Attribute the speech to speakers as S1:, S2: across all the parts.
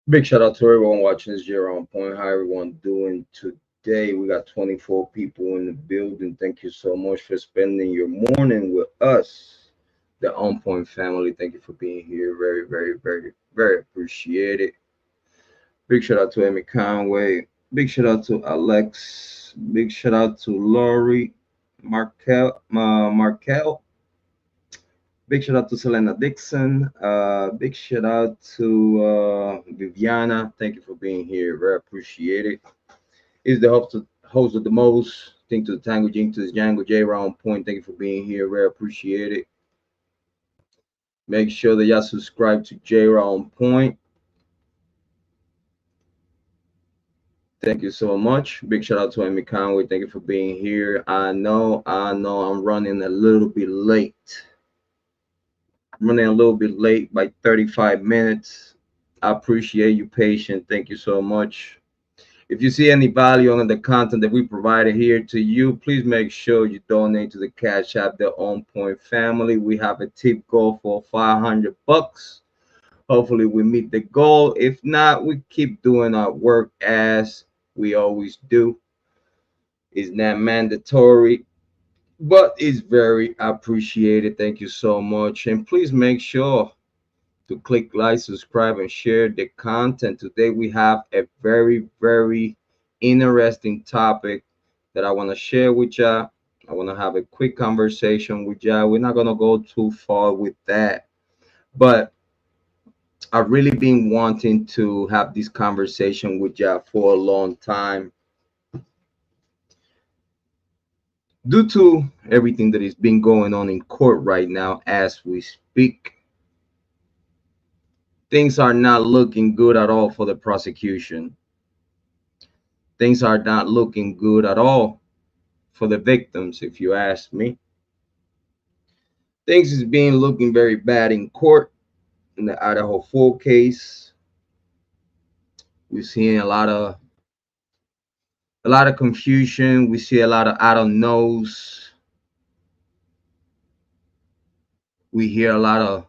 S1: Big shout out to everyone watching this year on point. How everyone doing today? We got 24 people in the building. Thank you so much for spending your morning with us, the On Point family. Thank you for being here. Very, very, very, very appreciate it. Big shout out to Amy Conway. Big shout out to Alex. Big shout out to Lori Markel. Big shout out to Selena Dixon. Big shout out to Viviana. Thank you for being here. Very appreciate it. Is the host of the most. Think to the Tango, Jing to the Django, J Round Point. Thank you for being here. Very appreciate it. Make sure that y'all subscribe to J Round Point. Thank you so much. Big shout out to Amy Conway. Thank you for being here. I know I'm running a little bit late. I'm running a little bit late by 35 minutes. I appreciate you patient. Thank you so much. If you see any value on the content that we provided here to you, please make sure you donate to the Cash App, the On Point family. We have a tip goal for $500. Hopefully we meet the goal. If not, we keep doing our work as we always do. It's not mandatory, but it's very appreciated. Thank you so much. And please make sure to click like, subscribe, and share the content. Today we have a very, very interesting topic that I want to share with y'all. I want to have a quick conversation with y'all. We're not going to go too far with that, but I've really been wanting to have this conversation with y'all for a long time. Due to everything that is been going on in court right now as we speak, things are not looking good at all for the prosecution. Things are not looking good at all for the victims, if you ask me. Things is being looking very bad in court in the Idaho 4 case. We're seeing a lot of confusion. We see a lot of I don't knows. We hear a lot of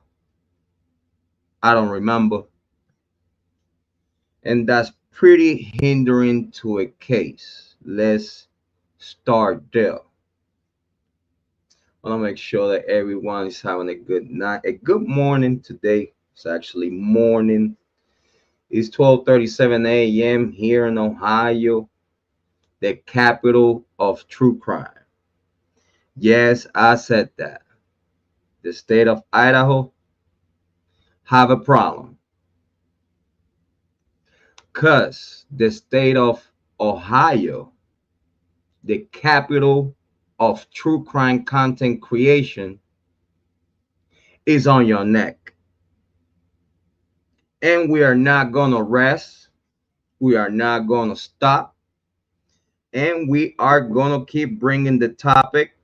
S1: I don't remember. And that's pretty hindering to a case. Let's start there. I want to make sure that everyone is having a good night, a good morning today. It's actually morning. It's 12:37 a.m. here in Ohio, the capital of true crime. Yes, I said that. The state of Idaho have a problem because the state of Ohio, the capital of true crime content creation, is on your neck. And we are not going to rest. We are not going to stop. And we are going to keep bringing the topic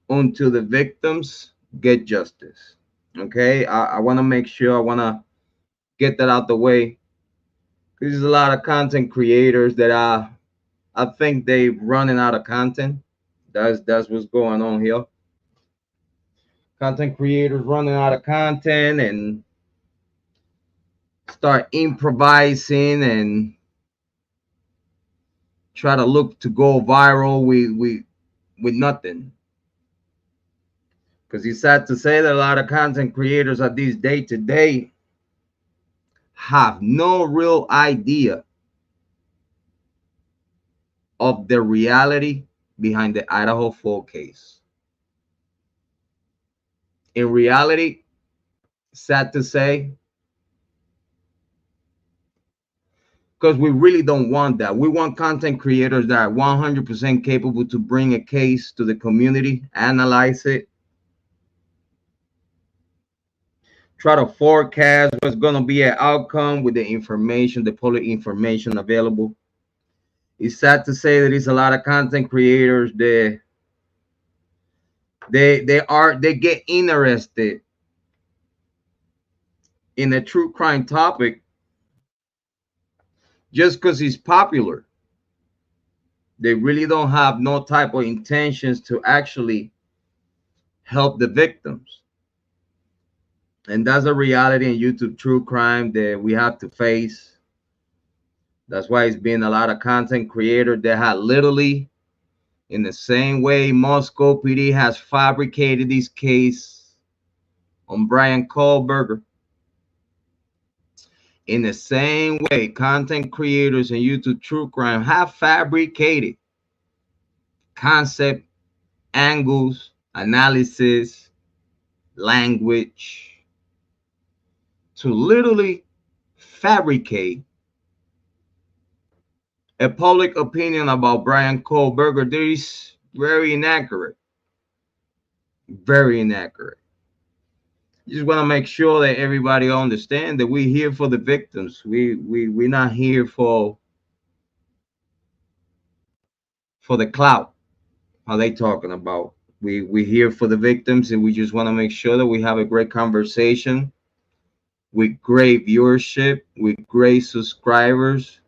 S1: until the victims get justice. Okay, I want to make sure, I want to get that out the way. There's a lot of content creators that I think they running out of content. That's what's going on here. Content creators running out of content and start improvising and try to look to go viral with nothing. Because it's sad to say that a lot of content creators at this day to day have no real idea of the reality behind the Idaho 4 case. In reality, sad to say, because we really don't want that. We want content creators that are 100% capable to bring a case to the community, analyze it, try to forecast what's going to be an outcome with the information, the public information available. It's sad to say that there's a lot of content creators that they get interested in a true crime topic just because it's popular. They really don't have no type of intentions to actually help the victims. And that's a reality in YouTube true crime that we have to face. That's why it's been a lot of content creators that had literally, in the same way Moscow PD has fabricated this case on Bryan Kohberger, in the same way content creators and YouTube true crime have fabricated concept, angles, analysis, language to literally fabricate a public opinion about Bryan Kohberger that is very inaccurate. Very inaccurate. You just want to make sure that everybody understand that we're here for the victims. We're not here for the clout. How they talking about? We're here for the victims, and we just want to make sure that we have a great conversation with great viewership, with great subscribers,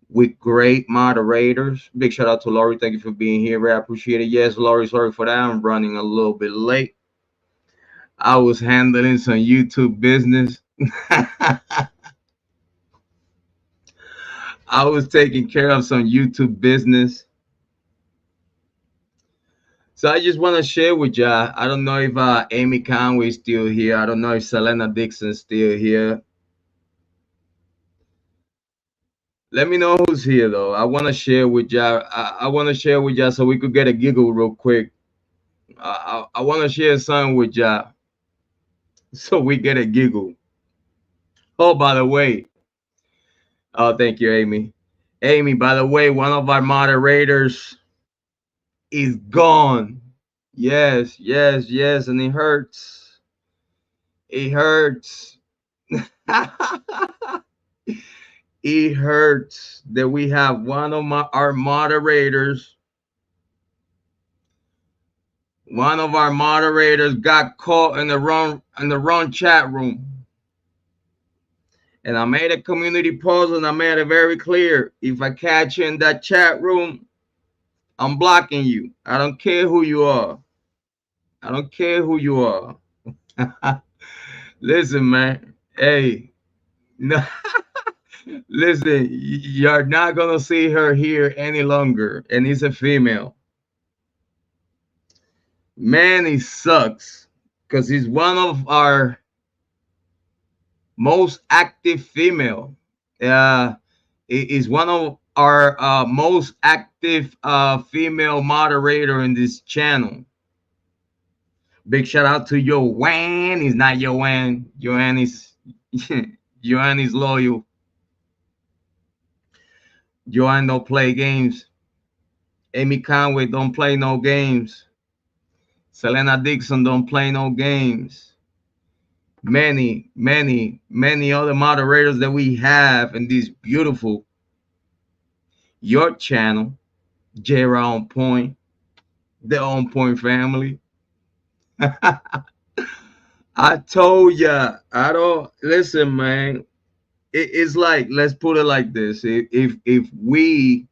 S1: with great moderators. Big shout out to Laurie. Thank you for being here. I appreciate it. Yes, Laurie, sorry for that. I'm running a little bit late. I was handling some YouTube business. I was taking care of some YouTube business. So I just want to share with y'all. I don't know if Amy Conway's still here. I don't know if Selena Dixon's still here. Let me know who's here, though. I want to share with y'all. I want to share with y'all so we could get a giggle real quick. I want to share something with y'all so we get a giggle. Oh, by the way. Oh, thank you, Amy. Amy, by the way, one of our moderators is gone. Yes, yes, yes, and it hurts. It hurts. It hurts that we have one of our moderators. One of our moderators got caught in the wrong chat room. And I made a community post and I made it very clear. If I catch you in that chat room, I'm blocking you. I don't care who you are. I don't care who you are. Listen, man. Hey, no. Listen, you're not gonna see her here any longer, and it's a female. Man, he sucks because he's one of our most active female. Is one of our most active female moderator in this channel. Big shout out to Joanne. He's not Joanne. Joanne is Joanne is loyal. Joanne don't play games. Amy Conway don't play no games. Selena Dixon don't play no games. Many other moderators that we have in this beautiful your channel, Jrod on Point, the On Point family. I told ya, I don't listen, man. It's like, let's put it like this: if we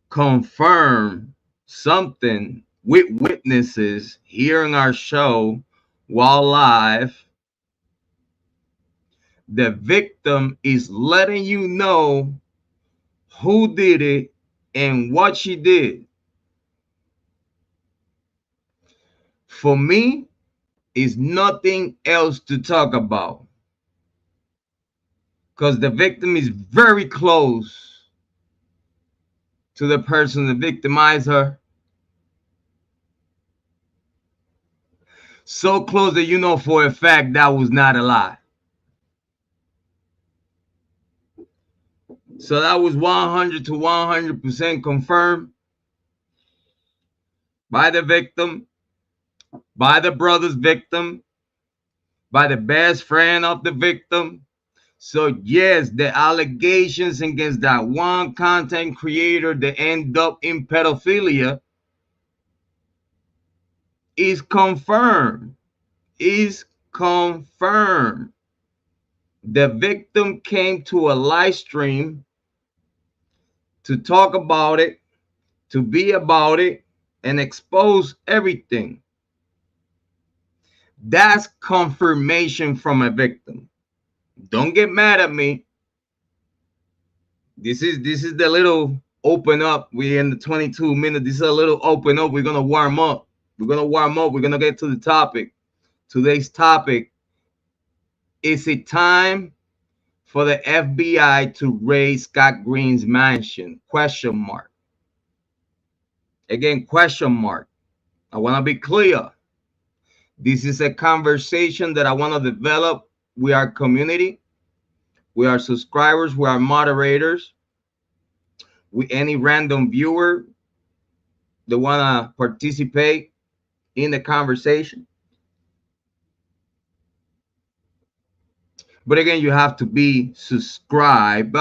S1: confirm something with witnesses hearing our show while live, the victim is letting you know who did it and what she did. For me, is nothing else to talk about because the victim is very close to the person that victimized her. So close that you know for a fact that was not a lie. So that was 100 to 100% confirmed by the victim, by the brother's victim, by the best friend of the victim. So yes, the allegations against that one content creator that end up in pedophilia is confirmed. Is confirmed. The victim came to a live stream to talk about it, to be about it, and expose everything. That's confirmation from a victim. Don't get mad at me. This is the little open up. We're in the 22 minutes. This is a little open up. We're gonna warm up. We're gonna warm up. We're gonna get to the topic. Today's topic: is it time for the FBI to raid Scott Green's mansion? Question mark. Again, question mark. I want to be clear. This is a conversation that I want to develop. We are community. We are subscribers. We are moderators. We any random viewer that want to participate in the conversation. But again, you have to be subscribed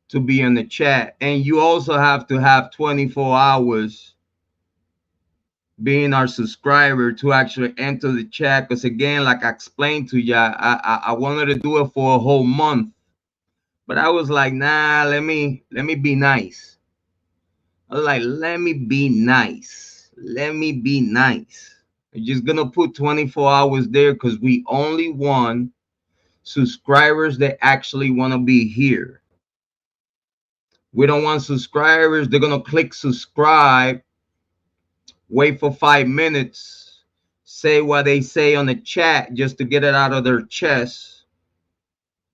S1: to be in the chat. And you also have to have 24 hours being our subscriber to actually enter the chat. Because again, like I explained to you, I wanted to do it for a whole month. But I was like, nah, let me be nice. I was like, let me be nice. Let me be nice. I'm just gonna put 24 hours there because we only want subscribers that actually want to be here. We don't want subscribers. They're gonna click subscribe, wait for 5 minutes, say what they say on the chat just to get it out of their chest,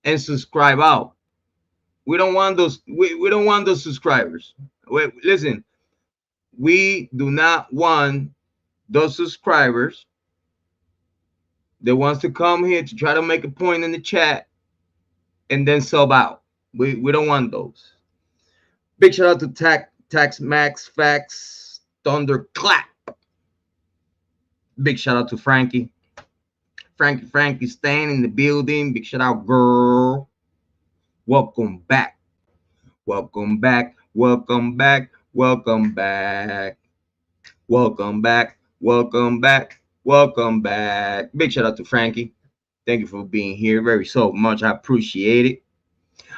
S1: and subscribe out. We don't want those. We don't want those subscribers. Wait, listen, we do not want those subscribers that wants to come here to try to make a point in the chat and then sub out. We don't want those. Big shout out to Tax Max Facts Thunderclap. Big shout out to Frankie. Frankie staying in the building. Big shout out, girl. Welcome back. Welcome back. Welcome back. Welcome back. Welcome back. Welcome back. Welcome back. Big shout out to Frankie. Thank you for being here very so much. I appreciate it.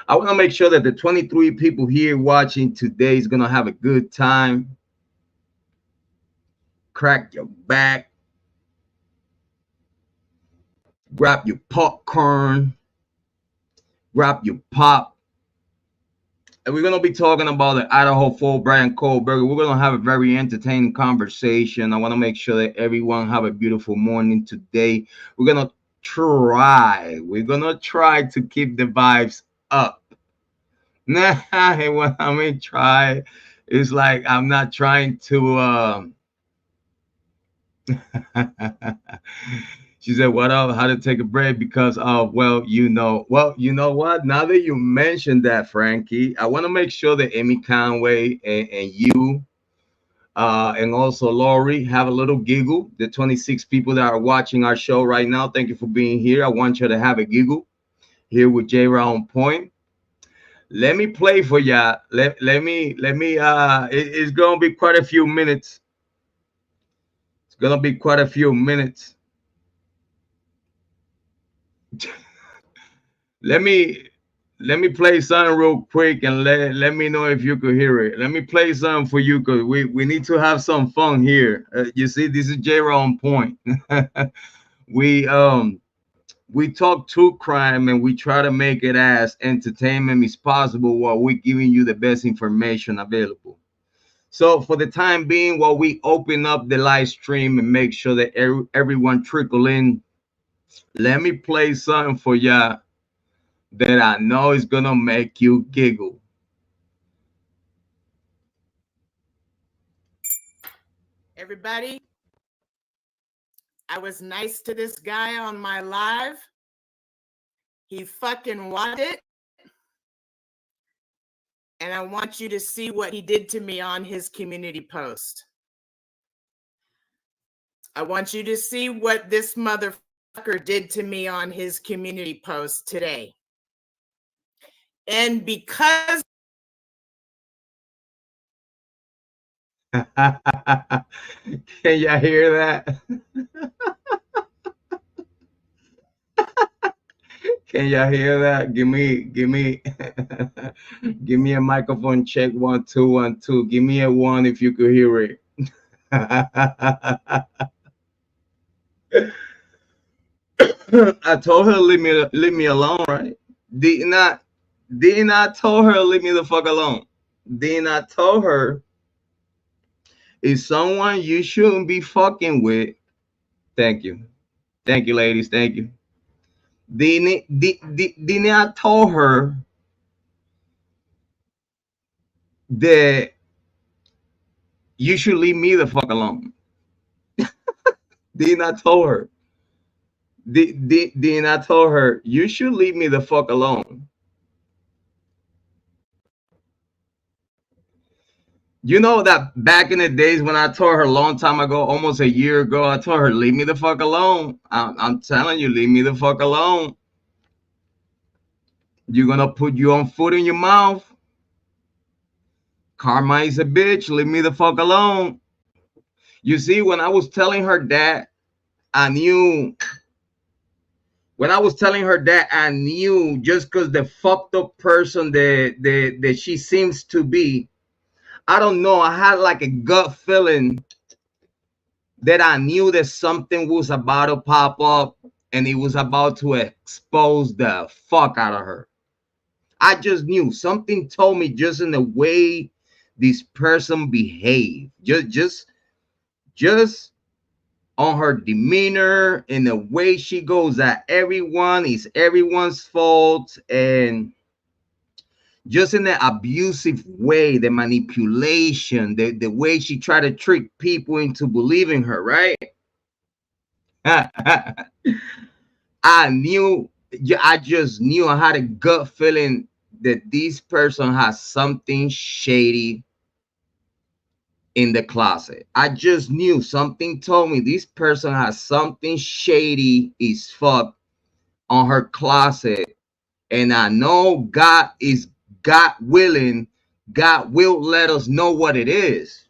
S1: I want to make sure that the 23 people here watching today is going to have a good time. Crack your back. Grab your popcorn. Grab your pop. And we're going to be talking about the Idaho for Bryan Kohberger. We're going to have a very entertaining conversation. I want to make sure that everyone have a beautiful morning today. We're going to try to keep the vibes up. Nah, when I mean try, it's like I'm not trying to she said, what up? How to take a break because of, well, you know what? Now that you mentioned that, Frankie, I want to make sure that Amy Conway and you and also Lori have a little giggle. The 26 people that are watching our show right now, thank you for being here. I want you to have a giggle here with Jrod on point. Let me play for ya. Let me it's gonna be quite a few minutes. It's gonna be quite a few minutes. Let me play something real quick and let me know if you could hear it. Let me play something for you because we need to have some fun here. You see, this is Jrod on point. We talk true crime and we try to make it as entertainment as possible while we're giving you the best information available. So for the time being, while we open up the live stream and make sure that everyone trickle in, let me play something for ya that I know is gonna make you giggle.
S2: Everybody, I was nice to this guy on my live. He fucking wanted it. And I want you to see what he did to me on his community post. I want you to see what this motherfucker did to me on his community post today. And because
S1: can y'all hear that? Can y'all hear that? Give me give me a microphone check 1 2 1 2. Give me a 1 if you could hear it. I told her leave me alone, right? Didn't I told her leave me the fuck alone? Didn't I told her it's someone you shouldn't be fucking with? Thank you. Thank you, ladies. Thank you. Didn't I told her that you should leave me the fuck alone? Didn't I told her? Didn't I told her you should leave me the fuck alone? You know that back in the days when I told her a long time ago, almost a year ago, I told her, leave me the fuck alone. I'm telling you, leave me the fuck alone. You're going to put your own foot in your mouth. Karma is a bitch. Leave me the fuck alone. You see, when I was telling her that, I knew. When I was telling her that, I knew just because the fucked up person that she seems to be, I don't know. I had like a gut feeling that I knew that something was about to pop up and it was about to expose the fuck out of her. I just knew. Something told me just in the way this person behaved. Just on her demeanor and the way she goes at everyone is everyone's fault, and just in the abusive way, the manipulation, the way she tried to trick people into believing her, right? I knew, I just knew, I had a gut feeling that this person has something shady in the closet. I just knew, something told me this person has something shady as fuck on her closet. And I know God willing, God will let us know what it is.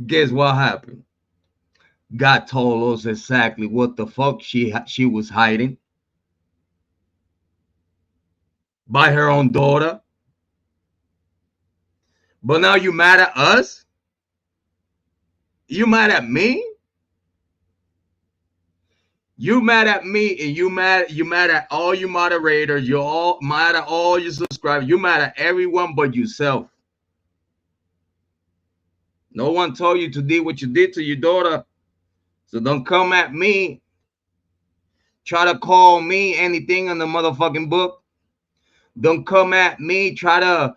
S1: Guess what happened? God told us exactly what the fuck she was hiding by her own daughter. But now you mad at us? You mad at me? You mad at me, and you mad at all you moderators. You all mad at all your subscribers. You mad at everyone but yourself. No one told you to do what you did to your daughter. So don't come at me. Try to call me anything in the motherfucking book. Don't come at me. Try to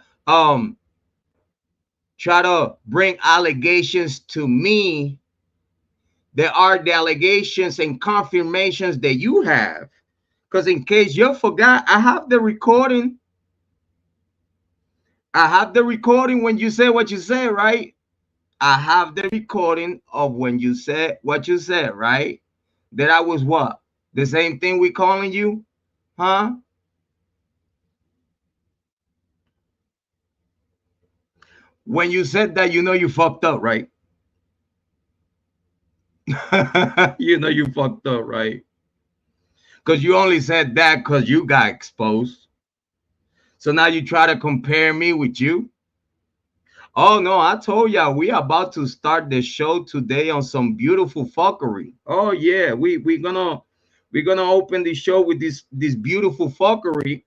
S1: bring allegations to me. There are the allegations and confirmations that you have. Because in case you forgot, I have the recording. I have the recording when you say what you say, right? I have the recording of when you said what you said, right? That I was what? The same thing we calling you? Huh? When you said that, you know you fucked up, right? You know you fucked up, right? Because you only said that because you got exposed. So now you try to compare me with you? Oh no, I told y'all we are about to start the show today on some beautiful fuckery. Oh yeah, we're gonna open the show with this beautiful fuckery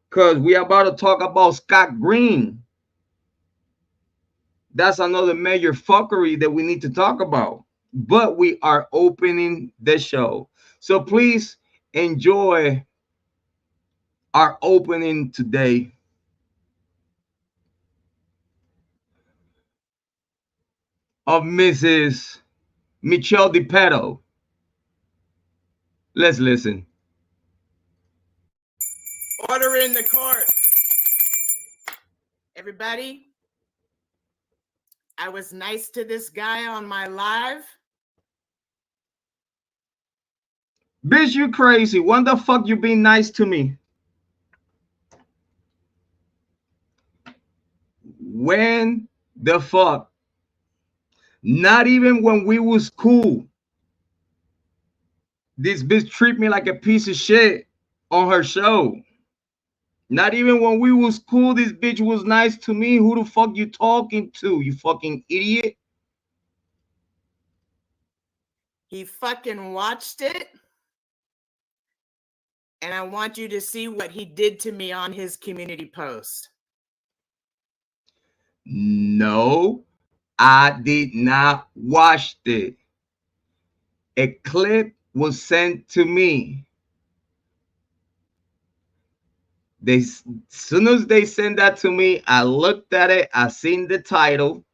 S1: because we are about to talk about Scott Green. That's another major fuckery that we need to talk about. But we are opening the show. So please enjoy our opening today of Mrs. Michelle DiPetto. Let's listen.
S2: Order in the court. Everybody, I was nice to this guy on my live.
S1: Bitch, you crazy. When the fuck you being nice to me? When the fuck? Not even when we was cool. This bitch treat me like a piece of shit on her show. Not even when we was cool, this bitch was nice to me. Who the fuck you talking to, you fucking idiot?
S2: He fucking watched it. And I want you to see what he did to me on his community post.
S1: No, I did not watch it. A clip was sent to me. As soon as they sent that to me, I looked at it. I seen the title.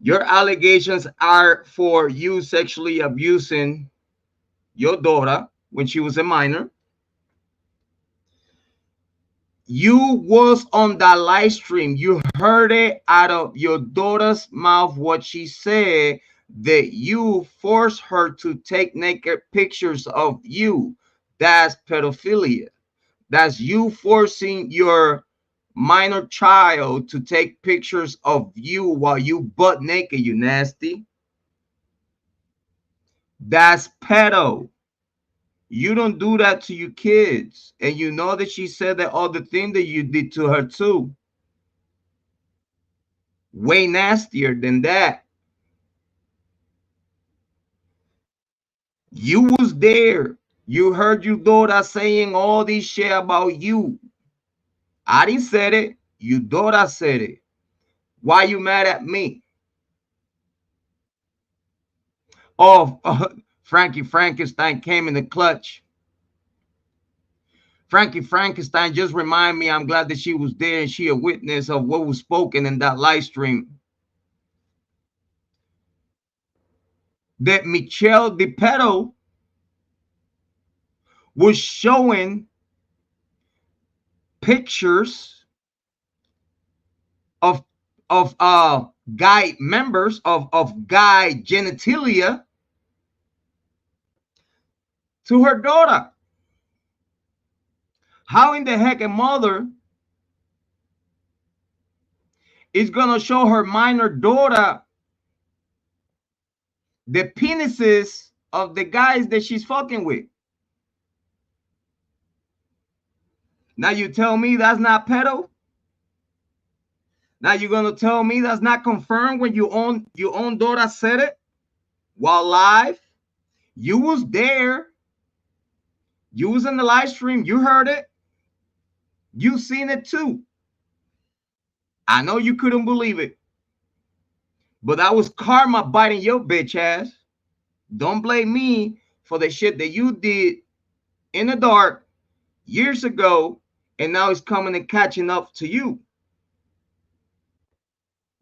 S1: Your allegations are for you sexually abusing your daughter when she was a minor. You was on that live stream. You heard it out of your daughter's mouth what she said, that you forced her to take naked pictures of you. That's pedophilia. That's you forcing your minor child to take pictures of you while you butt naked, you nasty. That's pedo. You don't do that to your kids. And you know that she said that other thing that you did to her too. Way nastier than that. You was there. You heard your daughter saying all this shit about you. I didn't say it. Your daughter said it. Why you mad at me? Oh, Frankie Frankenstein came in the clutch. Frankie Frankenstein just remind me I'm glad that she was there and she a witness of what was spoken in that live stream. That Michelle DePeto was showing pictures of guy members of guy genitalia to her daughter. How in the heck a mother is gonna show her minor daughter the penises of the guys that she's fucking with? Now you tell me that's not pedo? Now you're gonna tell me that's not confirmed when your own daughter said it while live? You was there. You was in the live stream. You heard it. You seen it too. I know you couldn't believe it, but that was karma biting your bitch ass. Don't blame me for the shit that you did in the dark years ago, and now it's coming and catching up to you.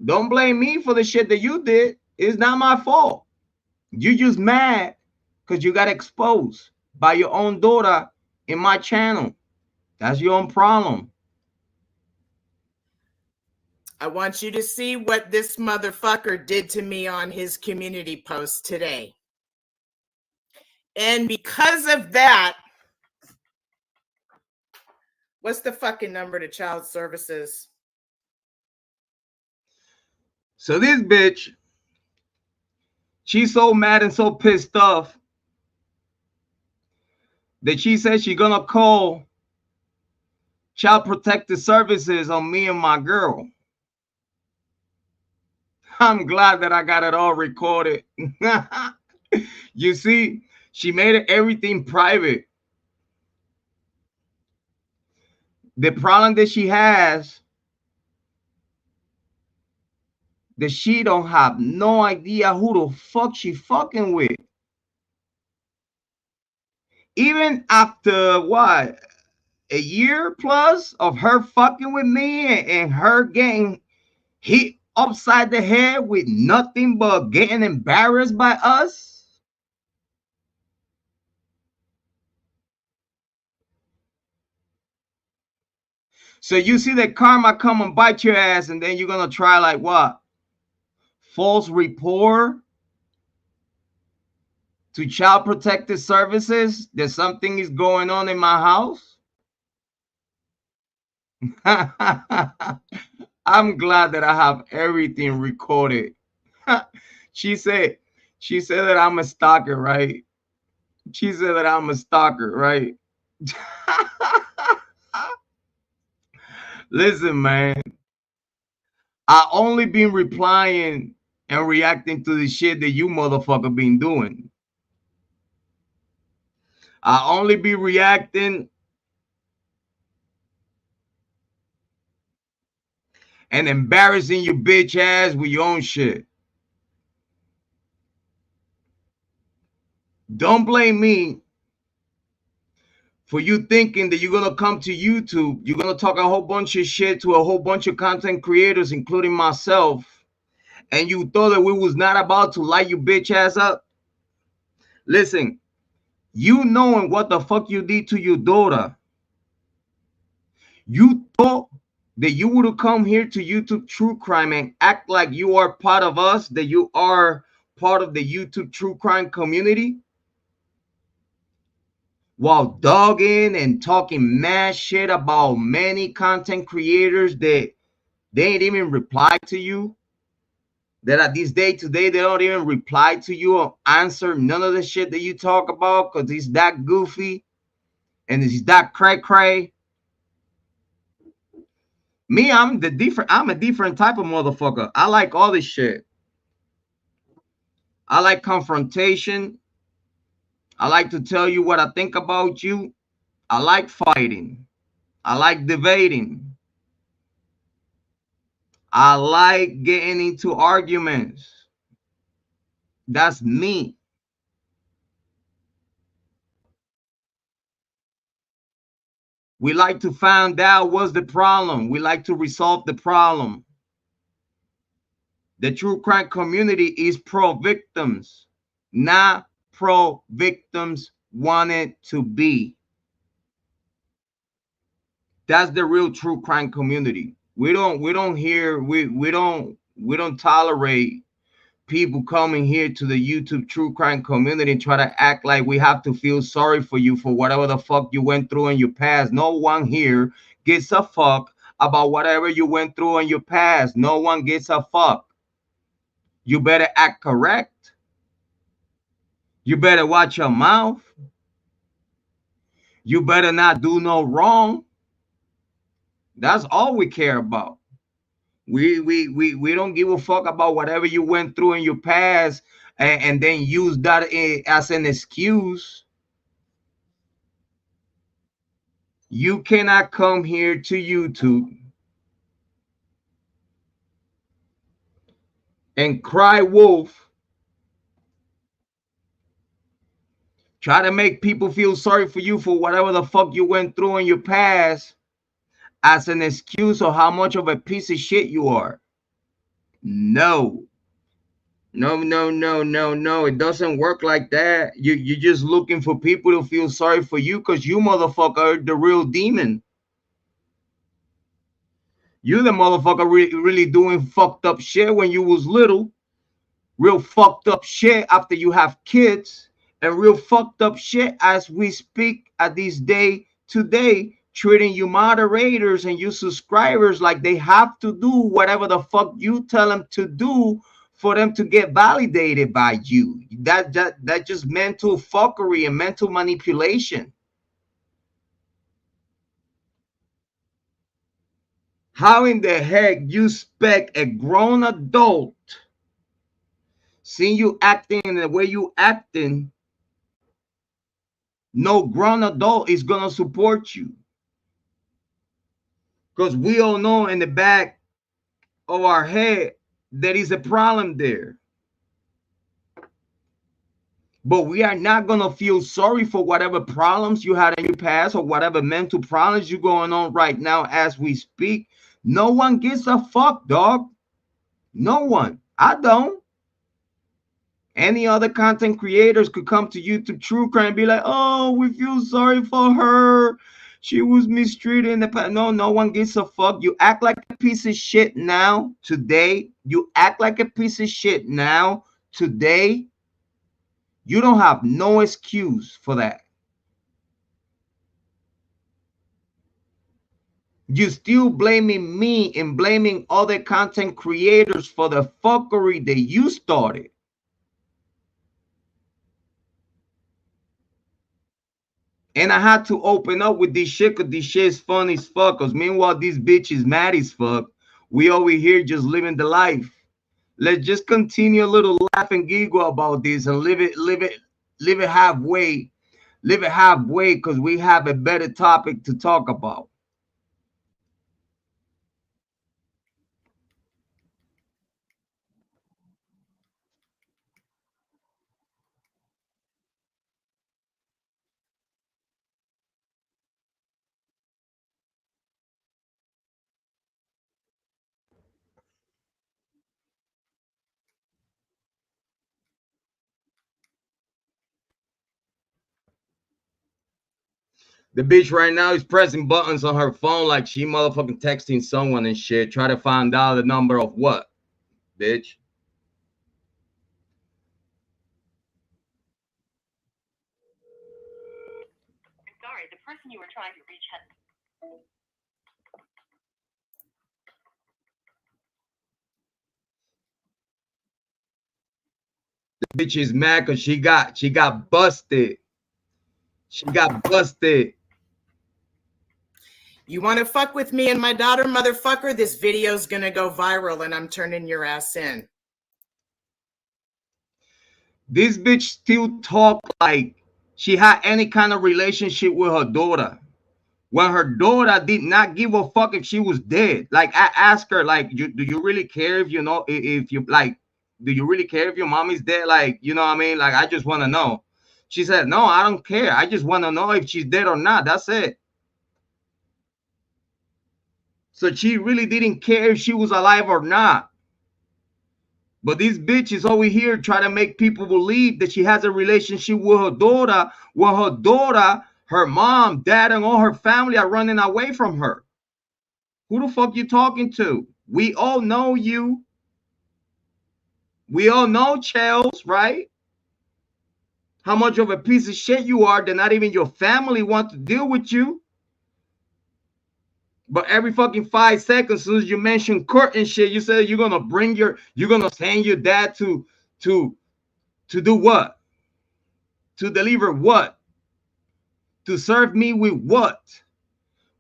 S1: Don't blame me for the shit that you did. It's not my fault. You just mad because you got exposed by your own daughter in my channel. That's your own problem.
S2: I want you to see what this motherfucker did to me on his community post today. And because of that, what's the fucking number to child services?
S1: So this bitch, she's so mad and so pissed off that she said she's gonna call Child Protective Services on me and my girl. I'm glad that I got it all recorded. You see, she made it everything private. The problem that she has, that she don't have no idea who the fuck she fucking with. Even after what, a year plus of her fucking with me and her getting hit upside the head with nothing but getting embarrassed by us. So you see that karma come and bite your ass, and then you're gonna try like what? False report to Child Protective Services that something is going on in my house. I'm glad that I have everything recorded. she said that I'm a stalker, right? She said that I'm a stalker, right? Listen, man. I only been replying and reacting to the shit that you motherfucker been doing. I only be reacting and embarrassing your bitch ass with your own shit. Don't blame me for you thinking that you're gonna come to YouTube, you're gonna talk a whole bunch of shit to a whole bunch of content creators, including myself, and you thought that we was not about to light your bitch ass up. Listen, you knowing what the fuck you did to your daughter, you thought that you would have come here to YouTube True Crime and act like you are part of us, that you are part of the YouTube True Crime community, while dogging and talking mad shit about many content creators that they ain't even reply to you, that at this day today they don't even reply to you or answer none of the shit that you talk about because he's that goofy and he's that cray. Me, I'm a different type of motherfucker. I like all this shit. I like confrontation. I like to tell you what I think about you. I like fighting. I like debating. I like getting into arguments. That's me. We like to find out what's the problem. We like to resolve the problem. The true crime community is pro-victims, not pro-victims wanted to be. That's the real true crime community. We don't tolerate people coming here to the YouTube true crime community and try to act like we have to feel sorry for you for whatever the fuck you went through in your past. No one here gives a fuck about whatever you went through in your past. No one gives a fuck. You better act correct. You better watch your mouth. You better not do no wrong. That's all we care about. We don't give a fuck about whatever you went through in your past and then use that as an excuse. You cannot come here to YouTube and cry wolf, try to make people feel sorry for you for whatever the fuck you went through in your past as an excuse of how much of a piece of shit you are. No. No. It doesn't work like that. You're just looking for people to feel sorry for you because you motherfucker are the real demon. You the motherfucker really doing fucked up shit when you was little. Real fucked up shit after you have kids. And real fucked up shit as we speak at this day today, treating you moderators and you subscribers like they have to do whatever the fuck you tell them to do for them to get validated by you. That just mental fuckery and mental manipulation. How in the heck you expect a grown adult, seeing you acting in the way you acting, no grown adult is gonna support you? Because we all know in the back of our head there is a problem there. But we are not gonna feel sorry for whatever problems you had in your past or whatever mental problems you're going on right now as we speak. No one gives a fuck, dog. No one. I don't. Any other content creators could come to YouTube True Crime and be like, oh, we feel sorry for her. She was mistreated in the past. No one gives a fuck. You act like a piece of shit now, today. You act like a piece of shit now, today. You don't have no excuse for that. You still blaming me and blaming other content creators for the fuckery that you started. And I had to open up with this shit because this shit is funny as fuck. Because meanwhile, this bitch is mad as fuck. We over here just living the life. let's just continue a little laugh and giggle about this and live it halfway. Live it halfway because we have a better topic to talk about. The bitch right now is pressing buttons on her phone like she motherfucking texting someone and shit. Try to find out the number of what, bitch?
S3: I'm sorry, the person you were trying to reach has.
S1: The bitch is mad because she got busted. She got busted.
S2: You want to fuck with me and my daughter, motherfucker? This video's gonna go viral and I'm turning your ass in.
S1: This bitch still talk like she had any kind of relationship with her daughter. When her daughter did not give a fuck if she was dead. Like I asked her, like, do you really care if you know if you like, do you really care if your mom is dead? Like, you know what I mean? Like, I just want to know. She said, no, I don't care. I just want to know if she's dead or not. That's it. So she really didn't care if she was alive or not. But this bitch is over here trying to make people believe that she has a relationship with her daughter, while her daughter, her mom, dad, and all her family are running away from her. Who the fuck you talking to? We all know you. We all know Charles, right? How much of a piece of shit you are that not even your family want to deal with you. But every fucking 5 seconds, as soon as you mention Kurt and shit, you say you're gonna send your dad to do what? To deliver what? To serve me with what?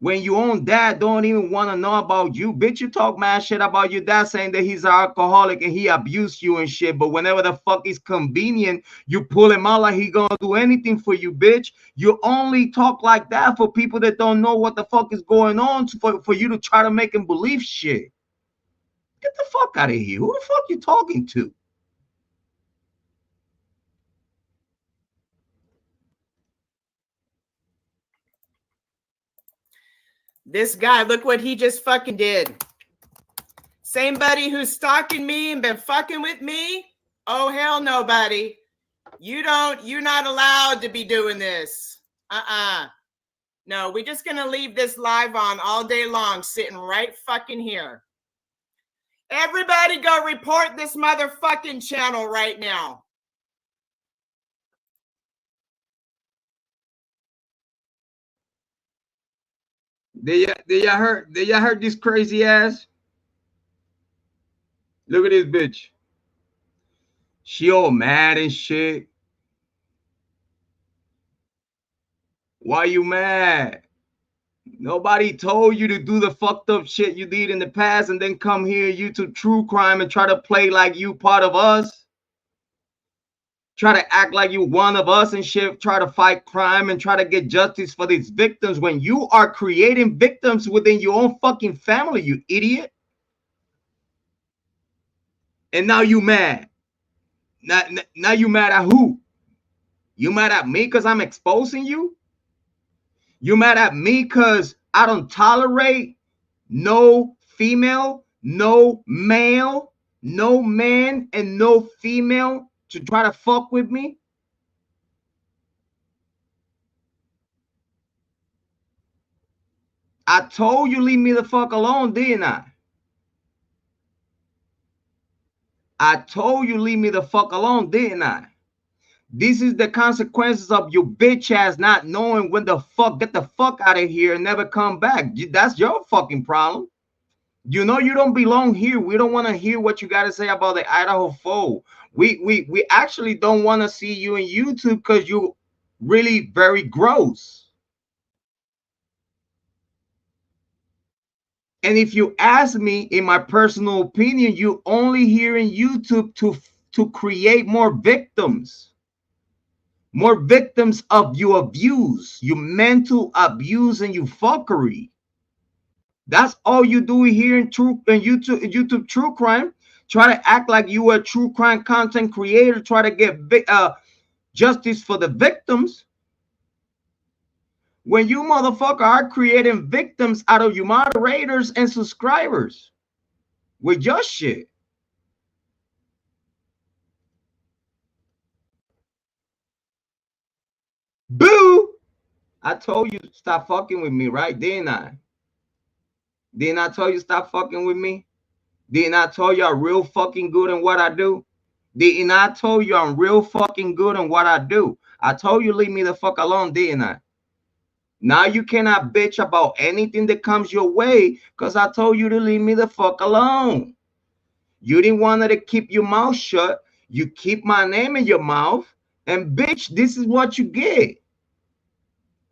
S1: When your own dad don't even want to know about you, bitch, you talk mad shit about your dad saying that he's an alcoholic and he abused you and shit. But whenever the fuck is convenient, you pull him out like he gonna do anything for you, bitch. You only talk like that for people that don't know what the fuck is going on for you to try to make him believe shit. Get the fuck out of here. Who the fuck you talking to?
S2: This guy, look what he just fucking did. Same buddy who's stalking me and been fucking with me? Oh, hell no, buddy. You're not allowed to be doing this. No, we're just going to leave this live on all day long, sitting right fucking here. Everybody go report this motherfucking channel right now.
S1: Did y'all heard this crazy ass? Look at this bitch. She all mad and shit. Why you mad? Nobody told you to do the fucked up shit you did in the past and then come here YouTube true crime and try to play like you part of us. Try to act like you one of us and shit. Try to fight crime and try to get justice for these victims when you are creating victims within your own fucking family, you idiot. And now you mad. Now you mad at who? You mad at me because I'm exposing you? You mad at me because I don't tolerate no female, no male, no man, and no female to try to fuck with me? I told you leave me the fuck alone, didn't I? I told you leave me the fuck alone, didn't I? This is the consequences of your bitch ass not knowing when the fuck, get the fuck out of here and never come back. That's your fucking problem. You know you don't belong here. We don't want to hear what you got to say about the Idaho foe. We actually don't want to see you in YouTube because you're really very gross. And if you ask me, in my personal opinion, you only hearing YouTube to create more victims of your abuse, your mental abuse and your fuckery. That's all you do here in YouTube true crime. Try to act like you a true crime content creator. Try to get justice for the victims. When you motherfucker are creating victims out of your moderators and subscribers with your shit. Boo! I told you stop fucking with me, right? Didn't I? Didn't I tell you stop fucking with me? Didn't I tell you I'm real fucking good in what I do? Didn't I tell you I'm real fucking good in what I do? I told you leave me the fuck alone, didn't I? Now you cannot bitch about anything that comes your way because I told you to leave me the fuck alone. You didn't want to keep your mouth shut. You keep my name in your mouth. And bitch, this is what you get.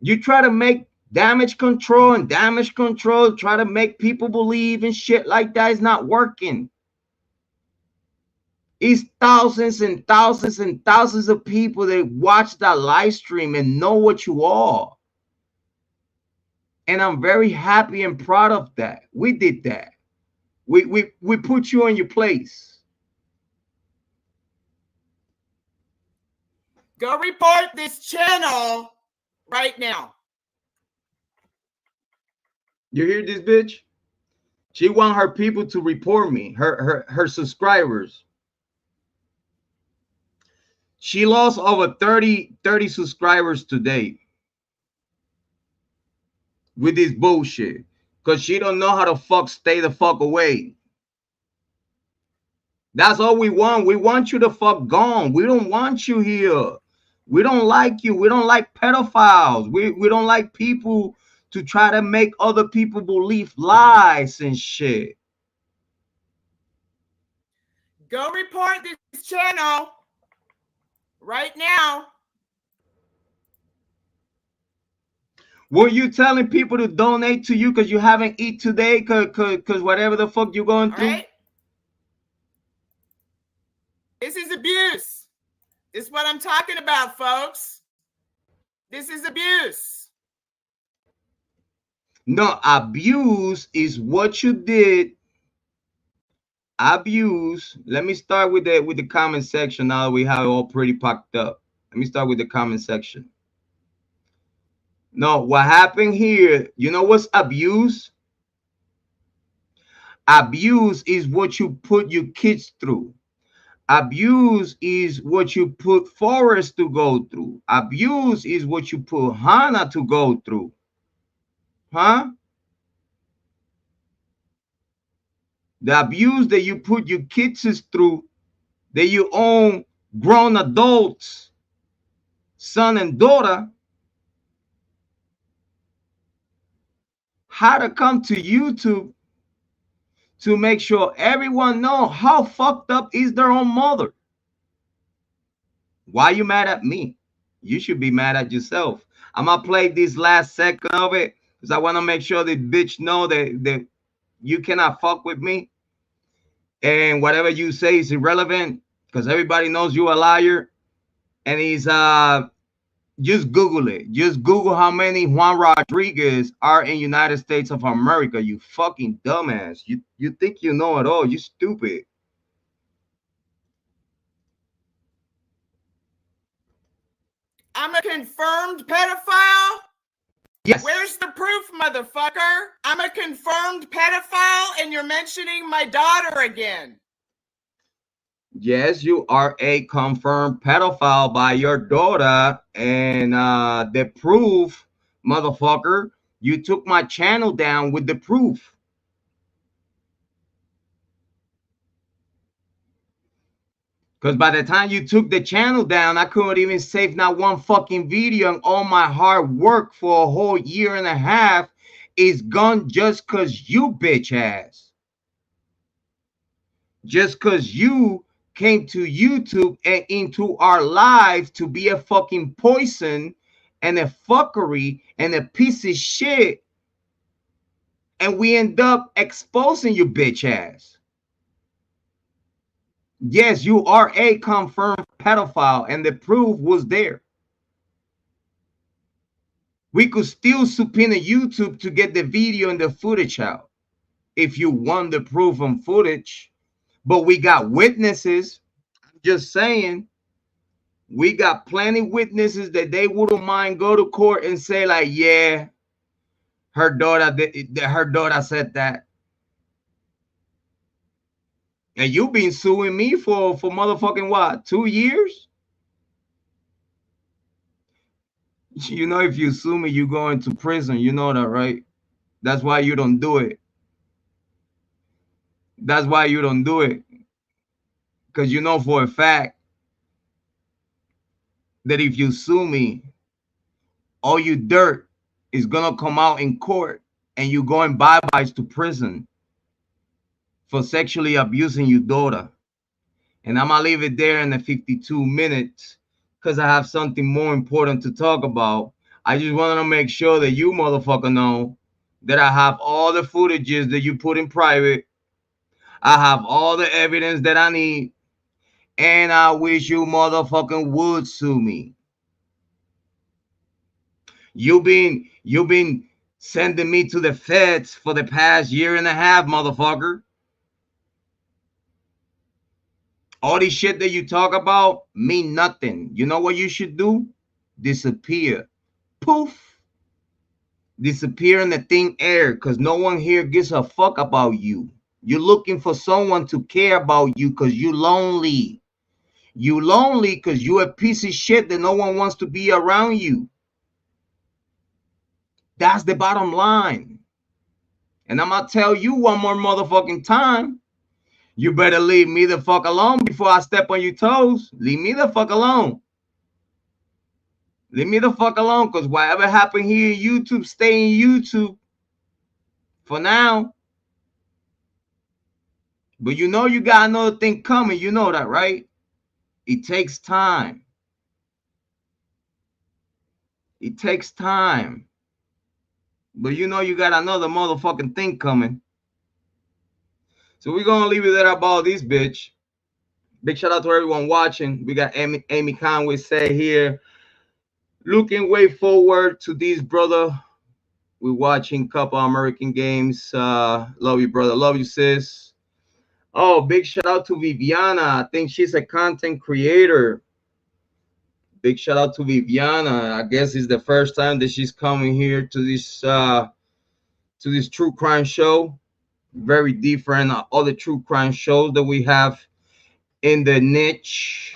S1: You try to make damage control, try to make people believe in shit like that. Is not working. It's thousands and thousands and thousands of people that watch that live stream and know what you are. And I'm very happy and proud of that. We did that. We put you in your place.
S2: Go report this channel right now.
S1: You hear this bitch? She want her people to report me, her subscribers. She lost over 30 subscribers today with this bullshit because she don't know how to fuck stay the fuck away. That's all we want. We want you to fuck gone. We don't want you here. We don't like you. We don't like pedophiles. We don't like people to try to make other people believe lies and shit.
S2: Go report this channel right now.
S1: Were you telling people to donate to you because you haven't eat today because whatever the fuck you're going through?
S2: Right? This is abuse. This is what I'm talking about, folks. This is abuse.
S1: No, abuse is what you did. Abuse. Let me start with the comment section now that we have it all pretty packed up. Let me start with the comment section. No, what happened here, you know what's abuse? Abuse is what you put your kids through. Abuse is what you put Forrest to go through. Abuse is what you put Hannah to go through. Huh? The abuse that you put your kids through, that you own grown adults, son and daughter, how to come to YouTube to make sure everyone know how fucked up is their own mother. Why you mad at me? You should be mad at yourself. I'm gonna play this last second of it because I want to make sure that bitch know that you cannot fuck with me. And whatever you say is irrelevant because everybody knows you a liar. And he's just Google it. Just Google how many Juan Rodriguez are in United States of America. You fucking dumbass. You think you know it all. You stupid.
S2: I'm a confirmed pedophile?
S1: Yes.
S2: Where's the proof, motherfucker? I'm a confirmed pedophile and you're mentioning my daughter again.
S1: Yes, you are a confirmed pedophile by your daughter. And the proof, motherfucker, you took my channel down with the proof. Because by the time you took the channel down, I couldn't even save not one fucking video, and all my hard work for a whole year and a half is gone just because you bitch ass. Just because you came to YouTube and into our lives to be a fucking poison and a fuckery and a piece of shit And we end up exposing you bitch ass. Yes, you are a confirmed pedophile, and the proof was there. We could still subpoena YouTube to get the video and the footage out if you want the proof and footage. But we got witnesses. I'm just saying, we got plenty witnesses that they wouldn't mind go to court and say like, yeah, her daughter said that. And you've been suing me for motherfucking what, 2 years? You know, if you sue me, you go into prison. You know that, right? That's why you don't do it. That's why you don't do it. Because you know for a fact that if you sue me, all you dirt is gonna come out in court and you going bye-byes to prison for sexually abusing your daughter. And I'm gonna leave it there in the 52 minutes because I have something more important to talk about. I just wanted to make sure that you motherfucker know that I have all the footages that you put in private. I have all the evidence that I need. And I wish you motherfucking would sue me. You've been sending me to the feds for the past year and a half, motherfucker. All this shit that you talk about mean nothing. You know what you should do? Disappear. Poof. Disappear in the thin air because no one here gives a fuck about you. You're looking for someone to care about you because you're lonely. You lonely because you're a piece of shit that no one wants to be around you. That's the bottom line. And I'm going to tell you one more motherfucking time. You better leave me the fuck alone before I step on your toes. Leave me the fuck alone. Leave me the fuck alone because whatever happened here in YouTube, stay in YouTube for now. But you know you got another thing coming. You know that, right? It takes time. It takes time. But you know you got another motherfucking thing coming. So we're going to leave it there about this bitch. Big shout out to everyone watching. We got Amy Conway say here, looking way forward to this, brother. We're watching couple American games. Love you, brother. Love you, sis. Oh, big shout out to Viviana. I think she's a content creator. Big shout out to Viviana. I guess it's the first time that she's coming here to this true crime show. Very different other true crime shows that we have in the niche.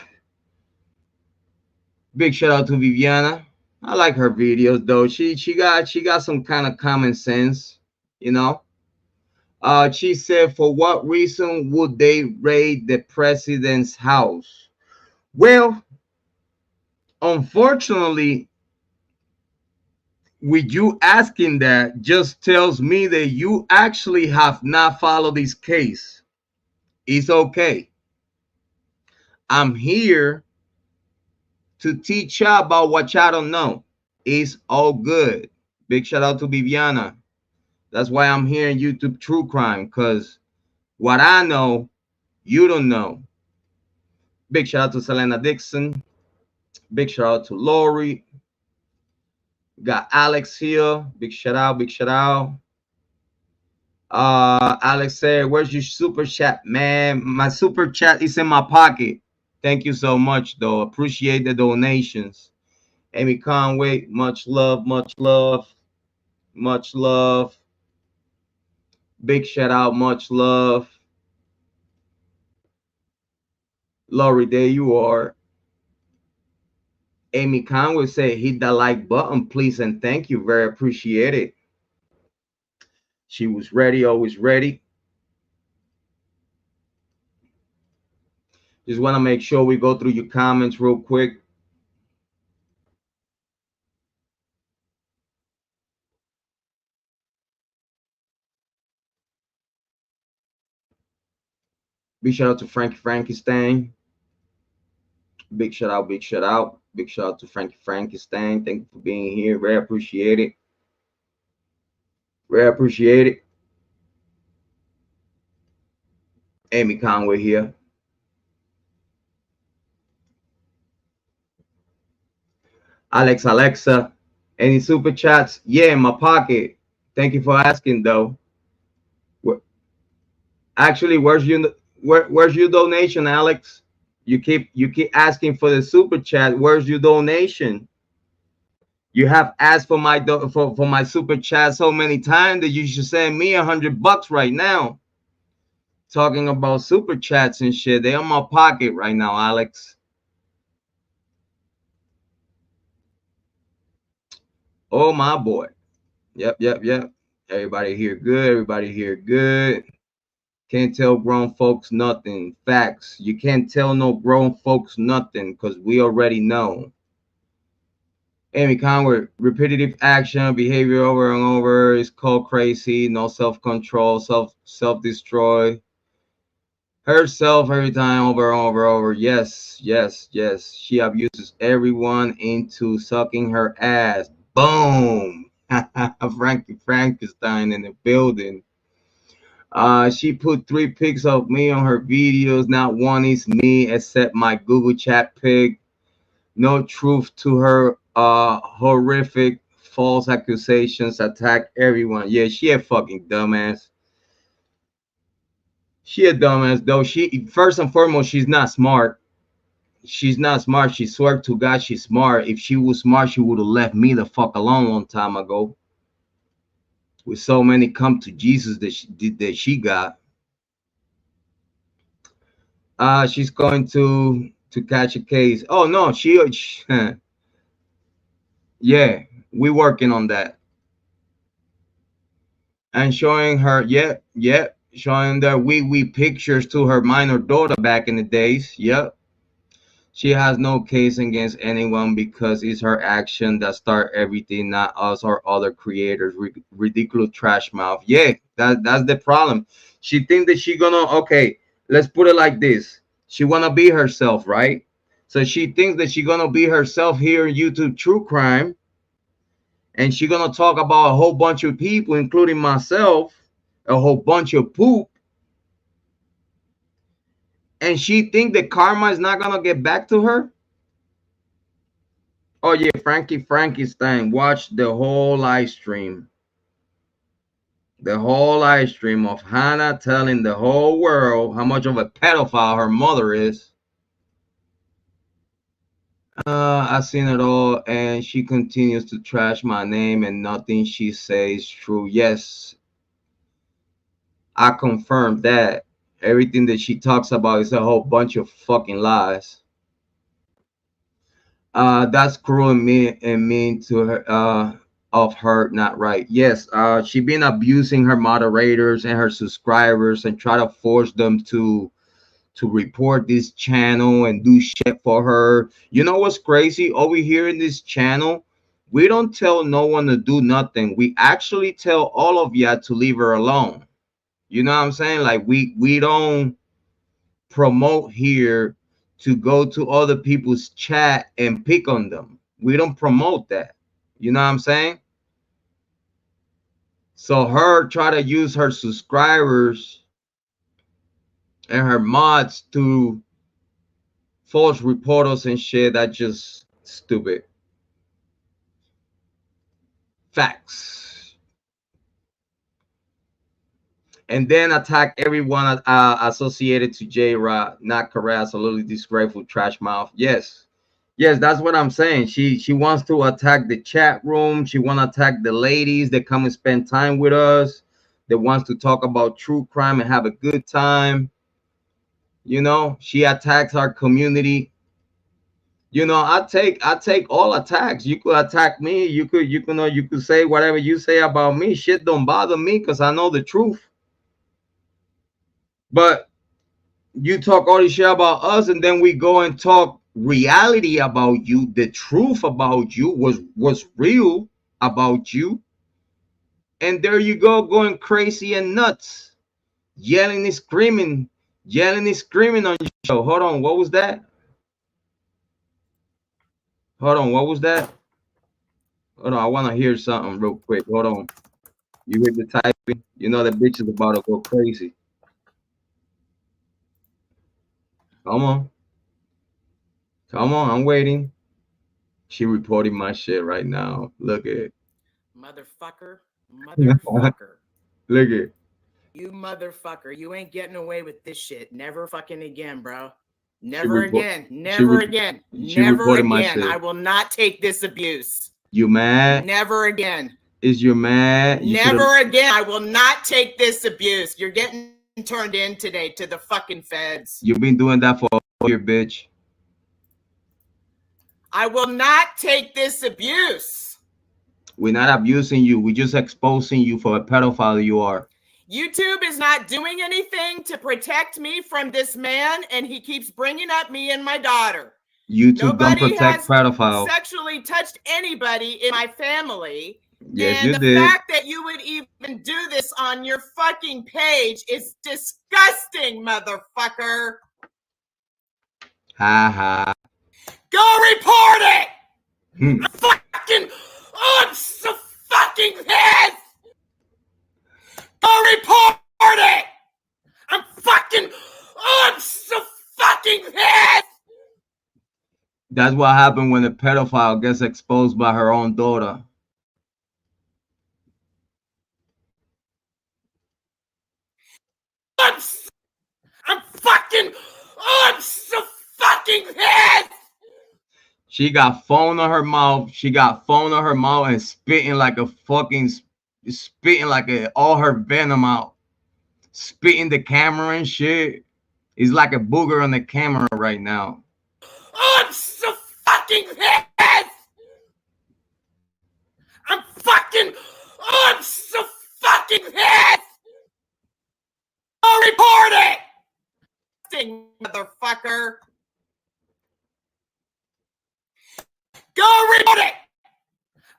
S1: Big shout out to Viviana. I like her videos though. She got some kind of common sense, you know. She said, for what reason would they raid the president's house? Well, unfortunately, with you asking that just tells me that you actually have not followed this case. It's okay. I'm here to teach y'all about what y'all don't know. It's all good. Big shout out to Viviana. That's why I'm here in YouTube True Crime, because what I know, you don't know. Big shout out to Selena Dixon. Big shout out to Lori. Got Alex here. Big shout out, big shout out. Alex said, where's your super chat, man? My super chat is in my pocket. Thank you so much, though. Appreciate the donations. Amy Conway, much love, much love, much love. Big shout out, much love. Laurie, there you are. Amy Conway said, hit that like button, please, and thank you. Very appreciated. She was ready, always ready. Just want to make sure we go through your comments real quick. Big shout out to Frankie Frankenstein. Big shout out, big shout out. Big shout out to Frankie Frankenstein. Thank you for being here. Very appreciate it. Very appreciate it. Amy Conway here. Alexa, any super chats? Yeah, in my pocket. Thank you for asking, though. Actually, where's your donation, Alex? You keep asking for the super chat. Where's your donation? You have asked for my for my super chat so many times that you should send me $100 right now. Talking about super chats and shit, they on my pocket right now, Alex. Oh my boy. Yep. Everybody here good. Everybody here good. Can't tell grown folks nothing. Facts. You can't tell no grown folks nothing because we already know. Amy Conway, repetitive action, behavior over and over is called crazy. No self-control, self-destroy herself every time over and over. Yes. She abuses everyone into sucking her ass. Boom. Frankie Frankenstein in the building. She put 3 pics of me on her videos. Not one is me except my Google chat pic. No truth to her horrific false accusations. Attack everyone. Yeah, she a fucking dumbass. She a dumbass though. She first and foremost, she's not smart. She's not smart. She swear to God she's smart. If she was smart, she would have left me the fuck alone long time ago. With so many come to Jesus that she got. She's going to catch a case. Oh no, she yeah, we working on that. And showing her, showing the wee pictures to her minor daughter back in the days. Yep. She has no case against anyone because it's her action that start everything, not us or other creators. Ridiculous trash mouth. Yeah, that's the problem. She think that she gonna, okay, let's put it like this. She wanna be herself, right? So she thinks that she gonna be herself here in YouTube True Crime, and she gonna talk about a whole bunch of people, including myself, a whole bunch of poop, and she think that karma is not gonna get back to her. Oh yeah, Frankie Frankenstein. Watch the whole live stream. The whole live stream of Hannah telling the whole world how much of a pedophile her mother is. I've seen it all, and she continues to trash my name, and nothing she says true. Yes, I confirm that. Everything that she talks about is a whole bunch of fucking lies. That's cruel and mean to her. Of her, not right. Yes, she been abusing her moderators and her subscribers and try to force them to report this channel and do shit for her. You know what's crazy? Over here in this channel, we don't tell no one to do nothing. We actually tell all of you to leave her alone. You know what I'm saying? Like we don't promote here to go to other people's chat and pick on them. We don't promote that. You know what I'm saying? So her try to use her subscribers and her mods to false report us and shit, that's just stupid. Facts. And then attack everyone associated to Jrod. Not correct. Absolutely disgraceful trash mouth. Yes, that's what I'm saying. She wants to attack the chat room. She want to attack the ladies that come and spend time with us, that wants to talk about true crime and have a good time. You know, she attacks our community. You know, I take all attacks. You could attack me. You could say whatever you say about me. Shit don't bother me because I know the truth. But you talk all this shit about us, and then we go and talk reality about you. The truth about you was real about you, and there you go, going crazy and nuts, yelling and screaming on your show. Hold on, what was that? Hold on, what was that? Hold on, I want to hear something real quick. Hold on. You hear the typing? You know the bitch is about to go crazy. Come on. Come on, I'm waiting. She reporting my shit right now. Look at it.
S2: Motherfucker. Motherfucker.
S1: Look at it.
S2: You motherfucker. You ain't getting away with this shit. Never fucking again, bro.
S1: She
S2: Never
S1: report.
S2: again.
S1: She
S2: Never
S1: re-
S2: again.
S1: she
S2: Never
S1: reported my
S2: again.
S1: shit.
S2: I will not take this abuse.
S1: You mad?
S2: Never again.
S1: Is you mad? You should've-
S2: Never again. I will not take this abuse. You're getting turned in today to the fucking feds.
S1: You've been doing that for a year, bitch.
S2: I will not take this abuse.
S1: We're not abusing you. We're just exposing you for a pedophile you are.
S2: YouTube is not doing anything to protect me from this man, and he keeps bringing up me and my daughter.
S1: YouTube don't
S2: Nobody
S1: protect
S2: has
S1: pedophiles.
S2: sexually touched anybody in my family.
S1: Yes,
S2: and
S1: you
S2: the
S1: did.
S2: fact that you would even do this on your fucking page is disgusting, motherfucker.
S1: Ha ha.
S2: Go report it.
S1: Hmm.
S2: I'm so fucking pissed. Go report it. I'm so fucking pissed.
S1: That's what happened when a pedophile gets exposed by her own daughter.
S2: I'm so fucking pissed.
S1: She got phone on her mouth. She got phone on her mouth and spitting like a fucking all her venom out. Spitting the camera and shit. It's like a booger on the camera right now.
S2: I'm so fucking pissed. I'm so fucking pissed. Go report it. Motherfucker. Go report it.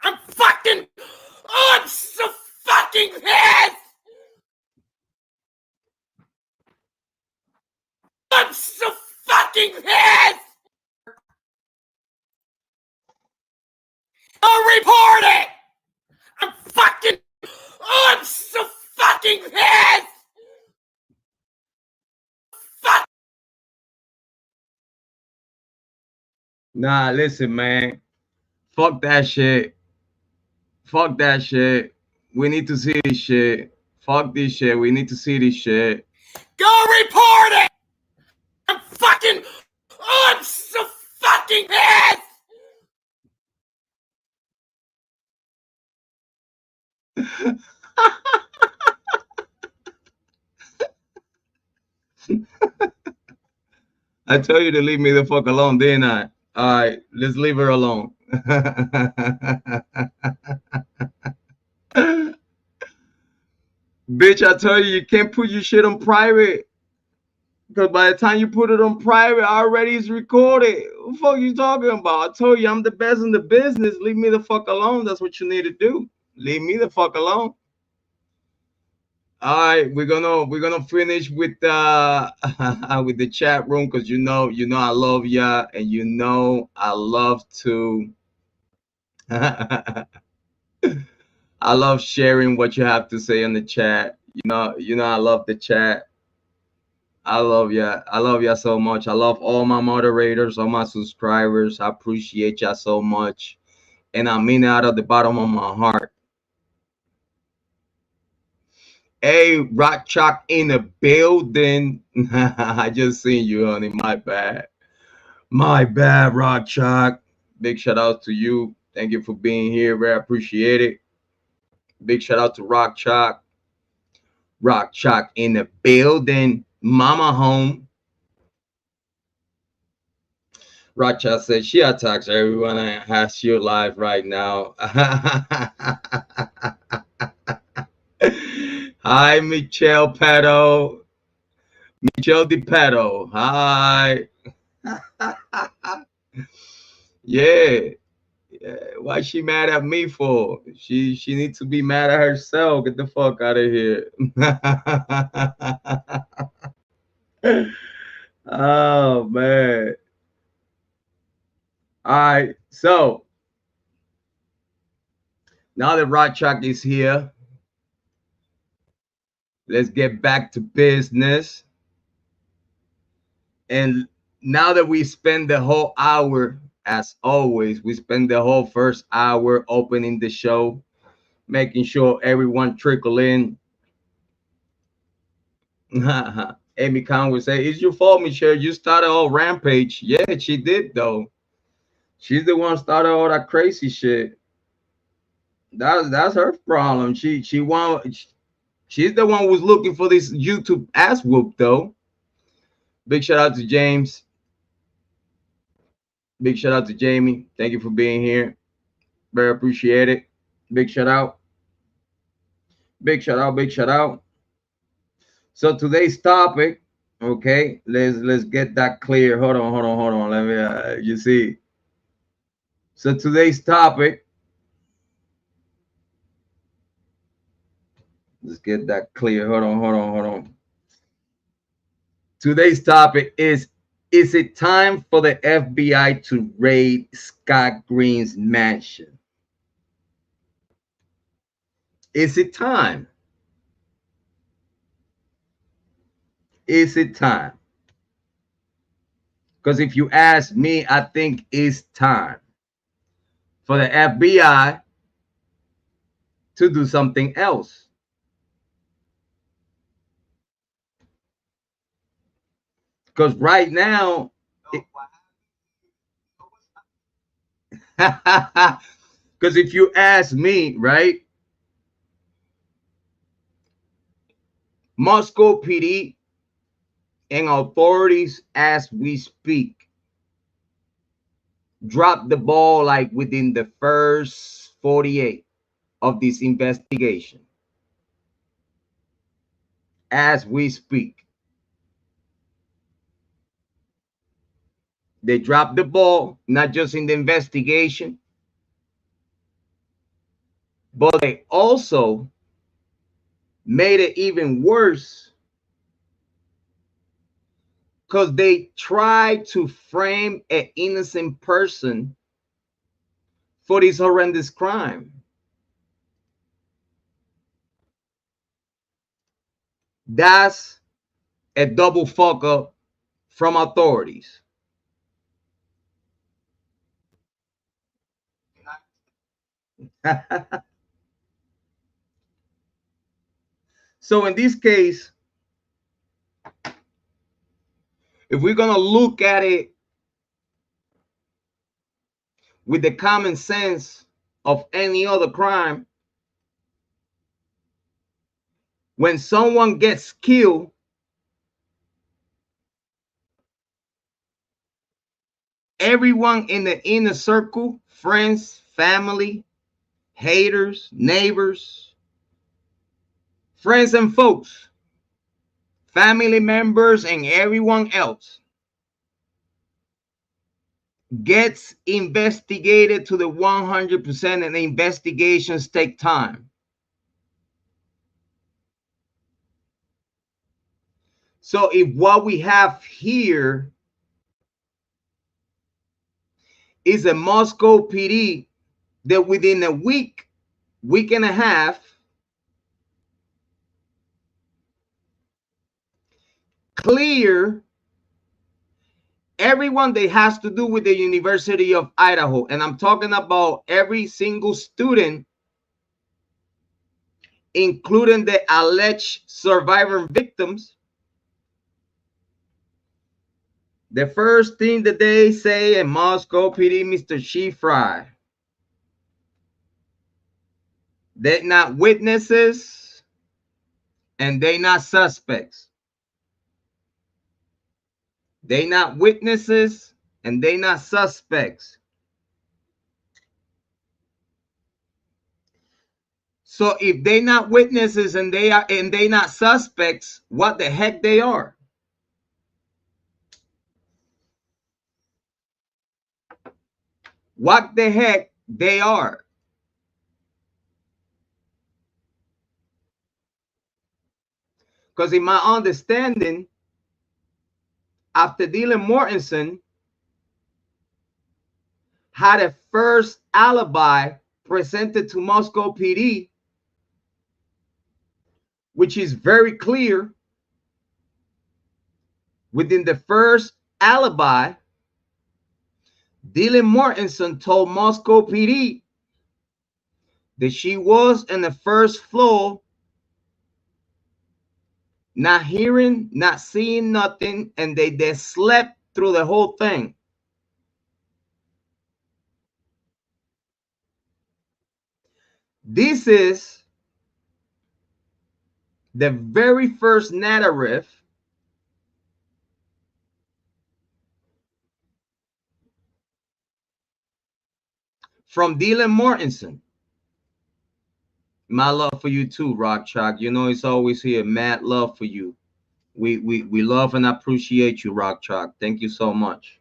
S2: I'm so fucking pissed. I'm so fucking pissed. Go report it. I'm so fucking pissed. Fuck.
S1: Nah, listen, man. Fuck that shit. Fuck that shit. We need to see this shit. Fuck this shit. We need to see this shit.
S2: Go report it. I'm so fucking pissed.
S1: I told you to leave me the fuck alone, didn't I? All right, let's leave her alone. Bitch, I tell you can't put your shit on private. Because by the time you put it on private, already it's recorded. What the fuck you talking about? I told you I'm the best in the business. Leave me the fuck alone. That's what you need to do. Leave me the fuck alone. All right, we're gonna finish with with the chat room because you know I love ya and you know I love to I love sharing what you have to say in the chat. You know I love the chat. I love ya. I love ya so much. I love all my moderators, all my subscribers. I appreciate ya so much, and I mean it out of the bottom of my heart. Hey, Rock Chalk in the building. I just seen you, honey. My bad. My bad, Rock Chalk. Big shout out to you. Thank you for being here. Very appreciate it. Big shout out to Rock Chalk. Rock Chalk in the building. Mama home. Rock Chalk says she attacks everyone and has you live right now. Hi, Michelle Petto. Michelle Di Petto. Hi. Yeah. Why she mad at me for? She needs to be mad at herself. Get the fuck out of here. Oh man. All right. So now that Rock Chalk is here, let's get back to business. And now that we spend the whole hour, as always, we spend the whole first hour opening the show, making sure everyone trickle in. Amy Khan would say, "It's your fault, Michelle. You started all rampage." Yeah, she did though. She's the one started all that crazy shit. That's her problem. She's the one who's looking for this YouTube ass whoop though. Big shout out to James. Big shout out to Jamie. Thank you for being here. Very appreciated. Big shout out. Big shout out. Big shout out. So today's topic, okay, let's get that clear. Hold on. Let me you see. So today's topic, let's get that clear. Hold on. Today's topic is it time for the FBI to raid Scott Green's mansion? Is it time? Is it time? Because if you ask me, I think it's time for the FBI to do something else. Because right now, because if you ask me, right, Moscow PD and authorities as we speak dropped the ball like within the first 48 of this investigation. As we speak, they dropped the ball, not just in the investigation, but they also made it even worse because they tried to frame an innocent person for this horrendous crime. That's a double fuck up from authorities. So in this case, if we're going to look at it with the common sense of any other crime, when someone gets killed, everyone in the inner circle, friends, family, haters, neighbors, friends and folks, family members, and everyone else gets investigated to the 100%, and the investigations take time. So if what we have here is a Moscow PD that within a week and a half clear everyone that has to do with the University of Idaho, and I'm talking about every single student, including the alleged survivor victims. The first thing that they say in Moscow PD, Mr. Chief Fry, they're not witnesses and they're not suspects. They're not witnesses and they're not suspects. So if they're not witnesses and they're not suspects, what the heck they are? What the heck they are? Because in my understanding, after Dylan Mortensen had a first alibi presented to Moscow PD, which is very clear, within the first alibi, Dylan Mortensen told Moscow PD that she was in the first floor, not hearing, not seeing nothing, and they slept through the whole thing. This is the very first narrative from Dylan Mortensen. My love for you too, Rock Chalk. You know it's always here. Mad love for you. We love and appreciate you, Rock Chalk. Thank you so much.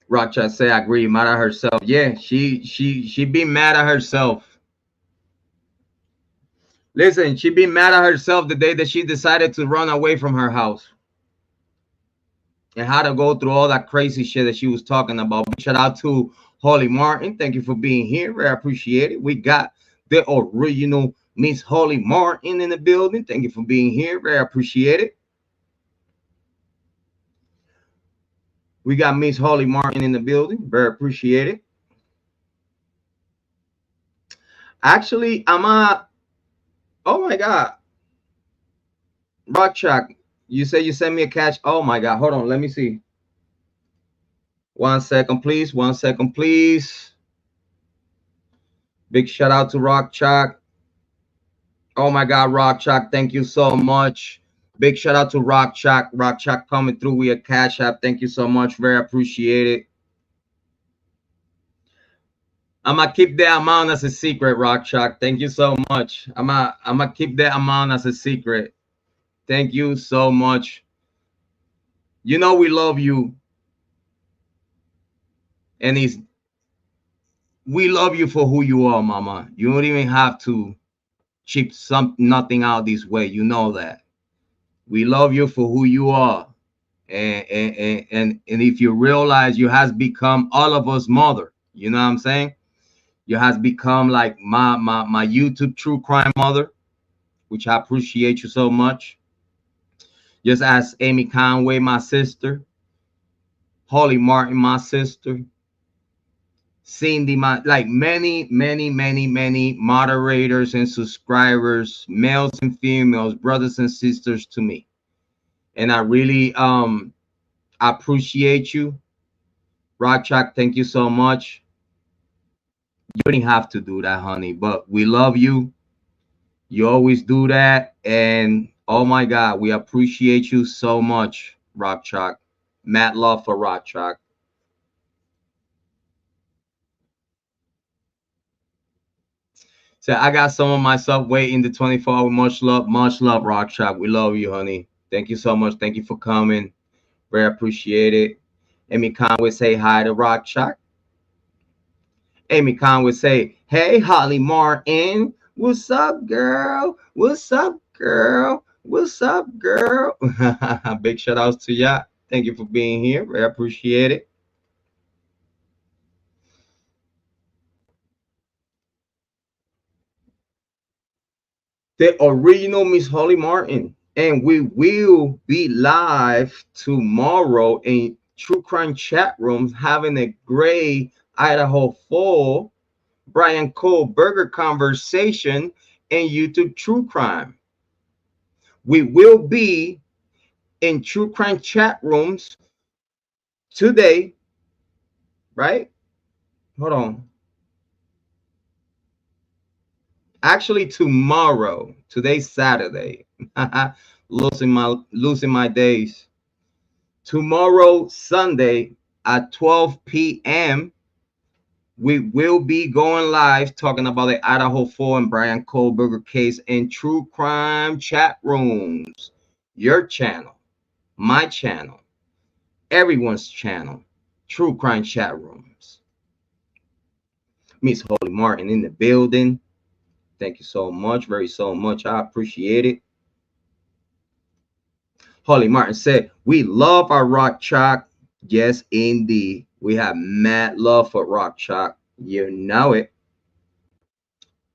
S1: Rock Chalk say I agree, mad at herself. Yeah, she be mad at herself. Listen, she be mad at herself the day that she decided to run away from her house. And how to go through all that crazy shit that she was talking about. Shout out to Holly Martin. Thank you for being here. Very appreciate it. We got the original Miss Holly Martin in the building. Thank you for being here. Very appreciate it. We got Miss Holly Martin in the building. Very appreciate it. Actually, oh my God. Rock Chalk, you say you sent me a catch. Oh my God. Hold on. Let me see. 1 second, please. 1 second, please. Big shout out to Rock Chalk. Oh my God, Rock Chalk, thank you so much. Big shout out to Rock Chalk. Rock Chalk coming through with a cash app. Thank you so much. Very appreciate it. I'm gonna keep that amount as a secret, Rock Chalk. Thank you so much. I'm gonna keep that amount as a secret. Thank you so much. You know we love you. And we love you for who you are, mama. You don't even have to cheap nothing out this way. You know that. We love you for who you are. And if you realize you has become all of us mother, you know what I'm saying? You has become like my YouTube true crime mother, which I appreciate you so much. Just as Amy Conway, my sister, Holly Martin, my sister, Cindy, like many moderators and subscribers, males and females, brothers and sisters to me. And I really appreciate you. Rock Chalk, thank you so much. You didn't have to do that, honey, but we love you. You always do that. And oh my God, we appreciate you so much, Rock Chalk. Mad love for Rock Chalk. So I got some of myself waiting the 24 hour. Much love, Rock Chalk. We love you, honey. Thank you so much. Thank you for coming. Very appreciate it. Amy Conway say hi to Rock Chalk. Amy Conway say, hey, Holly Martin. What's up, girl? What's up, girl? What's up, girl? Big shout outs to y'all. Thank you for being here. Very appreciate it. The original Miss Holly Martin. And we will be live tomorrow in True Crime chat rooms having a great Idaho 4 Bryan Kohberger conversation and YouTube True Crime. We will be in True Crime chat rooms today, right? Hold on. Actually, tomorrow. Today's Saturday. losing my days. Tomorrow, Sunday at 12 p.m. we will be going live talking about the Idaho 4 and Bryan Kohberger case in True Crime chat rooms. Your channel, my channel, everyone's channel, True Crime chat rooms. Miss Holly Martin in the building. Thank you so much, so much. I appreciate it. Holly Martin said, we love our Rock Chalk. Yes, indeed. We have mad love for Rock Chalk. You know it.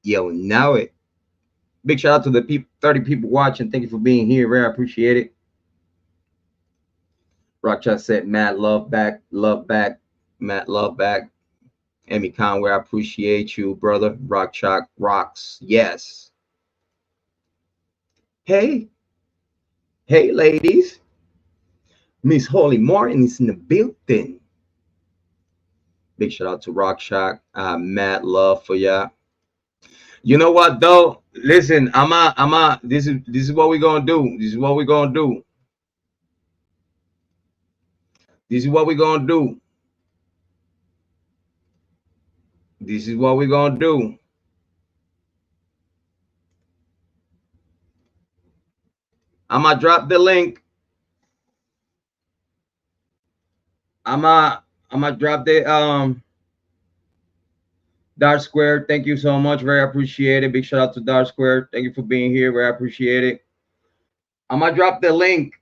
S1: You know it. Big shout out to the 30 people watching. Thank you for being here. Very appreciate it. Rockchat said, Matt, love back, Matt, love back. Emmy Conway, I appreciate you, brother. Rockchat rocks. Yes. Hey, hey, ladies. Miss Holly Martin is in the building. Big shout out to Rockchat. Matt, love for ya. You know what though? Listen, this is what we're gonna do. This is what we're gonna do. This is what we're gonna do. This is what we're gonna do. I'm gonna drop the link. I'm gonna drop the Dark Square. Thank you so much. Very appreciated. Big shout out to Dark Square. Thank you for being here. Very appreciated. I'm gonna drop the link.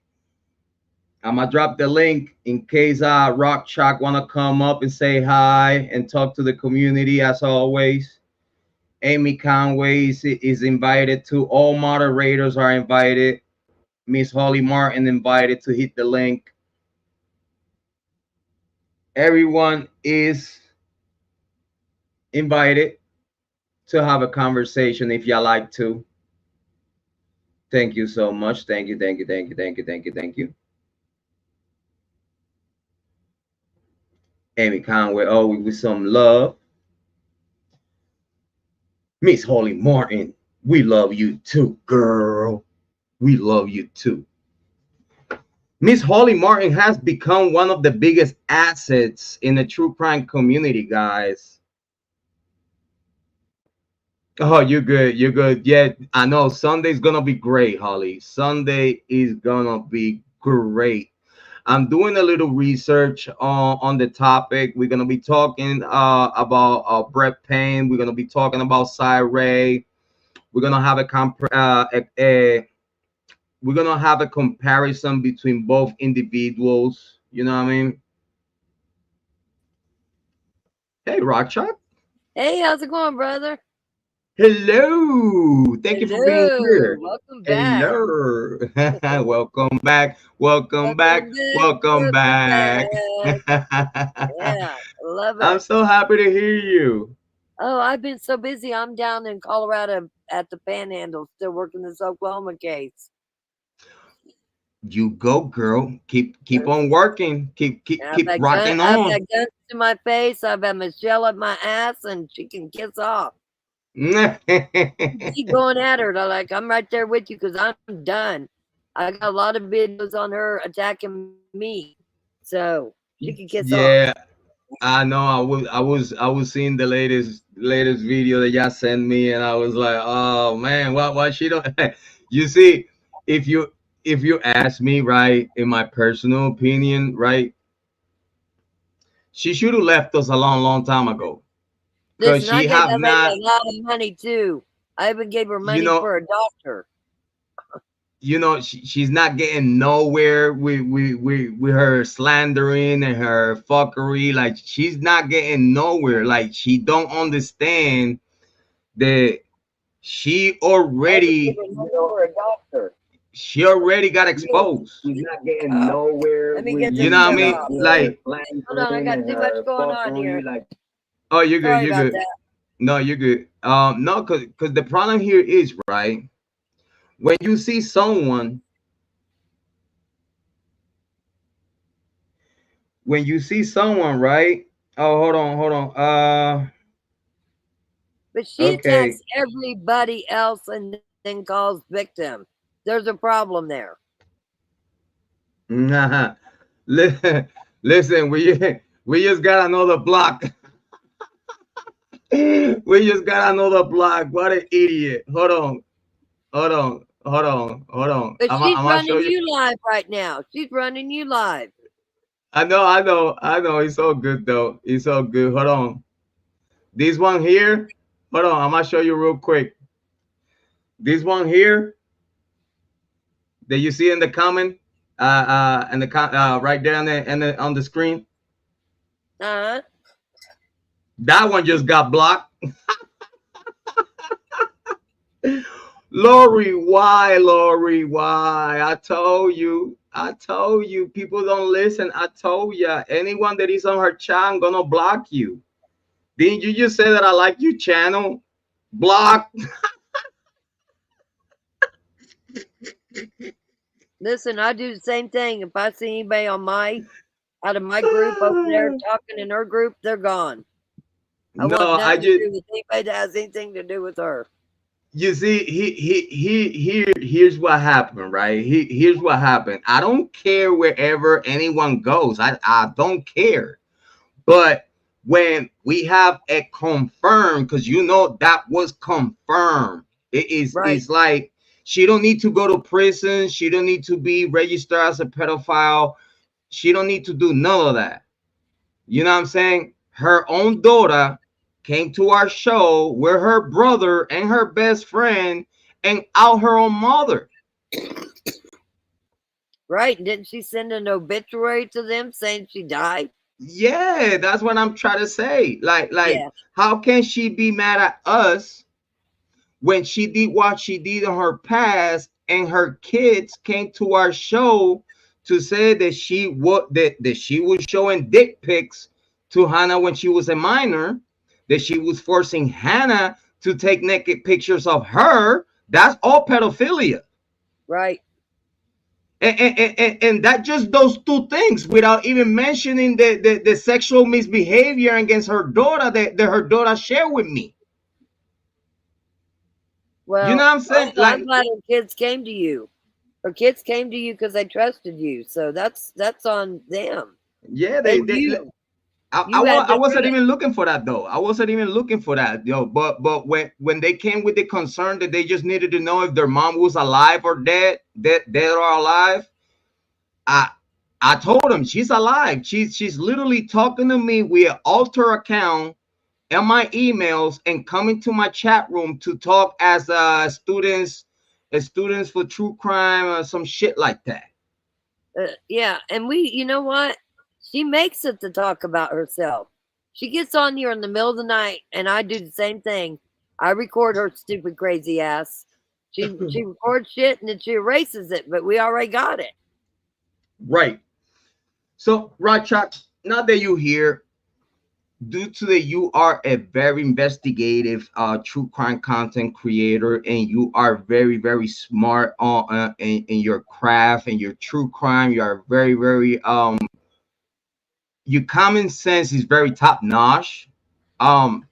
S1: I'm gonna drop the link in case Rock Chalk wanna come up and say hi and talk to the community as always. Amy Conway is invited to. All moderators are invited. Miss Holly Martin invited to hit the link. Everyone is invited to have a conversation if you like to. Thank you so much. Thank you, thank you, thank you, thank you, thank you, thank you. Amy Conway, always with some love. Miss Holly Martin, we love you too, girl. We love you too. Miss Holly Martin has become one of the biggest assets in the true crime community, guys. Oh, you're good. You're good. Yeah, I know. Sunday's gonna be great, Holly. Sunday is gonna be great. I'm doing a little research on the topic. We're gonna be talking about Brett Payne. We're gonna be talking about Cy Ray. We're gonna have we're gonna have a comparison between both individuals. You know what I mean? Hey, Rockshot.
S4: Hey, how's it going, brother?
S1: Hello. Thank you for being here.
S4: Welcome back.
S1: Hello. Welcome back. Welcome back. Welcome back.
S4: Yeah, love it.
S1: I'm so happy to hear you.
S4: Oh, I've been so busy. I'm down in Colorado at the Panhandle, still working this Oklahoma case.
S1: You go, girl. Keep on working. Keep rocking on.
S4: I've got guns to my face. I've got Michelle at my ass, and she can kiss off. Keep going at her. They're like, I'm right there with you because I'm done. I got a lot of videos on her attacking me, so she can kiss off.
S1: Yeah, I know. I was seeing the latest video that y'all sent me, and I was like, oh man, why she don't? You see, if you ask me, right, in my personal opinion, right, she should have left us a long time ago. Because she have not
S4: a lot of money too. I even gave her money for a doctor.
S1: You know, she's not getting nowhere with her slandering and her fuckery. Like, she's not getting nowhere. Like, she don't understand that she already got exposed.
S5: She's not getting nowhere.
S1: You know what I mean? Like,
S4: hold on, I got too much going on here.
S1: Oh, you're good. You're good. No, you're good. No, because the problem here is, right, when you see someone, right? Oh, hold on.
S4: But she attacks everybody else and then calls victim. There's a problem there.
S1: Nah. Listen, we just got another block. We just got another block. What an idiot. Hold on.
S4: But she's running you live right now. She's running you live.
S1: I know. It's all good though. It's all good. Hold on. This one here. Hold on. I'm gonna show you real quick. This one here that you see in the comment, and the right there on the screen.
S4: Uh-huh.
S1: That one just got blocked. Lori, why? I told you. I told you, people don't listen. I told you, anyone that is on her chat, I'm gonna block you. Didn't you just say that I like your channel? Block.
S4: Listen, I do the same thing. If I see anybody on out of my group over there talking in her group, they're gone. I
S1: No,
S4: want
S1: I
S4: nothing to
S1: just,
S4: do with anybody that has anything to do with her.
S1: you see, here's what happened, right? Here's what happened. I don't care wherever anyone goes. I don't care. But when we have a confirmed, because you know that was confirmed,
S4: Right.
S1: it's like she don't need to go to prison. She don't need to be registered as a pedophile. She don't need to do none of that. You know what I'm saying? Her own daughter came to our show with her brother and her best friend and out her own mother.
S4: Right. Didn't she send an obituary to them saying she died?
S1: Yeah, that's what I'm trying to say.
S4: Yeah.
S1: How can she be mad at us when she did what she did in her past and her kids came to our show to say that that she was showing dick pics to Hannah when she was a minor, that she was forcing Hannah to take naked pictures of her? That's all pedophilia.
S4: Right.
S1: And that just those two things without even mentioning the sexual misbehavior against her daughter that her daughter shared with me.
S4: Well,
S1: You know what I'm saying?
S4: I'm glad her kids came to you. Her kids came to you because they trusted you. So that's on them.
S1: Yeah,
S4: And you.
S1: I wasn't even looking for that though. I wasn't even looking for that, yo. But when they came with the concern that they just needed to know if their mom was alive or dead or alive, I I told them she's alive. She's literally talking to me via alter account and my emails and coming to my chat room to talk as students for true crime or some shit like that.
S4: Yeah, and you know what? She makes it to talk about herself. She gets on here in the middle of the night, and I do the same thing. I record her stupid, crazy ass. She records shit and then she erases it, but we already got it.
S1: Right. So, Rajak, now that you're here, due to that you are a very investigative true crime content creator and you are very very smart on in your craft and your true crime, you are very your common sense is very top notch. um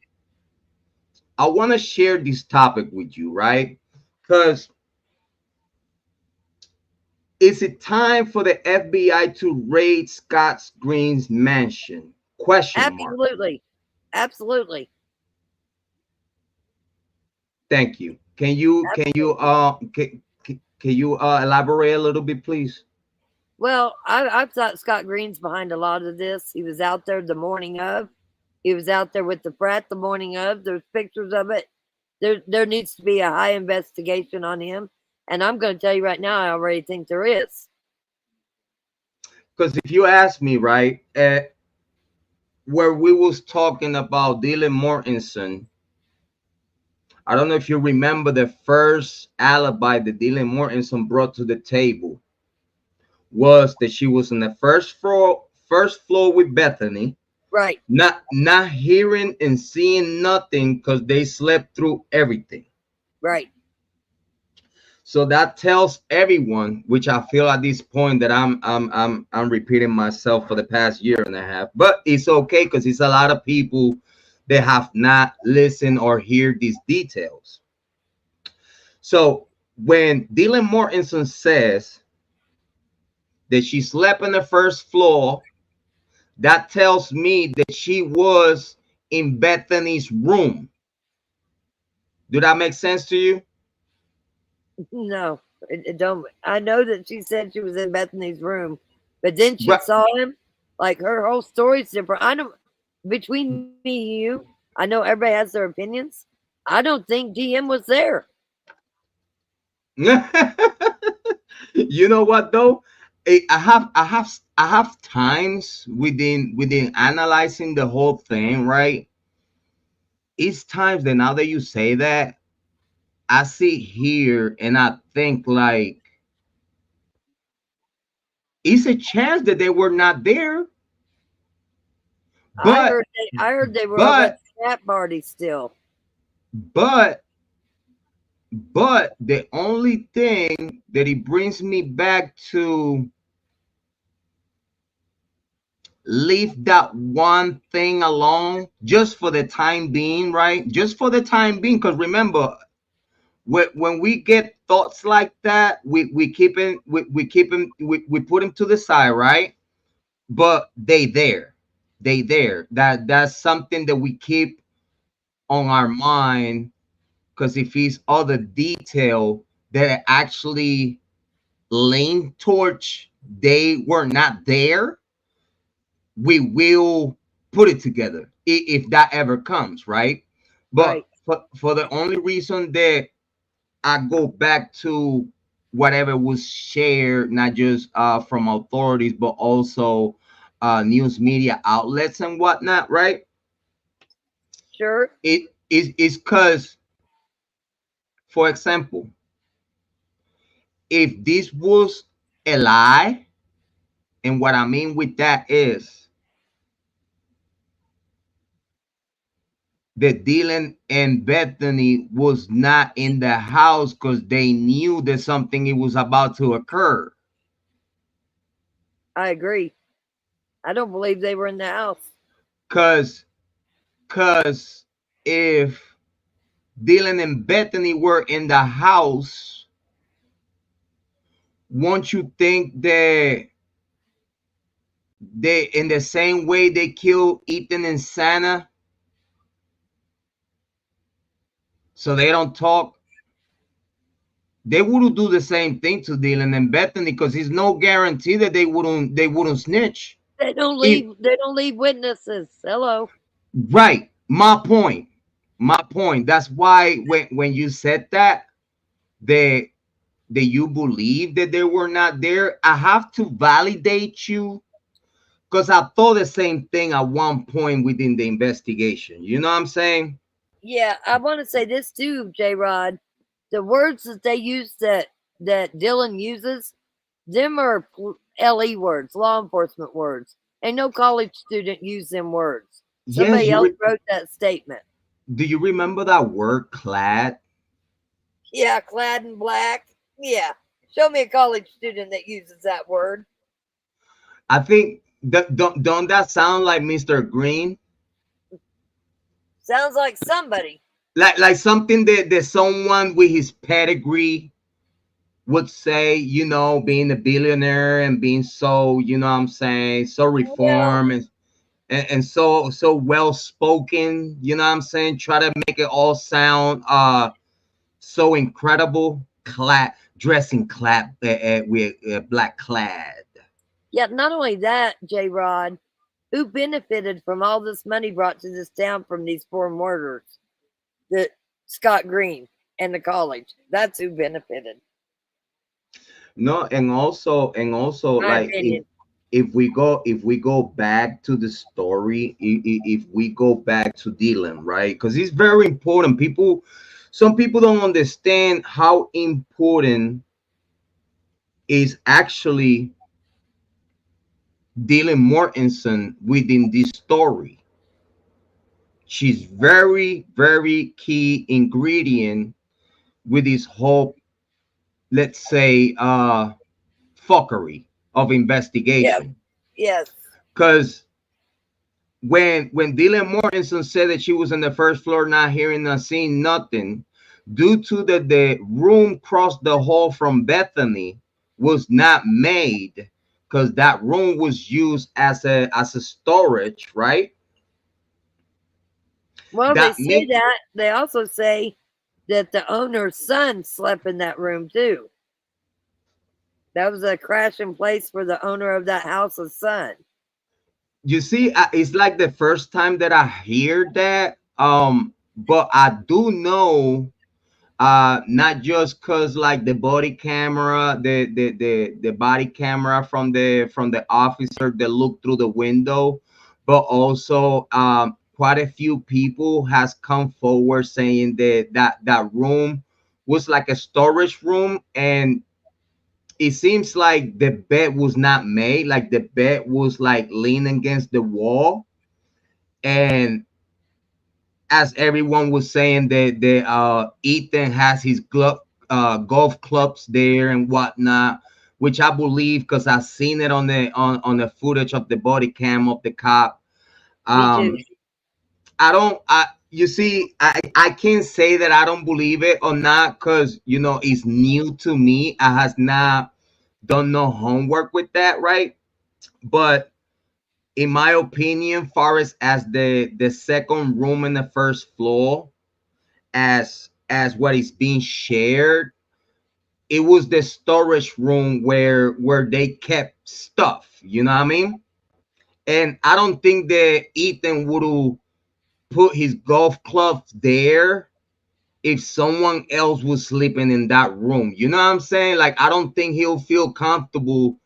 S1: I want to share this topic with you, right? Because is it time for the FBI to raid Scott Green's mansion? Question mark.
S4: Absolutely.
S1: Thank you. Can you elaborate a little bit, please?
S4: Well, I thought Scott Green's behind a lot of this. He was out there the morning of. He was out there with the frat the morning of. There's pictures of it. There needs to be a high investigation on him. And I'm going to tell you right now, I already think there is.
S1: Because if you ask me, right, where we was talking about Dylan Mortensen, I don't know if you remember the first alibi that Dylan Mortensen brought to the table was that she was on the first floor with Bethany.
S4: Right.
S1: Not hearing and seeing nothing because they slept through everything.
S4: Right.
S1: So that tells everyone, which I feel at this point that I'm repeating myself for the past year and a half, but it's okay because it's a lot of people that have not listened or hear these details. So when Dylan Mortensen says that she slept on the first floor, that tells me that she was in Bethany's room. Do that make sense to you?
S4: No, it don't. I know that she said she was in Bethany's room, but then she saw him. Like her whole story's different. I don't. Between me and you, I know everybody has their opinions. I don't think DM was there.
S1: You know what though? I have times within analyzing the whole thing, right? It's times that now that you say that, I sit here and I think like it's a chance that they were not there.
S4: I
S1: But
S4: heard they were over at
S1: but
S4: the cat party still.
S1: but but the only thing that it brings me back to, leave that one thing alone just for the time being, right? Just for the time being, because remember, when we get thoughts like that, we keep him, we put him to the side, right? But they there, that's something that we keep on our mind, because if it's other detail that actually lean towards they were not there, we will put it together if that ever comes, right? But
S4: Right.
S1: for the only reason that I go back to whatever was shared, not just from authorities, but also news media outlets and whatnot, right?
S4: Sure.
S1: It is because, for example, if this was a lie, and what I mean with that is that Dylan and Bethany was not in the house because they knew that something it was about to occur.
S4: I agree. I don't believe they were in the house.
S1: Cause cause if Dylan and Bethany were in the house, won't you think that they, in the same way they killed Ethan and Santa, so they don't talk, they wouldn't do the same thing to Dylan and Bethany, because there's no guarantee that they wouldn't snitch. If
S4: They don't leave witnesses. Hello.
S1: Right, my point. That's why when you said that, that you believe that they were not there, I have to validate you, because I thought the same thing at one point within the investigation. You know what I'm saying?
S4: Yeah, I want to say this too, Jrod. The words that they use that Dylan uses, them are LE words, law enforcement words. And no college student used them words.
S1: Yes,
S4: Somebody else wrote that statement.
S1: do you remember that word clad?
S4: Yeah, clad in black. Yeah. Show me a college student that uses that word.
S1: I think that, don't that sound like Mr. Green?
S4: Sounds like somebody.
S1: Like something that someone with his pedigree would say, being a billionaire and being so, what I'm saying, so
S4: Well,
S1: reform, and so well spoken, what I'm saying, try to make it all sound so incredible, dressing clad with black clad.
S4: yeah, not only that, Jrod, who benefited from all this money brought to this town from these four murders? The Scott Green and the college. That's who benefited.
S1: No, and also
S4: My
S1: like,
S4: opinion.
S1: if we go back to the story, if we go back to Dylan, right? Because it's very important. Some people don't understand how important is actually Dylan Mortensen within this story. She's very, very key ingredient with this whole, let's say, fuckery of
S4: Yeah.
S1: investigation.
S4: Yes.
S1: Because when Dylan Mortensen said that she was on the first floor, not hearing, not seeing nothing, due to the room across the hall from Bethany was not made, because that room was used as a storage, right?
S4: Well, they
S1: That
S4: say
S1: make
S4: that. They also say that the owner's son slept in that room too. That was a crashing place for the owner of that house's son.
S1: you see, it's like the first time that I hear that. But I do know, not just because like the body camera, the body camera from the officer that looked through the window, but also quite a few people has come forward saying that room was like a storage room, and it seems like the bed was not made, like the bed was like leaning against the wall. And as everyone was saying, that Ethan has his golf clubs there and whatnot, which I believe because I've seen it on the footage of the body cam of the cop.
S4: Me too.
S1: I don't. You see, I can't say that I don't believe it or not because it's new to me. I has not done no homework with that, right? But in my opinion, far as the second room in the first floor, as what is being shared, it was the storage room where they kept stuff. You know what I mean? And I don't think that Ethan would have put his golf clubs there if someone else was sleeping in that room. You know what I'm saying? Like, I don't think he'll feel comfortable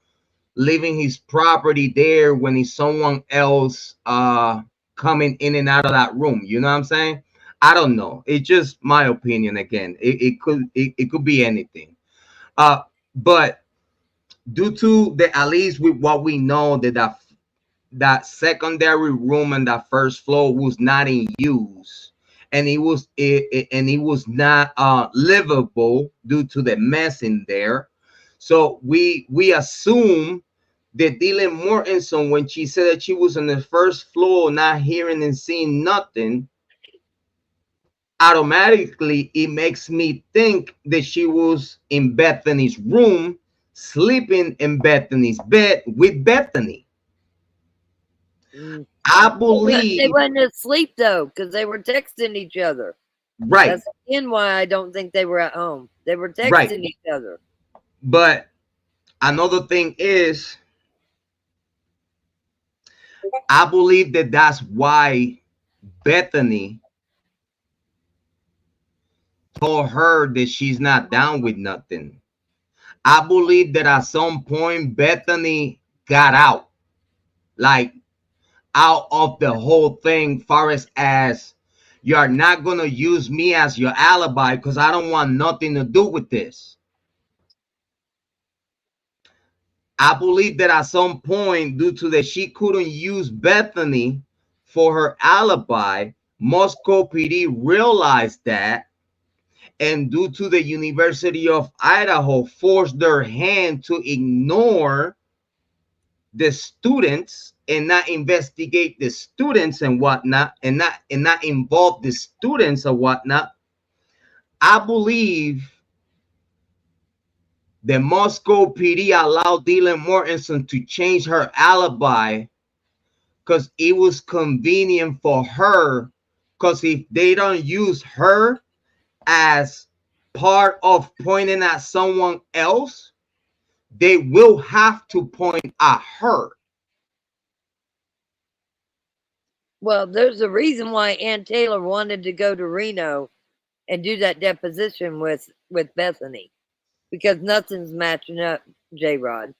S1: leaving his property there when it's someone else coming in and out of that room. You know what I'm saying? I don't know. It's just my opinion. Again, it could be anything. But due to the, at least with what we know, that secondary room and that first floor was not in use, and it was not livable due to the mess in there. So we assume that Dylan Mortensen, when she said that she was on the first floor not hearing and seeing nothing, automatically it makes me think that she was in Bethany's room, sleeping in Bethany's bed with Bethany. I
S4: They
S1: believe,
S4: wasn't asleep though, because they were texting each other.
S1: right,
S4: That's again why I don't think they were at home. They were
S1: right.
S4: texting each other.
S1: But another thing is, I believe that that's why Bethany told her that she's not down with nothing. I believe that at some point Bethany got out, like out of the whole thing, far as you're not gonna use me as your alibi because I don't want nothing to do with this. I believe that at some point, due to that she couldn't use Bethany for her alibi, Moscow PD realized that, and due to the University of Idaho forced their hand to ignore the students and not investigate the students and whatnot, and not involve the students or whatnot. I believe the Moscow PD allowed Dylan Mortensen to change her alibi because it was convenient for her. Because if they don't use her as part of pointing at someone else, they will have to point at her.
S4: Well, there's a reason why Ann Taylor wanted to go to Reno and do that deposition with Bethany, because nothing's matching up, Jrod.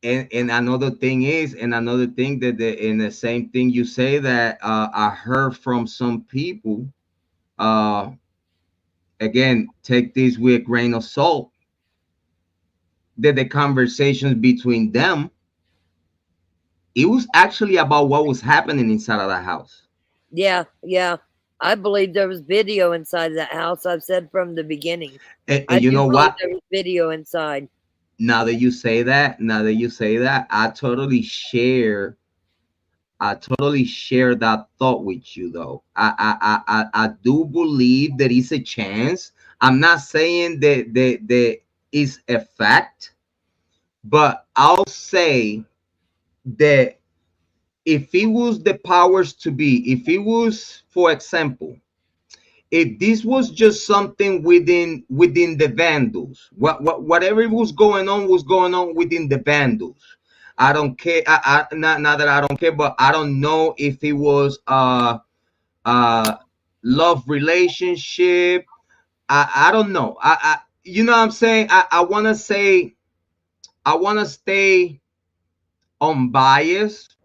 S1: And another thing is, and another thing that in the same thing you say that I heard from some people. Uh, Again, take this with a grain of salt. That the conversations between them, it was actually about what was happening inside of the house.
S4: Yeah. I believe there was video inside that house. I've said from the beginning.
S1: And
S4: I
S1: you
S4: do
S1: know
S4: believe
S1: what?
S4: there was video inside.
S1: Now that you say that, I totally share. I totally share that thought with you, though. I do believe there is a chance. I'm not saying that is a fact, but I'll say that if it was the powers to be, if it was, for example, if this was just something within the Vandals, whatever was going on within the Vandals. I don't care. Not that I don't care, but I don't know if it was uh love relationship. I don't know. You know what I'm saying? I want to say, I want to stay unbiased,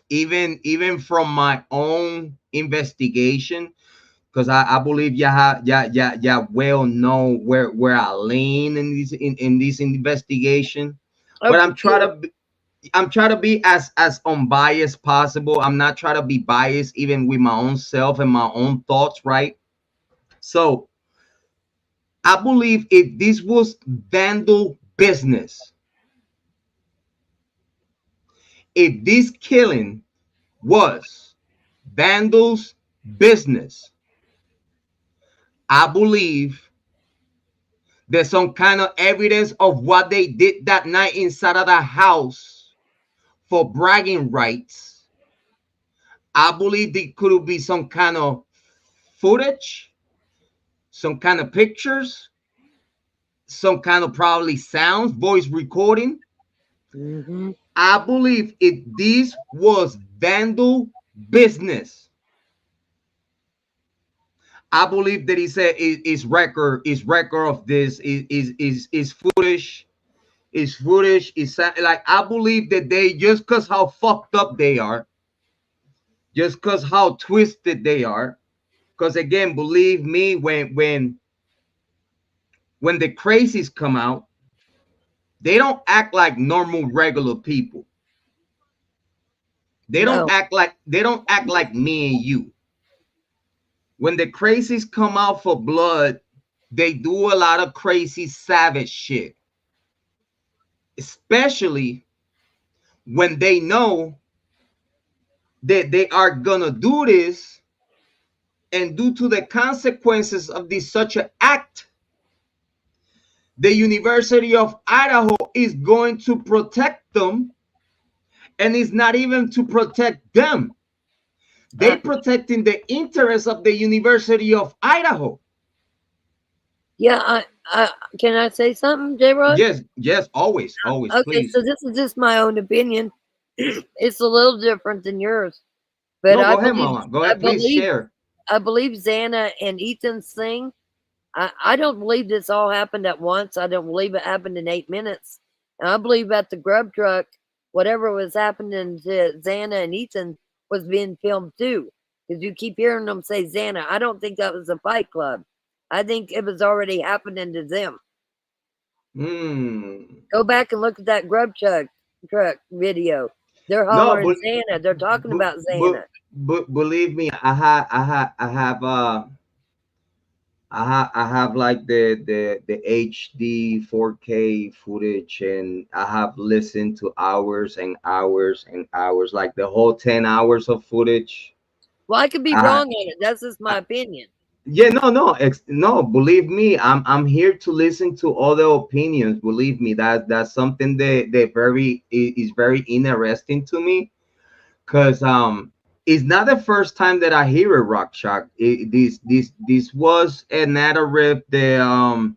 S1: even from my own investigation, because I believe you well know where I lean in this investigation.
S4: Oh,
S1: But
S4: for sure.
S1: I'm trying to be as unbiased possible. I'm not trying to be biased even with my own self and my own thoughts, right? So I believe if this was Vandal business, if this killing was Vandal's business, I believe there's some kind of evidence of what they did that night inside of the house for bragging rights. I believe there could be some kind of footage, some kind of pictures, some kind of probably sounds, voice recording.
S4: Mm-hmm.
S1: I believe if this was Vandal business, I believe that he said is record of this is footage, is like I believe that they just cause how fucked up they are, just cause how twisted they are. Cause again, believe me, when the crazies come out, they don't act like normal regular people.
S4: No.
S1: They don't act like me and you. When the crazies come out for blood, they do a lot of crazy savage shit. Especially when they know that they are gonna do this, and due to the consequences of this such an act, the University of Idaho is going to protect them, and it's not even to protect them. They protecting the interests of the University of Idaho.
S4: Yeah, can I say something, Jrod?
S1: Yes, always,
S4: Okay,
S1: please.
S4: so this is just my own opinion. It's a little different than yours, but
S1: No, go ahead, Mama. Go ahead, please share.
S4: I believe Xana and Ethan's thing. I don't believe this all happened at once. I don't believe it happened in 8 minutes. And I believe at the grub truck, whatever was happening to Xana and Ethan was being filmed too. Because you keep hearing them say Xana. I don't think that was a fight club. I think it was already happening to them. Go back and look at that grub truck video. They're
S1: No,
S4: hollering Xana. They're talking about Xana.
S1: but believe me, I have like the HD 4K footage, and I have listened to hours and hours and hours, like the whole 10 hours of footage.
S4: Well, I could be wrong on it. That's just my opinion.
S1: Yeah, no. Believe me, I'm here to listen to other opinions. Believe me, that's something that very is very interesting to me, because it's not the first time that I hear a rock shock. This was a narrative that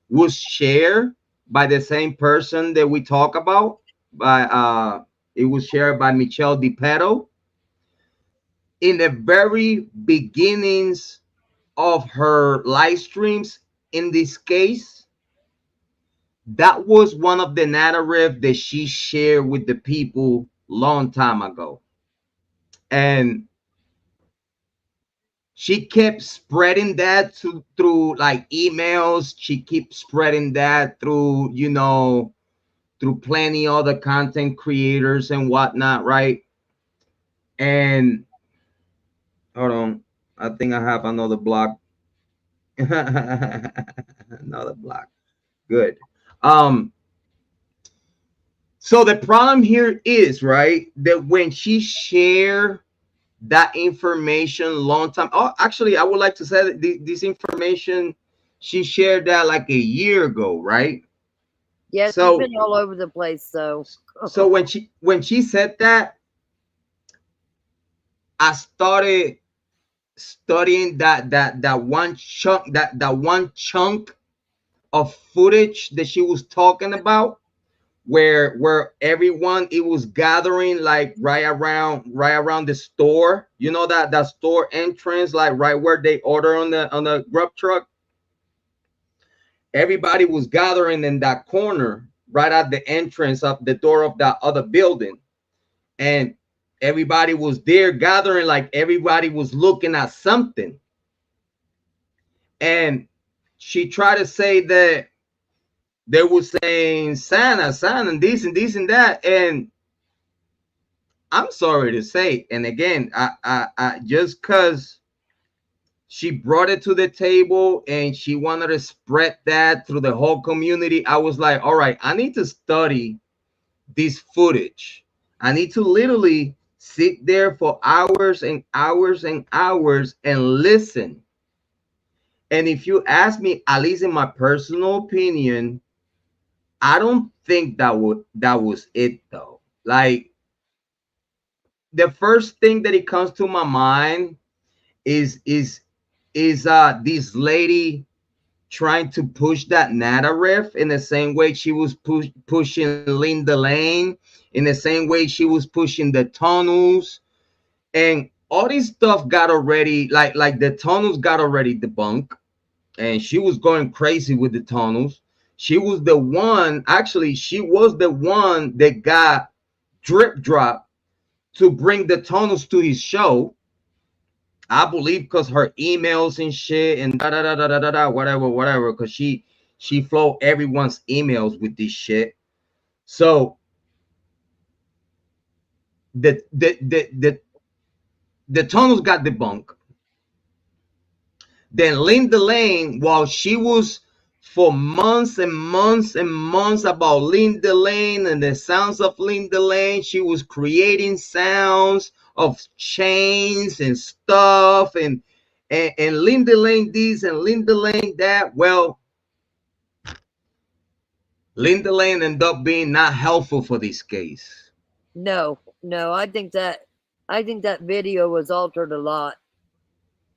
S1: was shared by the same person that we talk about. By it was shared by Michelle DiPetto in the very beginnings of her live streams. In this case, that was one of the narrative that she shared with the people long time ago, and she kept spreading that through like emails. She keeps spreading that through, through plenty other content creators and whatnot, right? And hold on, I think I have another block. Another block. Good. So the problem here is, right, that when she shared that information long time, oh, actually, I would like to say that this information, she shared that like a year ago, right?
S4: Yes, it's
S1: So
S4: been all over the place. So
S1: when she said that, I started studying that one chunk of footage that she was talking about, where everyone, it was gathering like right around the store, that store entrance, like right where they order on the grub truck. Everybody was gathering in that corner right at the entrance of the door of that other building, and everybody was there gathering, like everybody was looking at something. and she tried to say that they were saying Santa, and this and that, and I'm sorry to say, and again, I just because she brought it to the table and she wanted to spread that through the whole community, I was like, all right, I need to study this footage. I need to literally sit there for hours and hours and hours and listen. And if you ask me, at least in my personal opinion, I don't think that was it though. Like the first thing that it comes to my mind is this lady trying to push that narrative in the same way she was pushing Linda Lane, in the same way she was pushing the tunnels, and all this stuff got already like the tunnels got already debunked, and she was going crazy with the tunnels. She was the one, actually, she was the one that got Drip Drop to bring the tunnels to his show. I believe because her emails and shit and da da da da da da da whatever. Because she flowed everyone's emails with this shit. So the the the the, the tunnels got debunked. Then Linda Lane, while she was for months and months and months about Linda Lane and the sounds of Linda Lane, she was creating sounds of chains and stuff and Linda Lane this and Linda Lane that. Well, Linda Lane ended up being not helpful for this case.
S4: No, I think that video was altered a lot.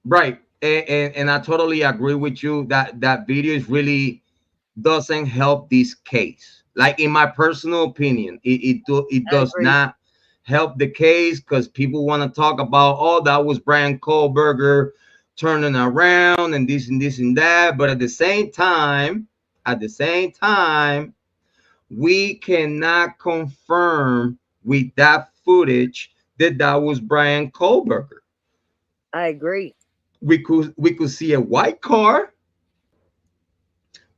S1: Right. And I totally agree with you that video is really doesn't help this case. Like in my personal opinion, it does not help the case because people want to talk about, oh, that was Bryan Kohberger turning around and this and that. But at the same time, we cannot confirm with that footage that was Bryan Kohberger.
S4: I agree.
S1: We could see a white car,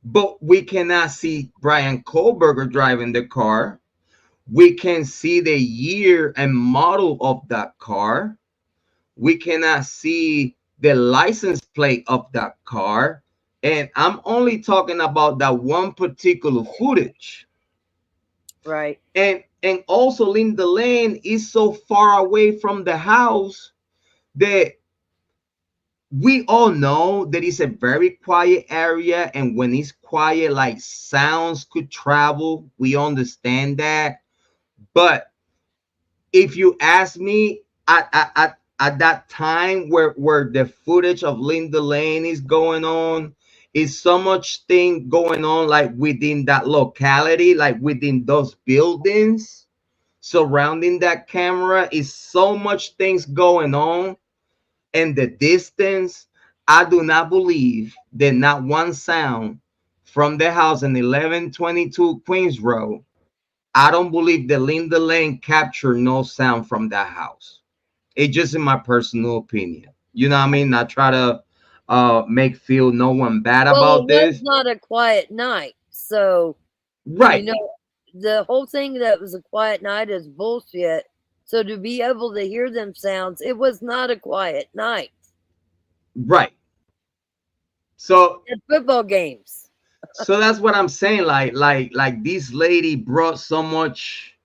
S1: but we cannot see Bryan Kohberger driving the car. We can see the year and model of that car. We cannot see the license plate of that car. And I'm only talking about that one particular footage.
S4: Right.
S1: And also Linda Lane is so far away from the house that we all know that it's a very quiet area, and when it's quiet, like sounds could travel. We understand that. But if you ask me, at that time where the footage of Linda Lane is going on, is so much thing going on, like within that locality, like within those buildings surrounding that camera, is so much things going on. And the distance, I do not believe that not one sound from the house in 1122 Queens Road, I don't believe that Linda Lane captured no sound from that house. It's just in my personal opinion. You know what I mean? I try to make feel no one bad about this.
S4: It was not a quiet night. So,
S1: right.
S4: You know, the whole thing that was a quiet night is bullshit. So to be able to hear them sounds, it was not a quiet night.
S1: Right. So
S4: at football games.
S1: So that's what I'm saying. Like this lady brought so much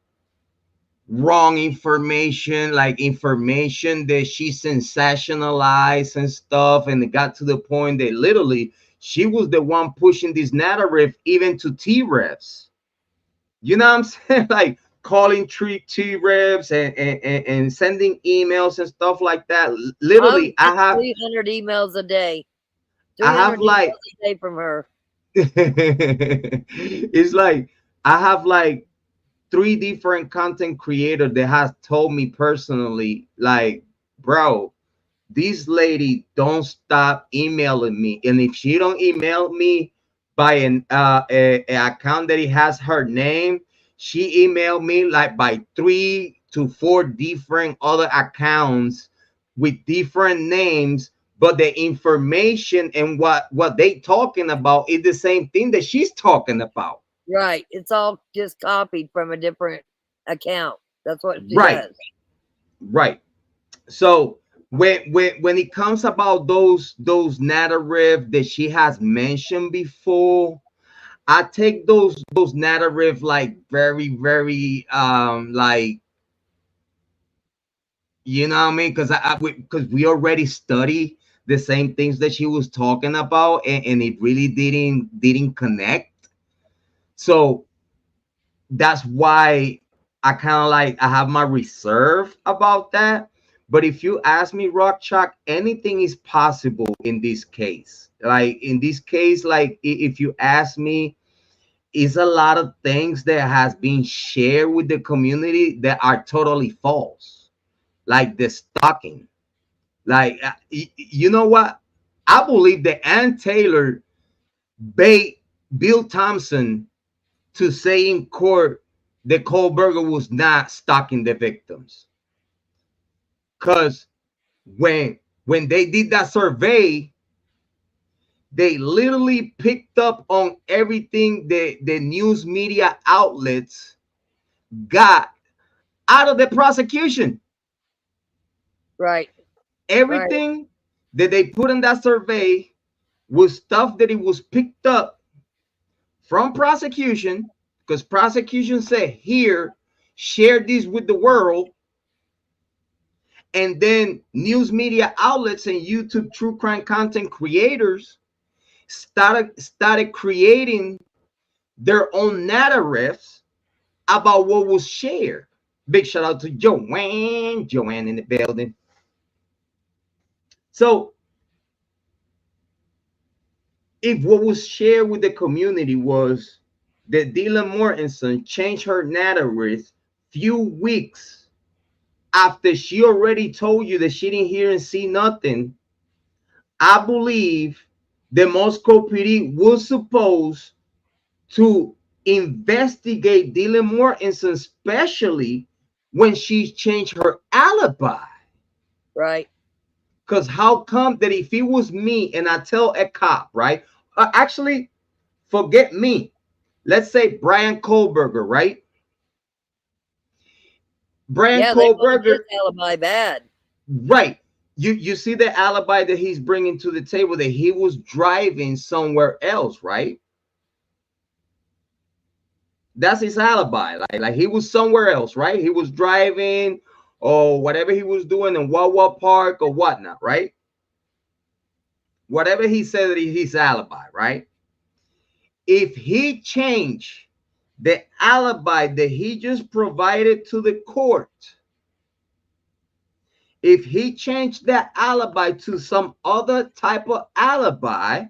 S1: wrong information, like information that she sensationalized and stuff, and it got to the point that literally she was the one pushing this narrative even to T-Refs. You know what I'm saying? Like calling T-Refs and sending emails and stuff like that. Literally, I have
S4: 300 emails a day.
S1: I have like
S4: a day from her.
S1: It's like I have like 3 different content creators that has told me personally, like, bro, this lady don't stop emailing me, and if she don't email me by an a account that it has her name, she emailed me like by 3 to 4 different other accounts with different names, but the information and what they talking about is the same thing that she's talking about.
S4: Right. It's all just copied from a different account. That's what she
S1: Right,
S4: does.
S1: right. So when it comes about those narrative that she has mentioned before, I take those narrative like very, very like, you know what I mean? Because we already study the same things that she was talking about, and it really didn't connect. So that's why I kind of like, I have my reserve about that. But if you ask me, Rock Chalk, anything is possible in this case. Like in this case, like if you ask me, is a lot of things that has been shared with the community that are totally false, like the stalking. Like you know what? I believe that Ann Taylor bait Bill Thompson to say in court that Kohberger was not stalking the victims. Because when they did that survey, they literally picked up on everything that the news media outlets got out of the prosecution.
S4: Right.
S1: Everything that they put in that survey was stuff that it was picked up from prosecution, because prosecution said, here, share this with the world. And then news media outlets and YouTube true crime content creators started creating their own narratives about what was shared. Big shout out to Joanne in the building. So if what was shared with the community was that Dylan Mortensen changed her narrative few weeks after she already told you that she didn't hear and see nothing, I believe the Moscow PD was supposed to investigate Dylan Mortensen, especially when she changed her alibi.
S4: Right.
S1: Because how come that if it was me and I tell a cop, right? Actually, forget me. Let's say Bryan Kohberger, right? Bryan
S4: Yeah, they want
S1: Kohberger,
S4: his alibi bad.
S1: right? You see the alibi that he's bringing to the table, that he was driving somewhere else, right? That's his alibi. Like he was somewhere else, right? He was driving or whatever he was doing in Wawa Park or whatnot, right? Whatever he said that his alibi, right? If he changed the alibi that he just provided to the court, if he changed that alibi to some other type of alibi,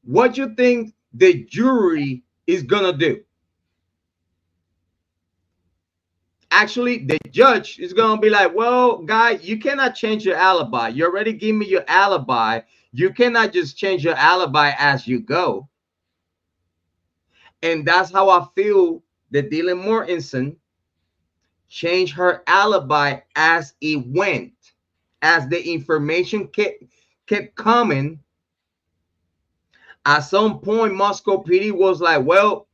S1: what you think the jury is gonna do? Actually, the judge is gonna be like, well, guy, you cannot change your alibi. You already gave me your alibi. You cannot just change your alibi as you go. And that's how I feel that Dylan Mortensen changed her alibi as it went, as the information kept coming. At some point, Moscow PD was like, well,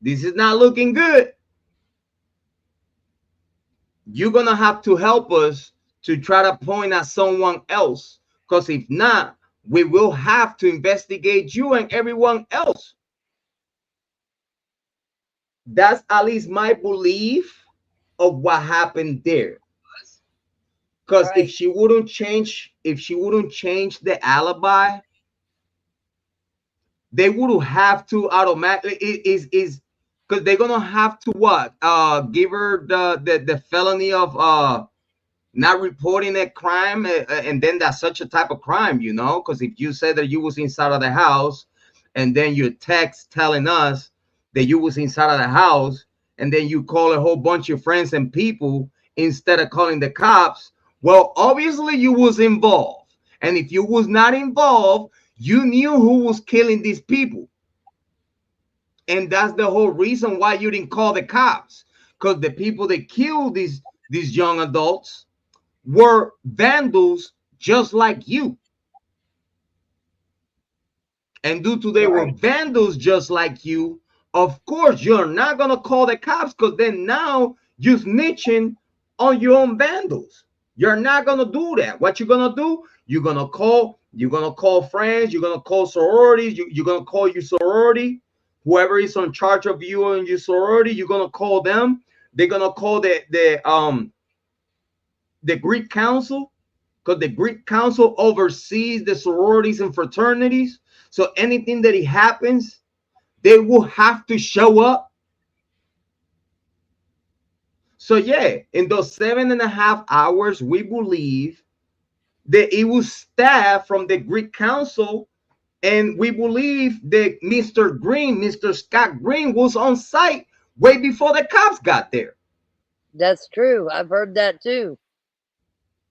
S1: this is not looking good. You're going to have to help us to try to point at someone else, because if not, we will have to investigate you and everyone else. That's at least my belief of what happened there. Because if she wouldn't change the alibi, they would have to automatically is because they're gonna have to what? Give her the felony of not reporting a crime, and then that's such a type of crime, you know, because if you say that you was inside of the house and then you text telling us that you was inside of the house and then you call a whole bunch of friends and people instead of calling the cops, well, obviously you was involved. And if you was not involved, you knew who was killing these people. And that's the whole reason why you didn't call the cops, because the people that killed these young adults were vandals just like you. And due to they were
S4: Right.
S1: vandals just like you, of course you're not gonna call the cops, because then now you're snitching on your own vandals. You're not gonna do that. What you're gonna do, you're gonna call friends, you're gonna call sororities, you're gonna call your sorority, whoever is in charge of you and your sorority, you're gonna call them. They're gonna call the Greek council, because the Greek council oversees the sororities and fraternities. So anything that it happens, they will have to show up. So yeah, in those 7.5 hours, we believe that it was staff from the Greek council, and we believe that Mr. Green, Mr. Scott Green, was on site way before the cops got there.
S4: That's true. I've heard that too.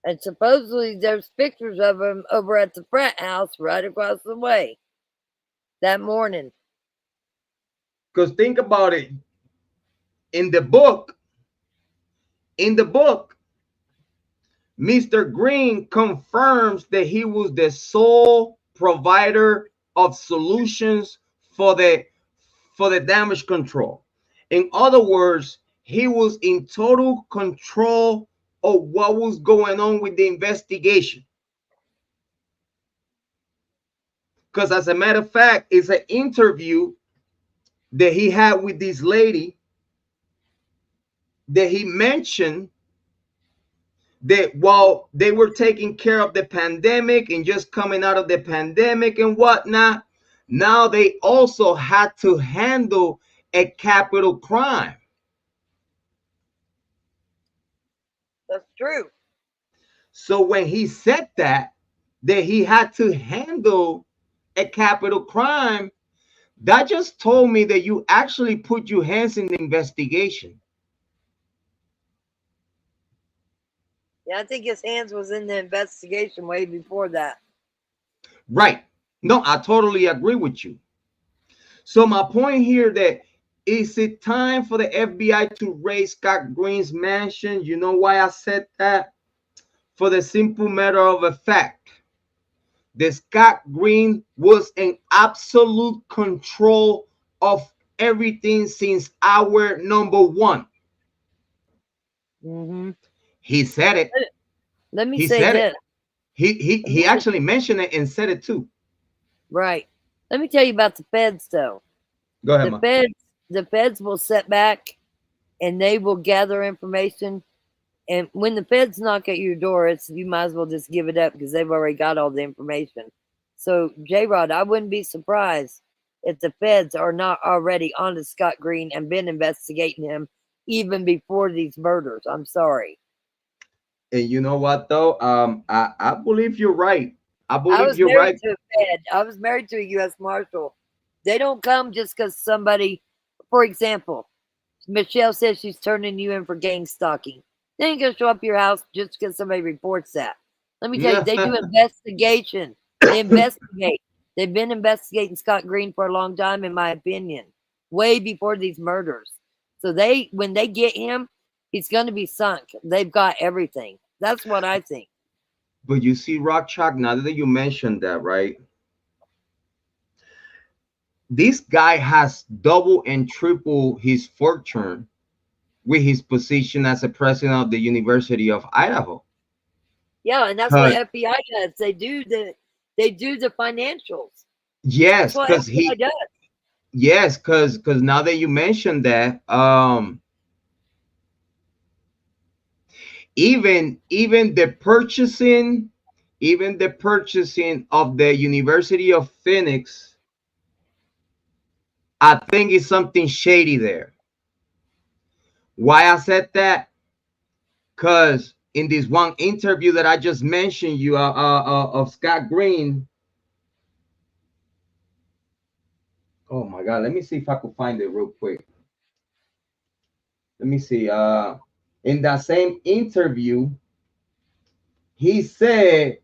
S4: And supposedly there's pictures of him over at the frat house right across the way that morning.
S1: Because think about it. In the book, Mr. Green confirms that he was the sole provider of solutions for the damage control. In other words, he was in total control of what was going on with the investigation. Because as a matter of fact, it's an interview that he had with this lady that he mentioned that while they were taking care of the pandemic and just coming out of the pandemic and whatnot, now they also had to handle a capital crime.
S4: That's true.
S1: So when he said that he had to handle a capital crime, that just told me that you actually put your hands in the investigation.
S4: Yeah, I think his hands was in the investigation way before that.
S1: Right. No, I totally agree with you. So my point here, that is it time for the FBI to raid Scott Green's mansion? You know why I said that? For the simple matter of a fact, that Scott Green was in absolute control of everything since hour number one.
S4: Mm-hmm.
S1: He said it.
S4: Let me
S1: He
S4: say
S1: said
S4: this.
S1: it. He actually mentioned it and said it too.
S4: Right. Let me tell you about the feds, though.
S1: Go ahead, Ma.
S4: The feds will sit back and they will gather information. And when the feds knock at your door, it's you might as well just give it up because they've already got all the information. So, Jrod, I wouldn't be surprised if the feds are not already onto Scott Green and been investigating him even before these murders. I'm sorry.
S1: And you know what though? I believe you're right. I
S4: I
S1: believe
S4: was
S1: you're
S4: married
S1: right.
S4: to a Fed. I was married to a U.S. Marshal. They don't come just because somebody, for example, Michelle says she's turning you in for gang stalking. They ain't gonna show up at your house just because somebody reports that. Let me tell you, they do investigation. They investigate. They've been investigating Scott Green for a long time, in my opinion, way before these murders. So when they get him, he's gonna be sunk. They've got everything. That's what I think.
S1: But you see, Rock Chalk, now that you mentioned that, right? This guy has double and triple his fortune with his position as a president of the University of Idaho.
S4: Yeah, and that's what FBI does. They do the financials.
S1: Yes,
S4: That's what
S1: because
S4: FBI does.
S1: yes, because now that you mentioned that, even the purchasing of the University of Phoenix, I think is something shady there. Why I said that? Because in this one interview that I just mentioned you of Scott Green. Oh my God, let me see if I could find it real quick. Let me see. In that same interview, he said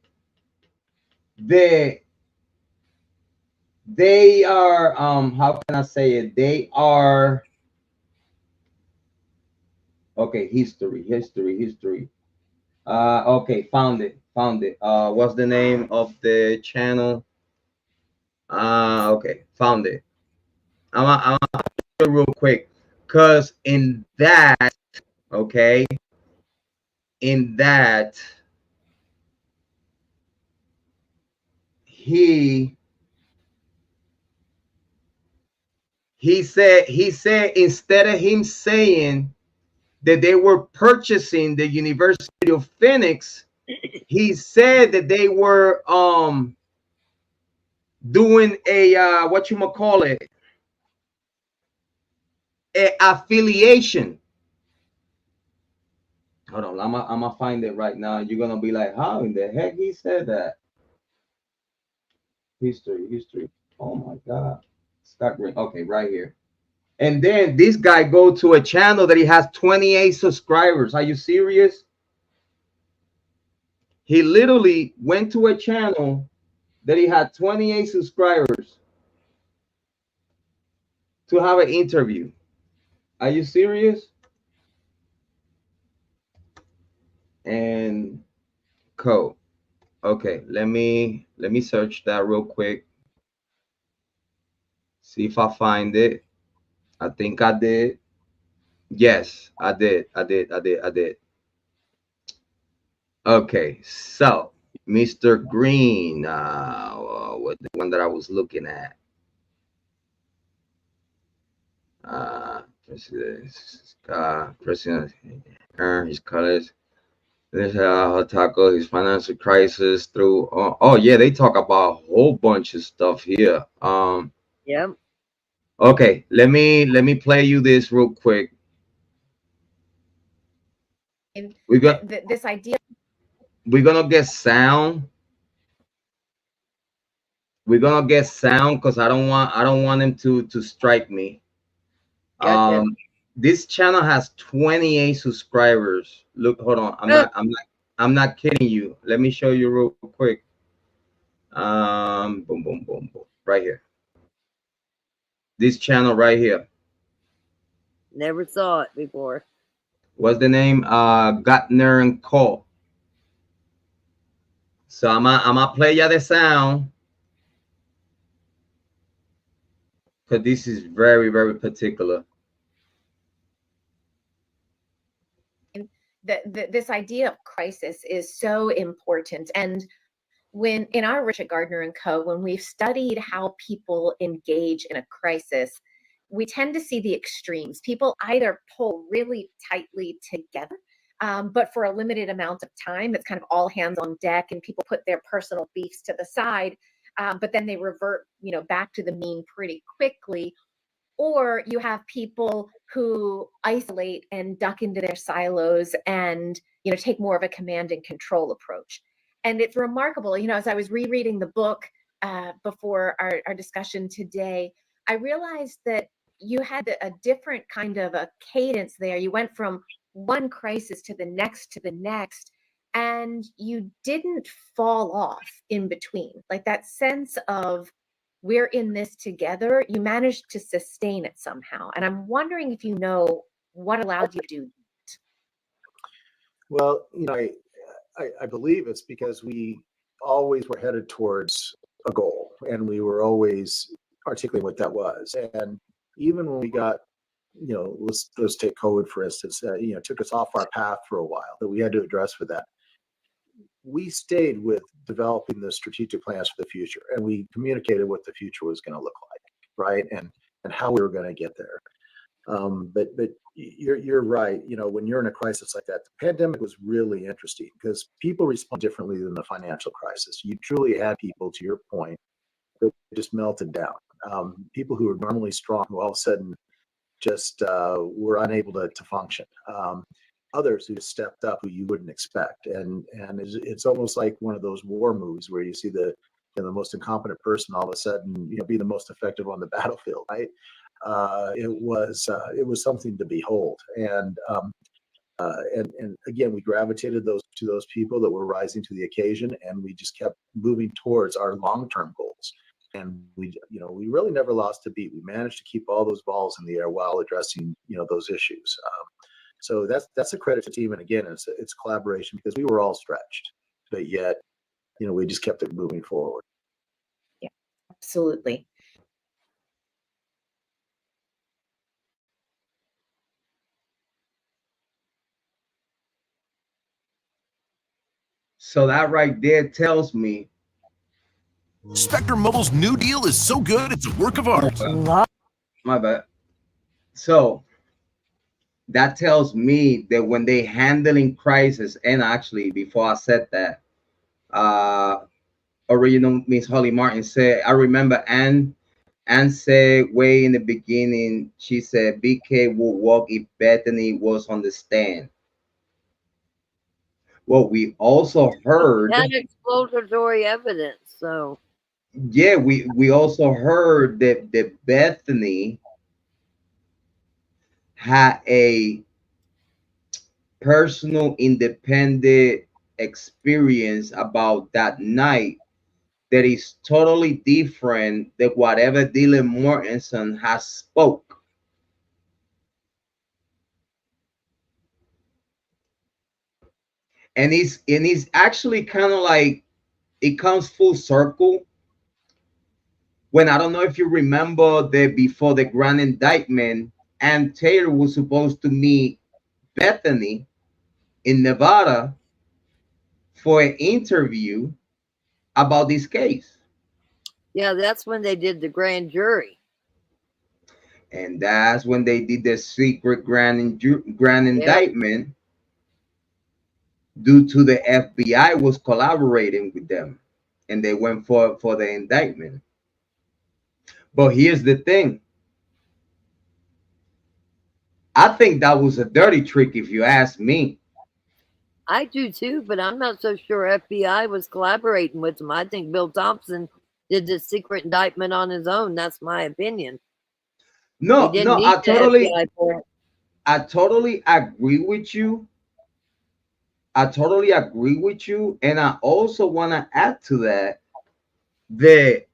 S1: that they are how can I say it? They are okay, history. Okay, found it. found it. What's the name of the channel? Okay, found it. I'm real quick, cause in that, okay, in that he said instead of him saying that they were purchasing the University of Phoenix, he said that they were doing a what you call it, a affiliation. Hold on, I'm gonna find it right now. You're gonna be like, how in the heck he said that? History. Oh my God, Scott Green. Okay, right here. And then this guy go to a channel that he has 28 subscribers. Are you serious? He literally went to a channel that he had 28 subscribers to have an interview. Are you serious? And co. Okay, let me search that real quick. See if I find it. I think I did. Yes, I did. Okay, so Mr. Green, what the one that I was looking at. President, his colors. This tackle his financial crisis through. Oh yeah, they talk about a whole bunch of stuff here.
S4: Yep.
S1: Okay, let me play you this real quick. We got
S6: this idea.
S1: We're gonna get sound. We're gonna get sound because I don't want him to strike me.
S4: Gotcha.
S1: This channel has 28 subscribers. Look, hold on. I'm not kidding you. Let me show you real quick. Boom. Right here. This channel right here.
S4: Never saw it before.
S1: What's the name? Gartner and Co. So I'm gonna play ya the sound. Because this is very, very particular.
S6: This idea of crisis is so important. And when in our Richard Gardner and Co., when we've studied how people engage in a crisis, we tend to see the extremes. People either pull really tightly together, but for a limited amount of time. It's kind of all hands on deck, and people put their personal beefs to the side, but then they revert, back to the mean pretty quickly. Or you have people who isolate and duck into their silos and, take more of a command and control approach. And it's remarkable, as I was rereading the book before our discussion today, I realized that you had a different kind of a cadence there. You went from one crisis to the next, and you didn't fall off in between. Like that sense of we're in this together, you managed to sustain it somehow. And I'm wondering if you know what allowed you to do that.
S7: Well, I believe it's because we always were headed towards a goal, and we were always articulating what that was. And even when we got, let's take COVID for instance, took us off our path for a while that we had to address for that. We stayed with developing the strategic plans for the future, and we communicated what the future was going to look like, right? And how we were going to get there. But you're right. When you're in a crisis like that, the pandemic was really interesting because people respond differently than the financial crisis. You truly had people, to your point, that just melted down. People who were normally strong, who all of a sudden just were unable to function. Others who stepped up who you wouldn't expect, and it's almost like one of those war movies where you see the most incompetent person all of a sudden be the most effective on the battlefield, right? It was something to behold, and again we gravitated to those people that were rising to the occasion, and we just kept moving towards our long-term goals, and we really never lost a beat. We managed to keep all those balls in the air while addressing those issues. So that's a credit to the team, and again, it's collaboration because we were all stretched. but yet, we just kept it moving forward.
S6: Yeah, absolutely.
S1: So that right there tells me.
S8: Spectrum Mobile's new deal is so good, it's a work of art.
S1: My bad. So that tells me that when they handling crisis, and actually before I said that, original Miss Holly Martin said, I remember Anne said way in the beginning, she said BK would walk if Bethany was on the stand. Well, we also heard
S4: Had exploratory evidence, so
S1: yeah, we also heard that Bethany had a personal independent experience about that night that is totally different than whatever Dylan Mortensen has spoke. And it's actually kind of like it comes full circle. When I don't know if you remember that before the grand indictment, Ann Taylor was supposed to meet Bethany in Nevada for an interview about this case.
S4: yeah, that's when they did the grand jury.
S1: And that's when they did the secret grand indictment due to the FBI was collaborating with them. And they went for the indictment. But here's the thing. I think that was a dirty trick if you ask me.
S4: I do too, but I'm not so sure FBI was collaborating with them. I think Bill Thompson did the secret indictment on his own. That's my opinion.
S1: No,
S4: He didn't need
S1: I
S4: the
S1: totally
S4: FBI for it.
S1: I totally agree with you. I totally agree with you. And I also want to add to that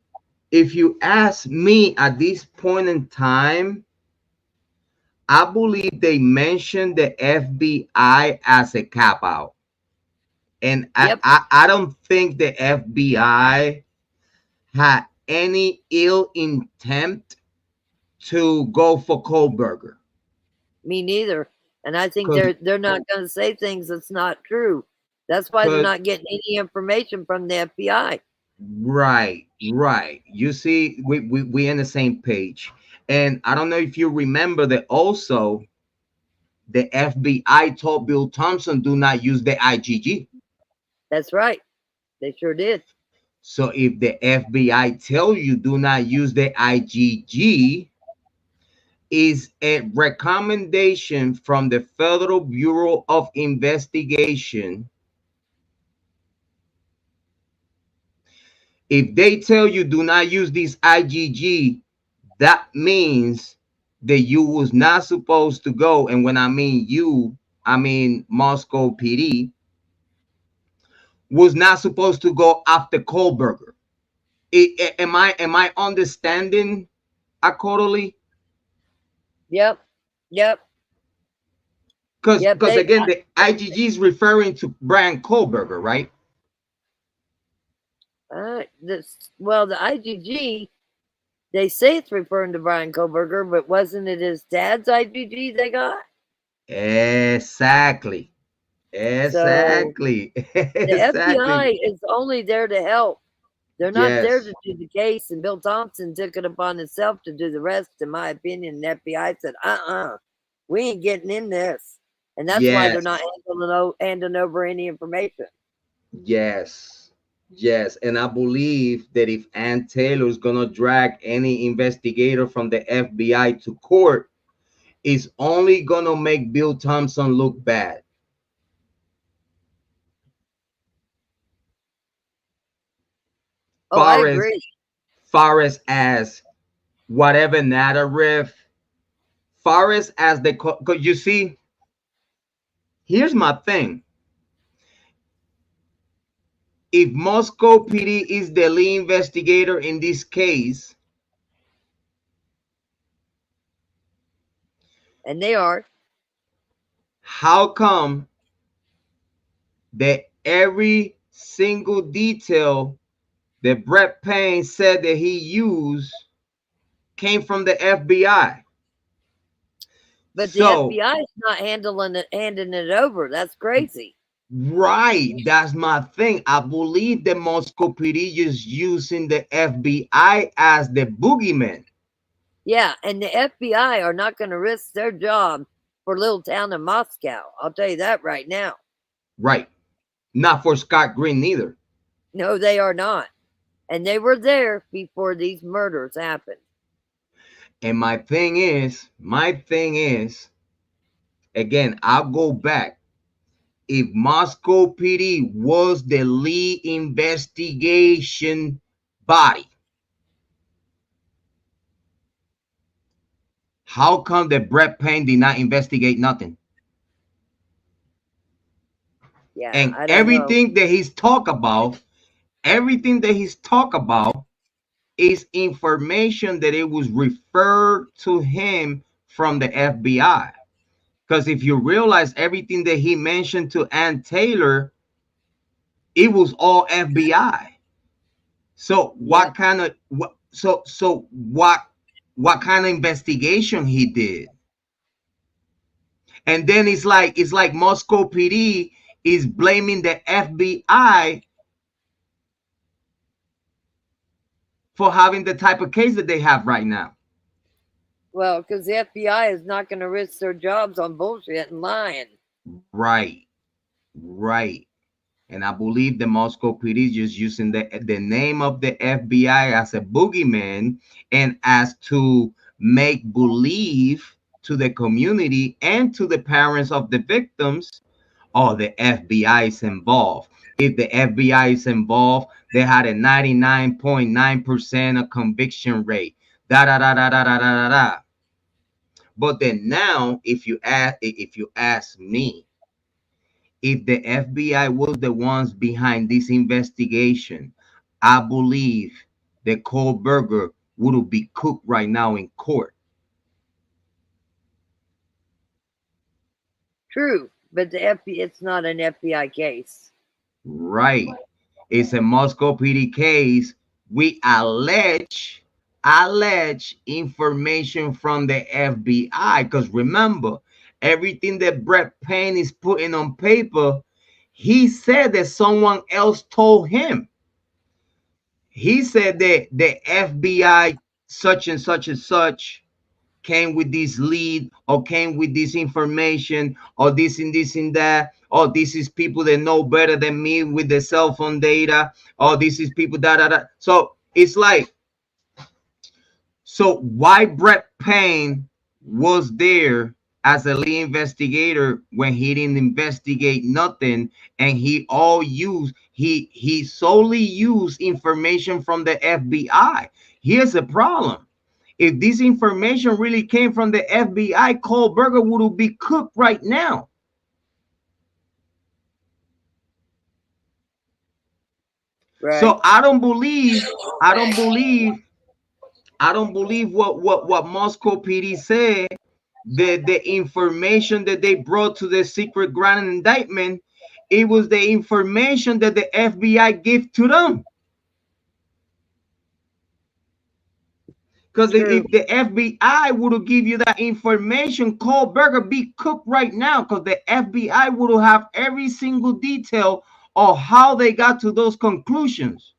S1: if you ask me at this point in time, I believe they mentioned the FBI as a cop out. And
S4: Yep.
S1: I don't think the FBI had any ill intent to go for Kohberger.
S4: Me neither. And I think they're not going to say things that's not true. That's why they're not getting any information from the FBI.
S1: Right. You see, we in the same page. And I don't know if you remember that also the FBI told Bill Thompson do not use the IGG.
S4: That's right. They sure did.
S1: So if the FBI tell you do not use the IGG, is a recommendation from the Federal Bureau of Investigation. If they tell you do not use this IGG, that means that you was not supposed to go. And when I mean you, I mean Moscow PD was not supposed to go after Kohberger. Am I understanding accordingly?
S4: Yep.
S1: Because again, the IGG is referring to Bryan Kohberger, right?
S4: The IGG, they say it's referring to Bryan Kohberger, but wasn't it his dad's IGG they got?
S1: Exactly.
S4: The FBI is only there to help. They're not there to do the case, and Bill Thompson took it upon himself to do the rest, in my opinion. The FBI said, we ain't getting in this. And that's why they're not handing over any information.
S1: Yes. And I believe that if Ann Taylor is going to drag any investigator from the FBI to court, it's only going to make Bill Thompson look bad.
S4: I agree.
S1: Far as whatever narrative, far as the, because you see, here's my thing. If Moscow PD is the lead investigator in this case,
S4: and they are,
S1: how come that every single detail that Brett Payne said that he used came from the FBI.
S4: But the
S1: So,
S4: FBI is not handing it over. That's crazy.
S1: right, that's my thing. I believe the Moscow PD is using the FBI as the boogeyman.
S4: Yeah, and the FBI are not going to risk their job for little town in Moscow. I'll tell you that right now.
S1: Right. Not for Scott Green neither.
S4: No, they are not. And they were there before these murders happened.
S1: And my thing is, again, I'll go back. If Moscow PD was the lead investigation body, how come that Brett Payne did not investigate nothing?
S4: Yeah,
S1: And
S4: I don't know.
S1: everything that he's talked about is information that it was referred to him from the FBI. Because if you realize everything that he mentioned to Ann Taylor, it was all FBI. So what kind of what kind of investigation he did? And then it's like Moscow PD is blaming the FBI for having the type of case that they have right now.
S4: Well, because the FBI is not going to risk their jobs on bullshit and lying.
S1: Right. And I believe the Moscow PD is just using the name of the FBI as a boogeyman and as to make believe to the community and to the parents of the victims, oh, the FBI is involved. If the FBI is involved, they had a 99.9% of conviction rate. Da da da da da da da da. But then now, if you ask me, if the FBI was the ones behind this investigation, I believe that Kohberger would be cooked right now in court.
S4: True, but it's not an FBI case.
S1: Right. It's a Moscow PD case. We allege information from the FBI. Because remember, everything that Brett Payne is putting on paper, he said that someone else told him. He said that the FBI such and such and such came with this lead or came with this information or this and this and that. Oh, this is people that know better than me with the cell phone data. Oh, this is people da. So it's like, so why Brett Payne was there as a lead investigator when he didn't investigate nothing, and he solely used information from the FBI. Here's the problem. If this information really came from the FBI, Kohberger would be cooked right now.
S4: Right.
S1: So I don't believe what Moscow PD said. The information that they brought to the secret grand indictment, it was the information that the FBI gave to them. Because if the FBI would give you that information, Kohberger be cooked right now, because the FBI would have every single detail of how they got to those conclusions.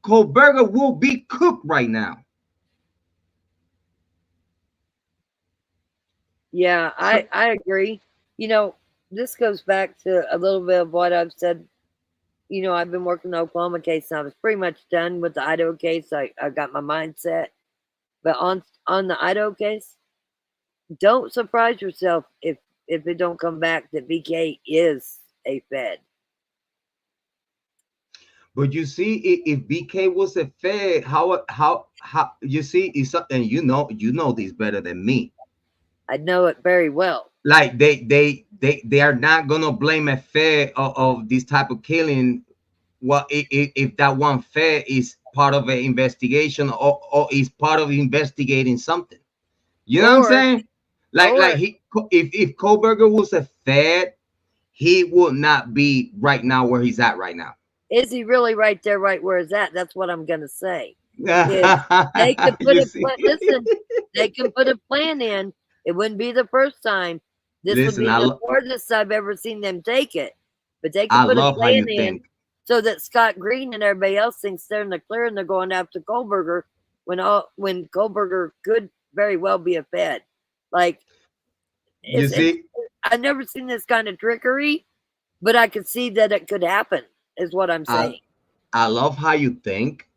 S1: Kohberger will be cooked right now.
S4: Yeah, I agree. You know, this goes back to a little bit of what I've said. You know, I've been working the Oklahoma case, and I was pretty much done with the Idaho case. I got my mindset. But on the Idaho case, don't surprise yourself if it don't come back that BK is a Fed.
S1: But you see, if BK was a Fed, how you see, it's, and you know this better than me.
S4: I know it very well.
S1: Like they are not gonna blame a Fed of this type of killing. Well, if that one Fed is part of an investigation or is part of investigating something, you know what I'm saying? Like if Kohberger was a Fed he would not be right now where he's at right now.
S4: Is he really right there, right where he's at? That's what I'm gonna say. Is they could put
S1: You
S4: a
S1: see?
S4: listen, they can put a plan in. It wouldn't be the first time. This would
S1: Listen,
S4: be the farthest I've ever seen them take it. But they could
S1: I
S4: put a
S1: love how you
S4: plan in
S1: think.
S4: so that Scott Green and everybody else thinks they're in the clear and they're going after Kohberger when Kohberger could very well be a Fed. Like
S1: You see,
S4: I've never seen this kind of trickery, but I could see that it could happen, is what I'm saying.
S1: I love how you think.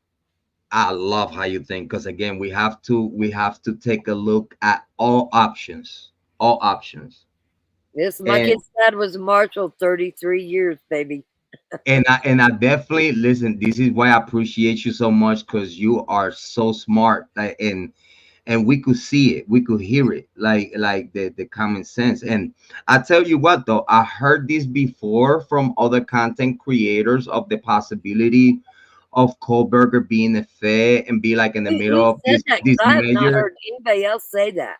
S1: I love how you think, because again, we have to take a look at all options. All options.
S4: This my kid's dad was a marshal 33 years, baby.
S1: And I definitely listen. This is why I appreciate you so much, because you are so smart, and we could see it, we could hear it, like the common sense. And I tell you what, though, I heard this before from other content creators of the possibility of Kohberger being a Fed and be like in the middle of
S4: Who said that?
S1: this
S4: I have not
S1: major.
S4: heard anybody else say that.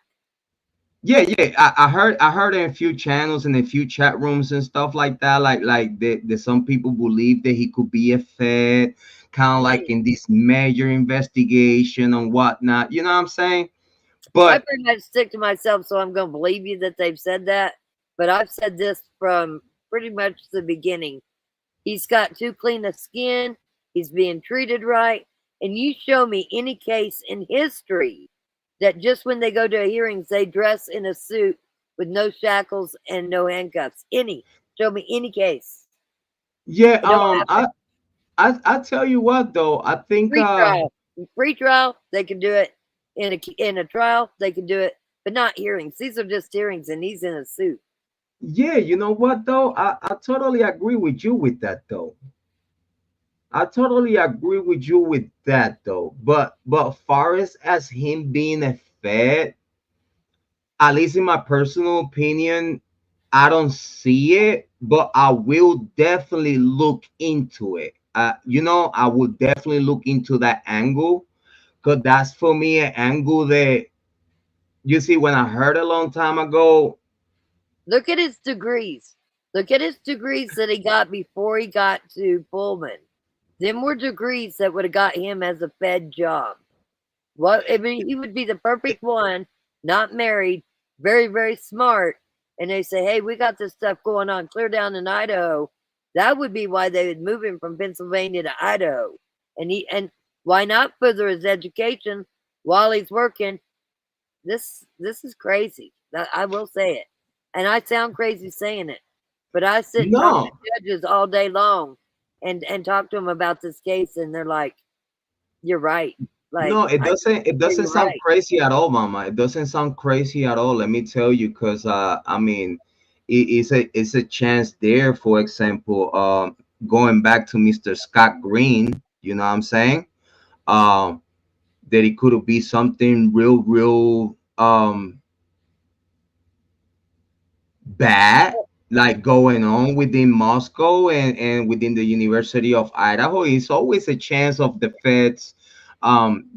S1: Yeah, I heard in a few channels and a few chat rooms and stuff like that. Like the some people believe that he could be a Fed, kind of like in this major investigation and whatnot. You know what I'm saying?
S4: I
S1: But
S4: pretty much stick to myself, so I'm going to believe you that they've said that. But I've said this from pretty much the beginning. He's got too clean a skin. He's being treated right. And you show me any case in history that just when they go to hearings, they dress in a suit with no shackles and no handcuffs. Show me any case.
S1: yeah, I tell you what, though, I think
S4: Free trial, they can do it. In a trial, they can do it, but not hearings. These are just hearings, and he's in a suit.
S1: yeah, you know what, though, I totally agree with you with that, though. I totally agree with you with that, though. But far as him being a Fed, at least in my personal opinion, I don't see it, but I will definitely look into it. I will definitely look into that angle, because that's for me an angle that, you see, when I heard a long time ago.
S4: Look at his degrees. Look at his degrees that he got before he got to Pullman. Them were degrees that would have got him as a Fed job. Well, I mean, he would be the perfect one, not married, very, very smart. And they say, hey, we got this stuff going on clear down in Idaho. That would be why they would move him from Pennsylvania to Idaho. And why not further his education while he's working? This is crazy. I will say it. And I sound crazy saying it. But I sit and talk to judges all day long and talk to them about this case, and they're like, you're right. Like,
S1: No, it doesn't sound crazy at all, Mama. It doesn't sound crazy at all. Let me tell you, because I mean, it's a chance there. For example, going back to Mr. Scott Green, you know what I'm saying? That it could be something real bad, like going on within Moscow and within the University of Idaho. It's always a chance of the Feds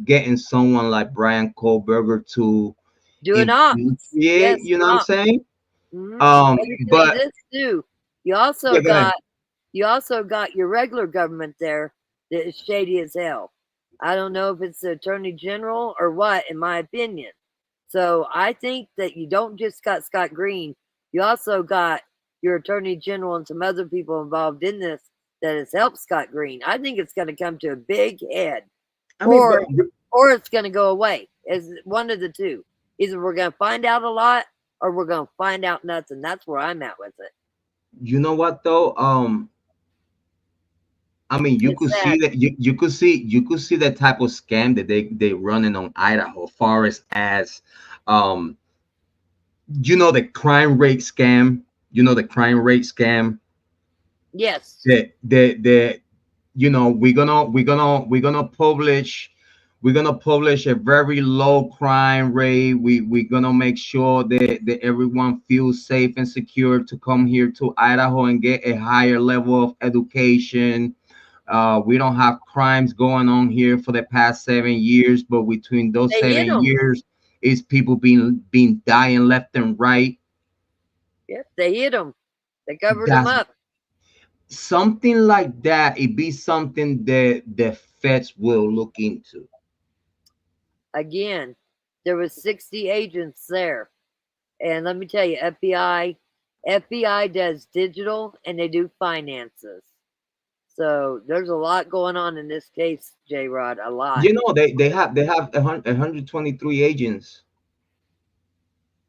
S1: getting someone like Bryan Kohberger to
S4: do it off.
S1: Yes, you know what I'm saying?
S4: But this too, you also got your regular government there that is shady as hell. I don't know if it's the attorney general or what, in my opinion. So I think that you don't just got Scott Green, you also got your attorney general and some other people involved in this that has helped Scott Green. I think it's going to come to a big head, or it's going to go away. As one of the two. Either we're going to find out a lot, or we're going to find out nothing. That's where I'm at with it.
S1: You know what, though? I mean, you could see that you could see the type of scam that they running on Idaho, far as the crime rate scam. The crime rate scam.
S4: Yes.
S1: We're gonna publish a very low crime rate. We're gonna make sure that everyone feels safe and secure to come here to Idaho and get a higher level of education. We don't have crimes going on here for the past 7 years, but between those 7 years, is people being dying left and right.
S4: Yep, they hit them. They covered him
S1: That's
S4: up.
S1: something like that. It be something that the feds will look into.
S4: Again, there was 60 agents there. And let me tell you, FBI does digital and they do finances. So there's a lot going on in this case, Jrod. A lot.
S1: You know, they have 123 agents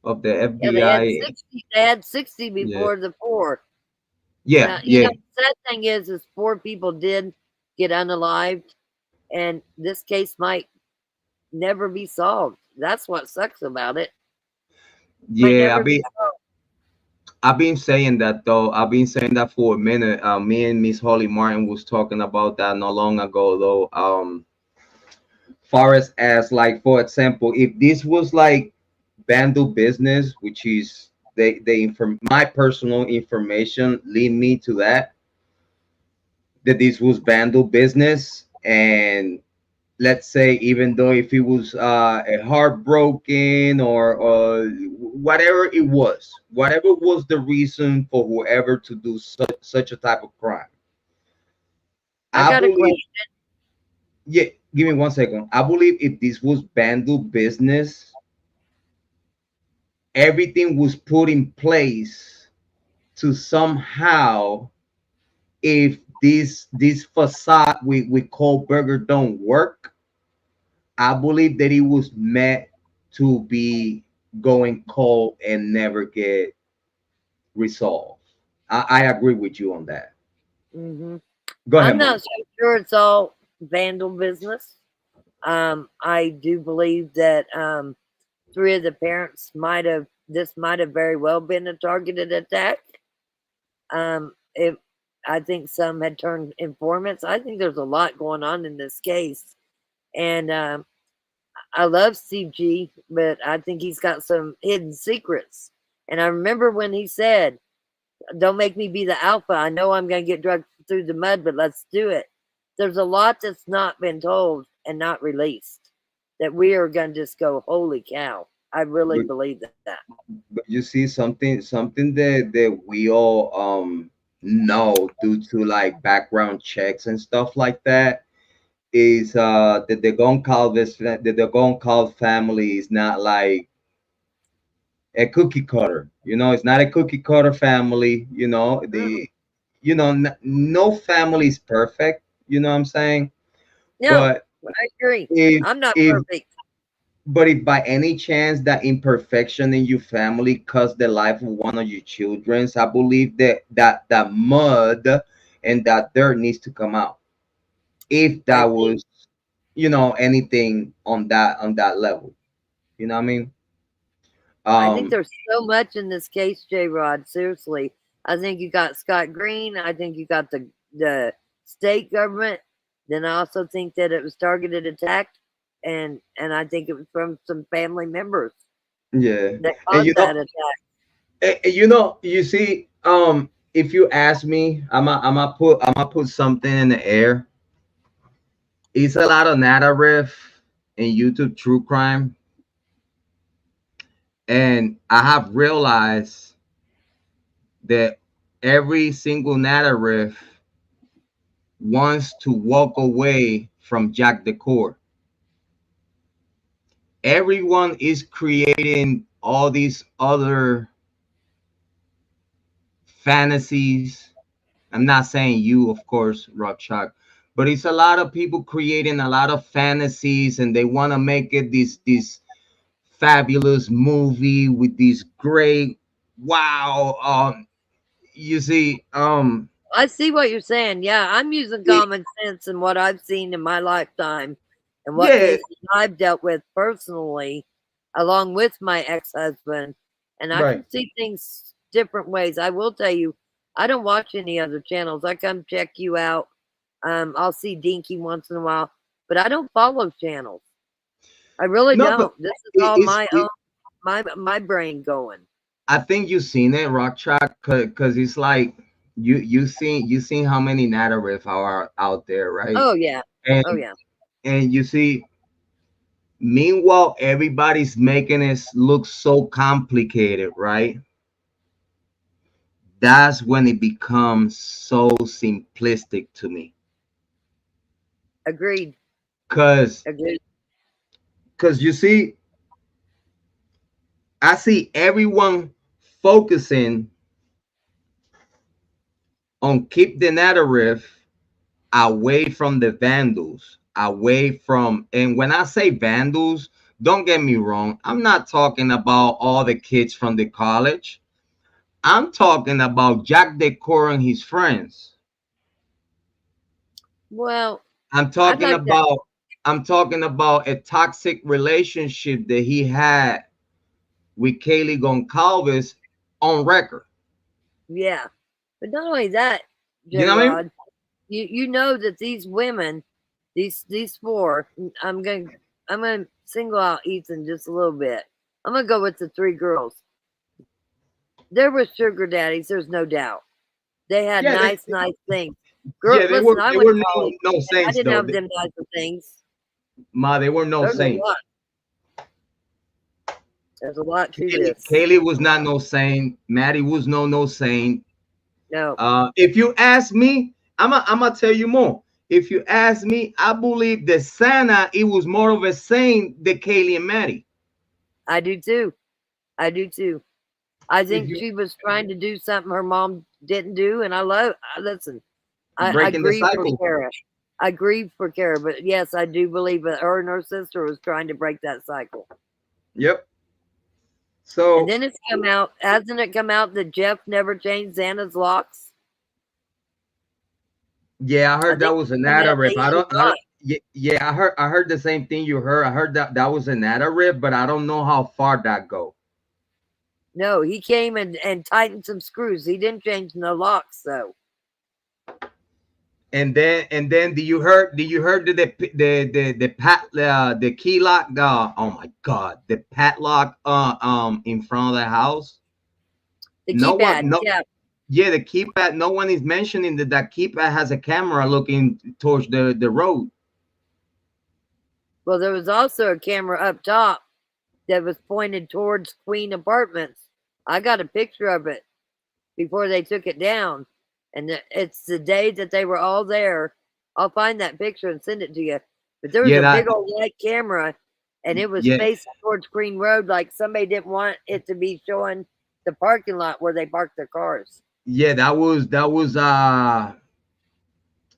S1: of the
S4: Yeah, they had
S1: FBI.
S4: 60. They had 60
S1: Yeah,
S4: before the 4.
S1: yeah,
S4: Now,
S1: yeah,
S4: the sad thing is 4 people did get unalived, and this case might never be solved. That's what sucks about it. Might
S1: yeah.
S4: never be solved.
S1: I've been saying that though. I've been saying that for a minute. Me and Miss Holly Martin was talking about that not long ago though. Far as like, for example, if this was like Vandal business, which is my personal information lead me to that this was Vandal business. And let's say, even though if it was a heartbroken or whatever was the reason for whoever to do such a type of crime,
S4: I
S1: I
S4: got a
S1: believe.
S4: question.
S1: Yeah, give me 1 second. I believe if this was Vandal business, everything was put in place to somehow, if this facade with Kohberger don't work, I believe that it was meant to be going cold and never get resolved. I agree with you on that.
S4: Hmm
S1: Go ahead,
S4: I'm
S1: Mom.
S4: not so sure it's all Vandal business. I do believe that 3 of the parents this might have very well been a targeted attack. If I think some had turned informants. I think there's a lot going on in this case, and I love CG, but I think he's got some hidden secrets. And I remember when he said, "Don't make me be the alpha. I know I'm going to get dragged through the mud, but let's do it." There's a lot that's not been told and not released that we are going to just go, "Holy cow!" I really
S1: But,
S4: believe that.
S1: but you see something that we all know due to like background checks and stuff like that is that the Gon call family is not like a cookie cutter. You know, it's not a cookie cutter family. You know,
S4: Mm,
S1: no family is perfect. You know what I'm saying?
S4: no,
S1: But
S4: I agree.
S1: if
S4: I'm not
S1: if
S4: perfect.
S1: but if by any chance that imperfection in your family caused the life of one of your children, I believe that mud and that dirt needs to come out. If
S4: I
S1: that
S4: think
S1: was, anything on that level, you know what I mean?
S4: I think
S1: Um,
S4: there's so much in this case, Jrod. Seriously, I think you got Scott Green. I think you got the state government. Then I also think that it was targeted attack, and I think it was from some family members
S1: yeah,
S4: that
S1: and
S4: caused that attack.
S1: you see, if you ask me, I'm gonna put something in the air. It's a lot of narrative in YouTube true crime, and I have realized that every single narrative wants to walk away from Jack the Core. Everyone is creating all these other fantasies. I'm not saying you, of course, Rock, but it's a lot of people creating a lot of fantasies, and they want to make it this fabulous movie with this great wow. You see,
S4: I see what you're saying. Yeah, I'm using
S1: it,
S4: common sense and what I've seen in my lifetime and what
S1: yeah,
S4: cases I've dealt with personally, along with my ex husband. And I
S1: right.
S4: can see things different ways. I will tell you, I don't watch any other channels. I come check you out. I'll see Dinky once in a while, but I don't follow channels. I really
S1: No, but
S4: don't. This is
S1: it,
S4: all
S1: it's
S4: my
S1: it,
S4: own, my brain going.
S1: I think you've seen it, Rock because it's like you seen how many narratives are out there, right?
S4: Oh yeah.
S1: And
S4: Oh yeah.
S1: and you see, meanwhile, everybody's making it look so complicated, right? that's when it becomes so simplistic to me.
S4: Agreed.
S1: Cause
S4: Agreed.
S1: you see, I see everyone focusing on keep the narrative away from the vandals, away from, and when I say vandals, don't get me wrong, I'm not talking about all the kids from the college. I'm talking about Jack Decor and his friends.
S4: Well,
S1: I'm
S4: I'd
S1: talking
S4: like to,
S1: about a toxic relationship that he had with Kiely Goncalves on record.
S4: yeah. But not only that,
S1: You know what I mean?
S4: Jrod, you know that these women, these four, I'm gonna single out Ethan just a little bit. I'm gonna go with the three girls. There were sugar daddies, there's no doubt. They had
S1: Yeah,
S4: nice things. Girl,
S1: yeah,
S4: listen, I
S1: they
S4: went
S1: were
S4: to college.
S1: no
S4: I
S1: saints
S4: didn't
S1: though.
S4: have them nicer things.
S1: Ma, they were no
S4: There's a
S1: saints.
S4: lot. There's a lot to this.
S1: Kiely was not no saint. Maddie was no saint.
S4: No.
S1: If you ask me, I'm gonna tell you more. If you ask me, I believe that Santa, it was more of a saint than Kiely and Maddie.
S4: I do too. I do too. I
S1: If
S4: think
S1: you
S4: she was trying to do something her mom didn't do, and I listen. I
S1: breaking the
S4: grieve for
S1: cycle.
S4: Kara. I grieve for Kara, but yes, I do believe that her and her sister was trying to break that cycle.
S1: Yep.
S4: And
S1: So
S4: then it's come out, hasn't it come out that Jeff never changed Xana's locks?
S1: yeah, I
S4: I
S1: heard that
S4: think
S1: was
S4: it
S1: an
S4: came
S1: ad
S4: out
S1: rip.
S4: that he was not.
S1: Yeah, I heard the same thing you heard. I heard that was an ad rip, but I don't know how far that go.
S4: No, he came and tightened some screws. He didn't change no locks though.
S1: And then do you heard the key lock, oh my god, the padlock in front of the house?
S4: The
S1: No one,
S4: keypad,
S1: no,
S4: yeah.
S1: yeah, the keypad. No one is mentioning that keypad has a camera looking towards the road.
S4: Well, there was also a camera up top that was pointed towards Queen Apartments. I got a picture of it before they took it down, and it's the day that they were all there. I'll find that picture and send it to you. But there was
S1: Yeah,
S4: a
S1: that
S4: big old white camera, and it was
S1: yeah
S4: facing towards Queen Road, like somebody didn't want it to be showing the parking lot where they parked their cars.
S1: yeah that was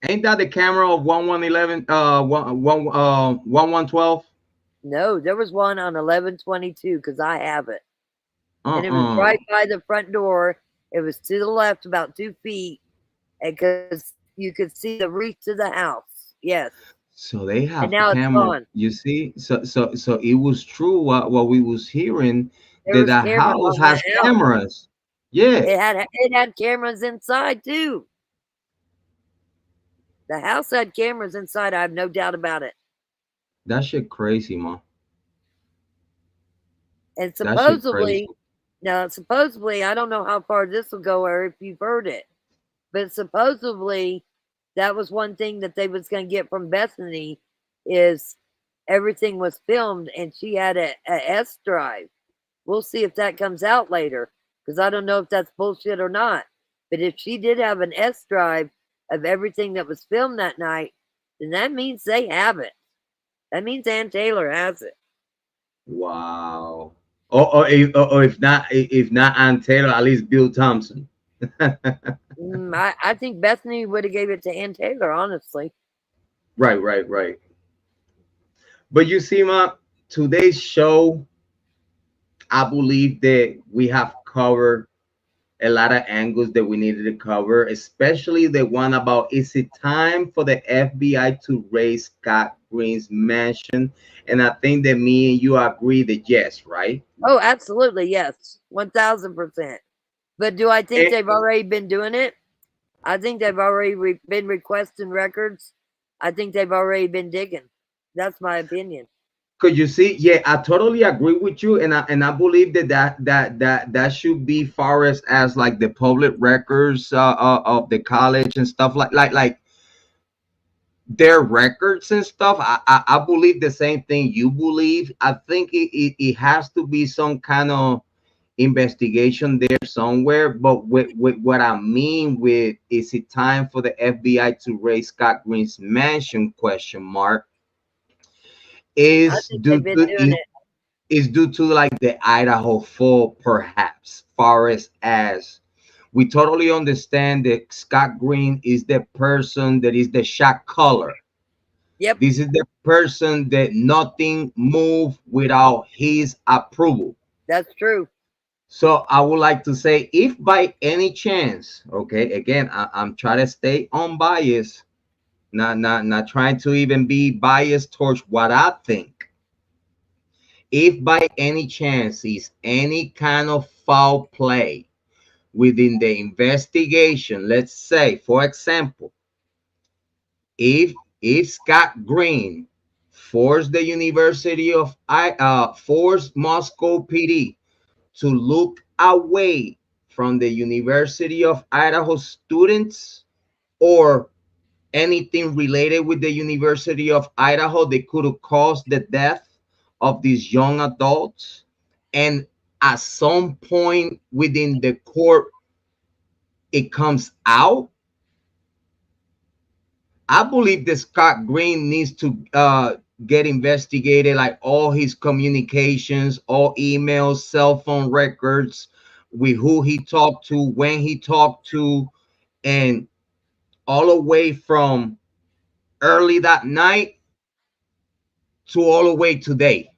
S1: ain't that the camera of 1111 1112?
S4: No, there was one on 1122 because I have it. And it was
S1: Uh-uh.
S4: right by the front door. It was to the left about 2 feet, because you could see the reach to the house. Yes,
S1: So they
S4: and
S1: have
S4: now it's
S1: camera.
S4: gone.
S1: You see, so it was true what we was hearing,
S4: There
S1: that
S4: was
S1: the
S4: cameras
S1: house
S4: on that
S1: has
S4: house.
S1: cameras. Yeah,
S4: It had cameras inside too. The house had cameras inside. I have no doubt about it.
S1: that shit crazy, man.
S4: And
S1: That shit crazy.
S4: supposedly, I don't know how far this will go or if you've heard it, but supposedly that was one thing that they was going to get from Bethany is everything was filmed and she had a S drive. We'll see if that comes out later because I don't know if that's bullshit or not. But if she did have an S drive of everything that was filmed that night, then that means they have it. That means Ann Taylor has it.
S1: Wow. Or if not Ann Taylor, at least Bill Thompson.
S4: I think Bethany would have gave it to Ann Taylor, honestly.
S1: Right. But you see, ma, today's show, I believe that we have covered a lot of angles that we needed to cover, especially the one about is it time for the FBI to raise Scott Green's mansion? And I think that me and you agree that yes, right?
S4: Oh, absolutely, yes, 1000%. But do I think they've already been doing it? I think they've already been requesting records. I think they've already been digging. That's my opinion.
S1: Because you see, yeah, I totally agree with you, and I believe that should be far as like the public records of the college and stuff like their records and stuff. I believe the same thing you believe. I think it has to be some kind of investigation there somewhere. But with what I mean with, is it time for the FBI to raise Scott Green's mansion, question mark,
S4: I
S1: is
S4: think
S1: due
S4: they've been
S1: to
S4: doing it.
S1: is due to like the Idaho fall, perhaps. Far as we totally understand that Scott Green is the person that is the shot caller.
S4: Yep,
S1: This is the person that nothing move without his approval.
S4: that's true.
S1: So I would like to say, if by any chance, okay, again, I'm trying to stay unbiased, not trying to even be biased towards what I think. If by any chance is any kind of foul play within the investigation, let's say, for example, if Scott Green forced the University of forced Moscow PD to look away from the University of Idaho students, or anything related with the University of Idaho that could have caused the death of these young adults, and at some point within the court it comes out, I believe that Scott Green needs to get investigated, like all his communications, all emails, cell phone records, with who he talked to, when he talked to, and all the way from early that night to all the way today.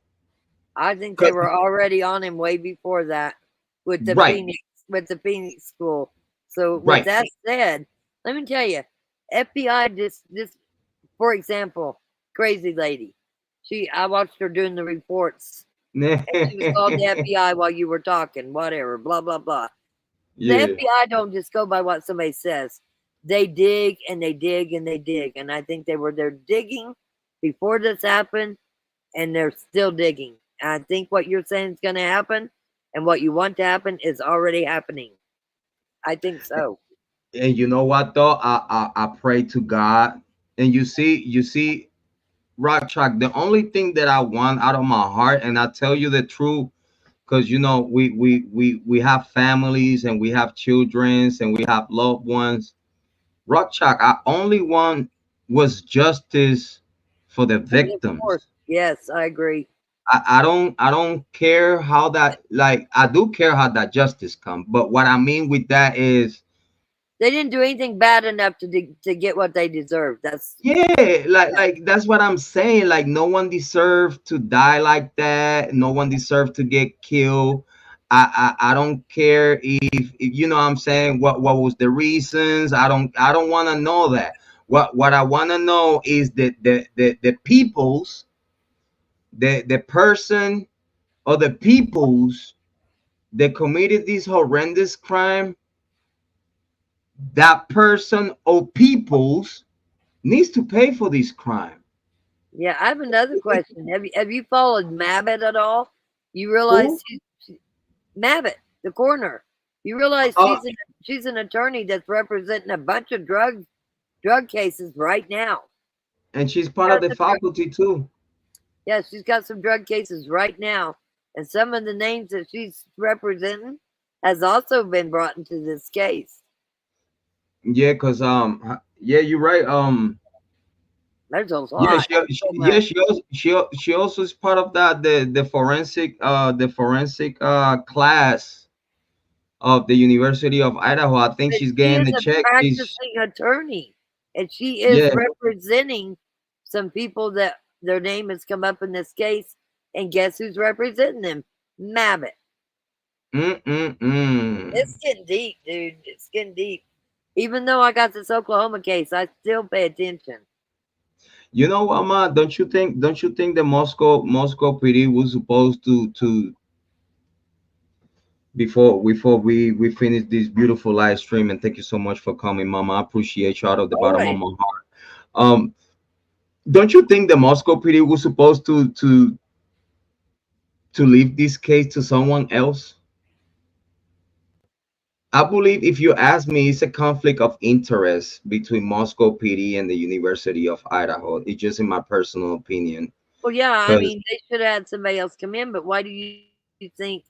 S4: I think they were already on him way before that with the
S1: Right,
S4: Phoenix school. So with
S1: right.
S4: that said, let me tell you, FBI this for example, crazy lady. I watched her doing the reports. And she was called the FBI while you were talking, whatever, blah blah blah. The
S1: Yeah.
S4: FBI don't just go by what somebody says. They dig and they dig and they dig. And I think they were there digging before this happened, and they're still digging. And I think what you're saying is going to happen and what you want to happen is already happening. I think so.
S1: And you know what though? I pray to God. And you see, Rock Chalk, the only thing that I want out of my heart, and I tell you the truth, because you know, we have families and we have children and we have loved ones. Rock Chalk, I only want was justice for the
S4: And of course,
S1: victims.
S4: yes, I agree.
S1: I don't care how that, like, I do care how that justice come, but what I mean with that is,
S4: They didn't do anything bad enough to get what they deserve. That's
S1: yeah, like that's what I'm saying. Like, no one deserved to die like that. No one deserved to get killed. I don't care if you know what I'm saying, what was the reasons. I don't want to know that. What I want to know is that the people's, the person or the people's that committed this horrendous crime, that person or people's needs to pay for this crime.
S4: yeah. I have another question. Have you followed Mabbott at all? You realize
S1: Who?
S4: Mabbott, the coroner. You realize
S1: Uh,
S4: she's an attorney that's representing a bunch of drug cases right now.
S1: and she's part of
S4: Got
S1: the
S4: some drug-
S1: faculty too.
S4: Yeah, she's got some drug cases right now, and some of the names that she's representing has also been brought into this case.
S1: Yeah, cause yeah, you're right.
S4: There's a
S1: Yeah,
S4: lot.
S1: she also is part of that, the forensic class of the University of Idaho. I think
S4: But
S1: she's
S4: she
S1: getting
S4: is
S1: the
S4: a
S1: check.
S4: practicing attorney, and she is
S1: Yeah.
S4: representing some people that their name has come up in this case. And guess who's representing them? Mabbott. It's getting deep, dude. It's getting deep. Even though I got this Oklahoma case, I still pay attention.
S1: You know what, Ma? Don't you think the Moscow PD was supposed to, before we finish this beautiful live stream, and thank you so much for coming, Mama. I appreciate you out of the bottom of
S4: Always.
S1: my heart. Don't you think the Moscow PD was supposed to leave this case to someone else? I believe, if you ask me, it's a conflict of interest between Moscow PD and the University of Idaho. It's just in my personal opinion.
S4: Well, yeah, I
S1: Because
S4: mean, they should have had somebody else come in, but why do you think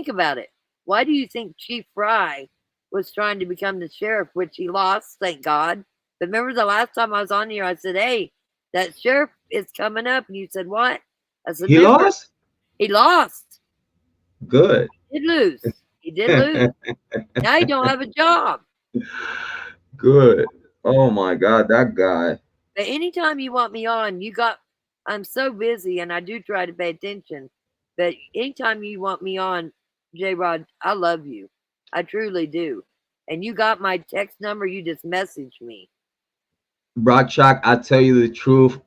S4: about it? Why do you think Chief Fry was trying to become the sheriff, which he lost, thank God? But remember the last time I was on here, I said, hey, that sheriff is coming up. And you said, what? I said,
S1: He
S4: remember,
S1: lost?
S4: he lost.
S1: Good.
S4: He did lose. He did lose. Now he don't have a job.
S1: Good. Oh my God, that guy.
S4: But anytime you want me on, I'm so busy and I do try to pay attention. But anytime you want me on, Jrod, I love you. I truly do. And you got my text number, you just message me.
S1: Brock Shock, I tell you the truth,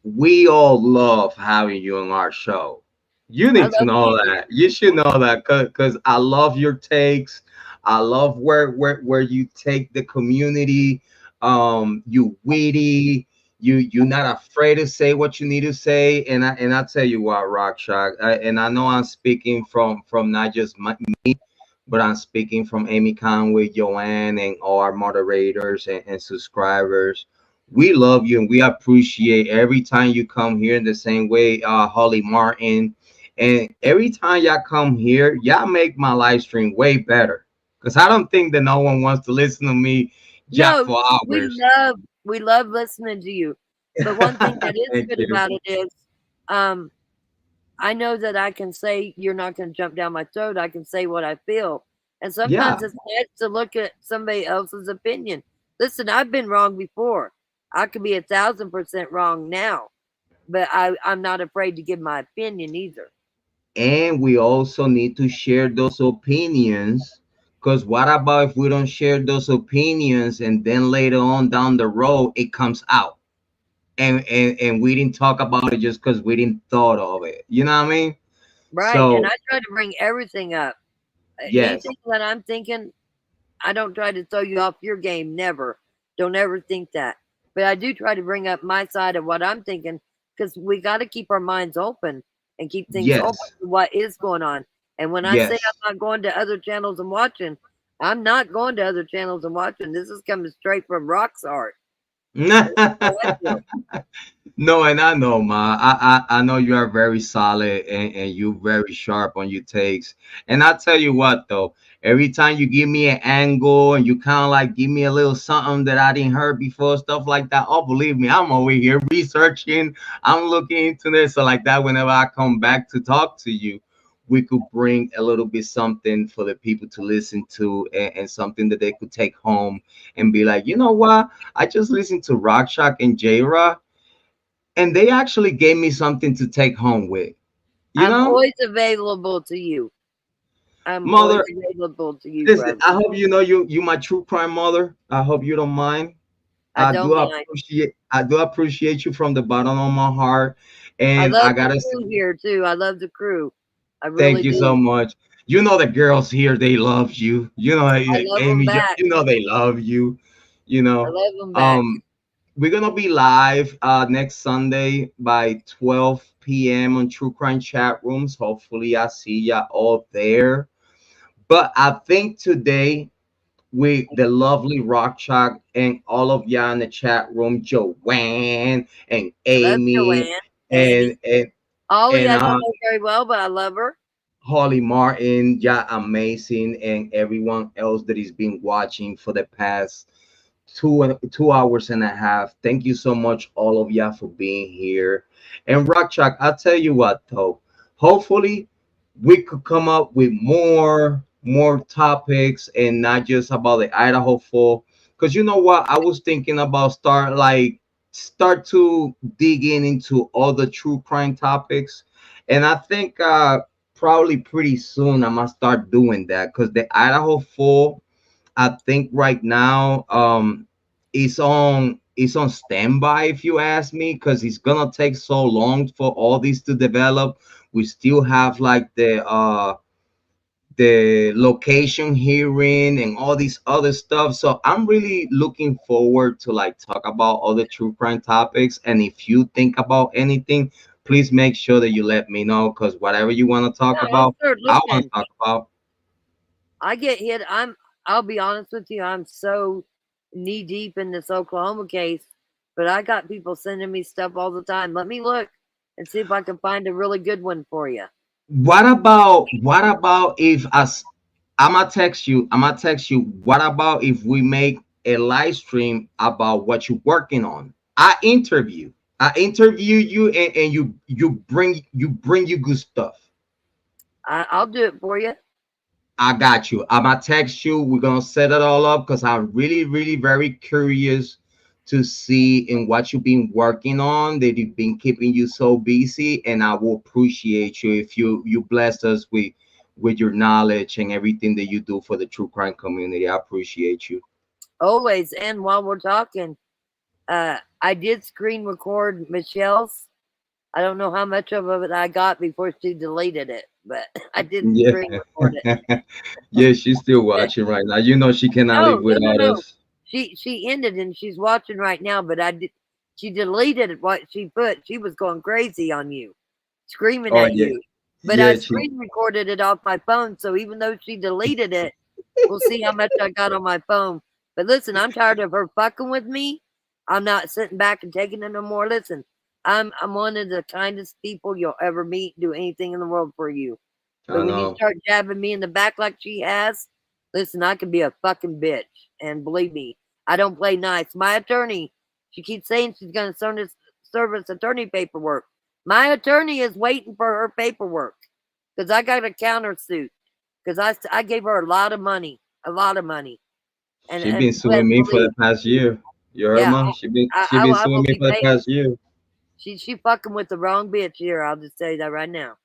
S1: we all love having you on our show. You need to know that. You should know that because I love your takes. I love where you take the community. You witty. You're not afraid to say what you need to say. And I tell you what, Rock Shock, and I know I'm speaking from not just me, but I'm speaking from Amy Conway, Joanne, and all our moderators and subscribers. We love you and we appreciate every time you come here in the same way, Holly Martin. And every time y'all come here, y'all make my live stream way better. Because I don't think that no one wants to listen to me jack for hours.
S4: We love listening to you. But one thing that is good about it is I know that I can say you're not going to jump down my throat. I can say what I feel. And sometimes it's nice to look at somebody else's opinion. Listen, I've been wrong before. I could be 1,000% wrong now, but I'm not afraid to give my opinion either.
S1: And we also need to share those opinions, because what about if we don't share those opinions and then later on down the road it comes out and we didn't talk about it just because we didn't thought of it. You know what I mean?
S4: Right.
S1: So,
S4: and I try to bring everything up.
S1: Yes.
S4: Anything that I'm thinking, I don't try to throw you off your game. Never. Don't ever think that. But I do try to bring up my side of what I'm thinking, because we got to keep our minds open and keep things open to what is going on. And when I say I'm not going to other channels and watching, I'm not going to other channels and watching. This is coming straight from Rock's heart.
S1: No, and I know, Ma. I know you are very solid and you're very sharp on your takes. And I tell you what, though, every time you give me an angle and you kind of like give me a little something that I didn't heard before, stuff like that. Oh, believe me, I'm over here researching. I'm looking into this. So like that, whenever I come back to talk to you, we could bring a little bit something for the people to listen to and something that they could take home and be like, you know what? I just listened to Rock Shock and Jrod, and they actually gave me something to take home with.
S4: I'm always available to you. I'm always available to you.
S1: Listen, I hope you know you my true crime mother. I hope you don't mind. I do appreciate you from the bottom of my heart. And
S4: I gotta the crew here too. I love the crew. I really
S1: thank you so much. You know the girls here, they love you. You know, Amy, you know they love you. You know,
S4: I love them back.
S1: We're gonna be live next Sunday by 12 p.m. on True Crime chat rooms. Hopefully, I see ya all there. But I think today, with the lovely Rock Shock and all of y'all in the chat room, Joanne and Amy, and
S4: Ollie, I don't know very well, but I love her.
S1: Holly Martin, yeah, amazing, and everyone else that has been watching for the past 2 hours and a half. Thank you so much, all of y'all, for being here. And Rock Shock, I'll tell you what, though, hopefully we could come up with more topics and not just about the Idaho 4. Because you know what, I was thinking about start to dig into all the true crime topics, and I think probably pretty soon I'm gonna start doing that, because the Idaho 4, I think right now it's on standby, if you ask me, because it's gonna take so long for all these to develop. We still have like the location hearing and all these other stuff. So I'm really looking forward to like talk about all the true crime topics. And if you think about anything, please make sure that you let me know, because whatever you want to talk about, I want to talk about.
S4: I get hit. I'll be honest with you, I'm so knee deep in this Oklahoma case, but I got people sending me stuff all the time. Let me look and see if I can find a really good one for you.
S1: What about if I'm gonna text you. I'm gonna text you. What about if we make a live stream about what you're working on? I interview you, and you bring you good stuff.
S4: I'll do it for you.
S1: I got you. I'm gonna text you. We're gonna set it all up because I'm really, really very curious to see in what you've been working on that you've been keeping you so busy. And I will appreciate you if you bless us with your knowledge and everything that you do for the true crime community. I appreciate you.
S4: Always. And while we're talking, I did screen record Michelle's. I don't know how much of it I got before she deleted it, but I did
S1: Yeah.
S4: screen record it.
S1: Yeah, she's still watching right now. You know she cannot live without
S4: No.
S1: us.
S4: She ended and she's watching right now, but she deleted what she put. She was going crazy on you, screaming
S1: Oh
S4: at
S1: yeah.
S4: you. But I
S1: Yeah, she
S4: screen recorded it off my phone, so even though she deleted it, we'll see how much I got on my phone. But listen, I'm tired of her fucking with me. I'm not sitting back and taking it no more. Listen, I'm one of the kindest people you'll ever meet. Do anything in the world for you. But
S1: I
S4: when you
S1: know.
S4: start jabbing me in the back like she has, listen, I can be a fucking bitch. And believe me, I don't play nice. My attorney, she keeps saying she's going to service attorney paperwork. My attorney is waiting for her paperwork because I got a countersuit because I gave her a lot of money.
S1: She
S4: And
S1: been suing me for
S4: believe,
S1: the past year. You heard,
S4: yeah,
S1: ma? She been
S4: I
S1: suing
S4: will
S1: me
S4: be
S1: for the
S4: paying.
S1: past year.
S4: She fucking with the wrong bitch here. I'll just tell you that right now.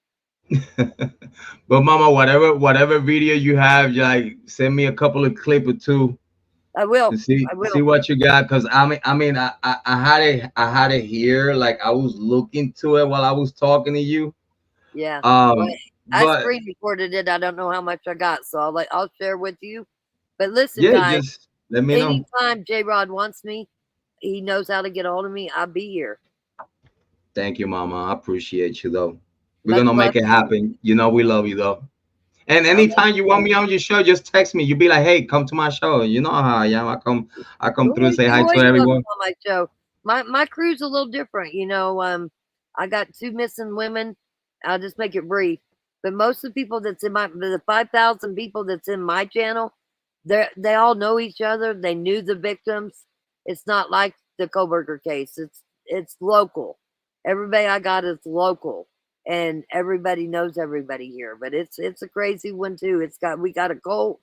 S1: But mama, whatever video you have, you like send me a couple of clip or two
S4: I will.
S1: to see
S4: I
S1: see
S4: will.
S1: what you got. Cause I had it here. Like I was looking to it while I was talking to you.
S4: Yeah. Well,
S1: Um,
S4: I
S1: but
S4: screen recorded it. I don't know how much I got, so I'll share with you. But listen,
S1: yeah,
S4: guys,
S1: just let me know.
S4: anytime Jrod wants me, he knows how to get a hold of me. I'll be here.
S1: Thank you, mama. I appreciate you though. We're
S4: Much
S1: gonna
S4: love
S1: make it
S4: to you.
S1: happen. You know we love you though. And
S4: I love
S1: anytime you
S4: you.
S1: want me on your show, just text me. You be like, "Hey, come to my show." You know how I am. I come through and say
S4: You
S1: hi to
S4: always welcome
S1: everyone.
S4: on my show. My crew's a little different, you know. I got 2 missing women. I'll just make it brief. But most of the people that's in the 5,000 people that's in my channel, they all know each other. They knew the victims. It's not like the Kohberger case. It's local. Everybody I got is local, and everybody knows everybody here. But it's a crazy one too. We got a cult.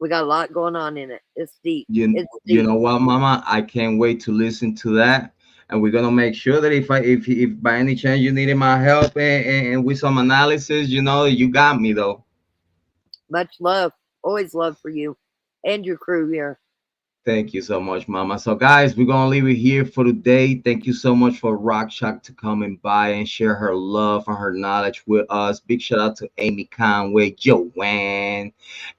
S4: We got a lot going on in it. It's deep.
S1: You
S4: It's
S1: you
S4: deep.
S1: know what, Mama? I can't wait to listen to that. And we're gonna make sure that if by any chance you needed my help and with some analysis, you got me though.
S4: Much love. Always love for you and your crew here.
S1: Thank you so much, Mama. So, guys, we're gonna leave it here for today. Thank you so much for Rock Shock to coming by and share her love and her knowledge with us. Big shout out to Amy Conway, Joanne,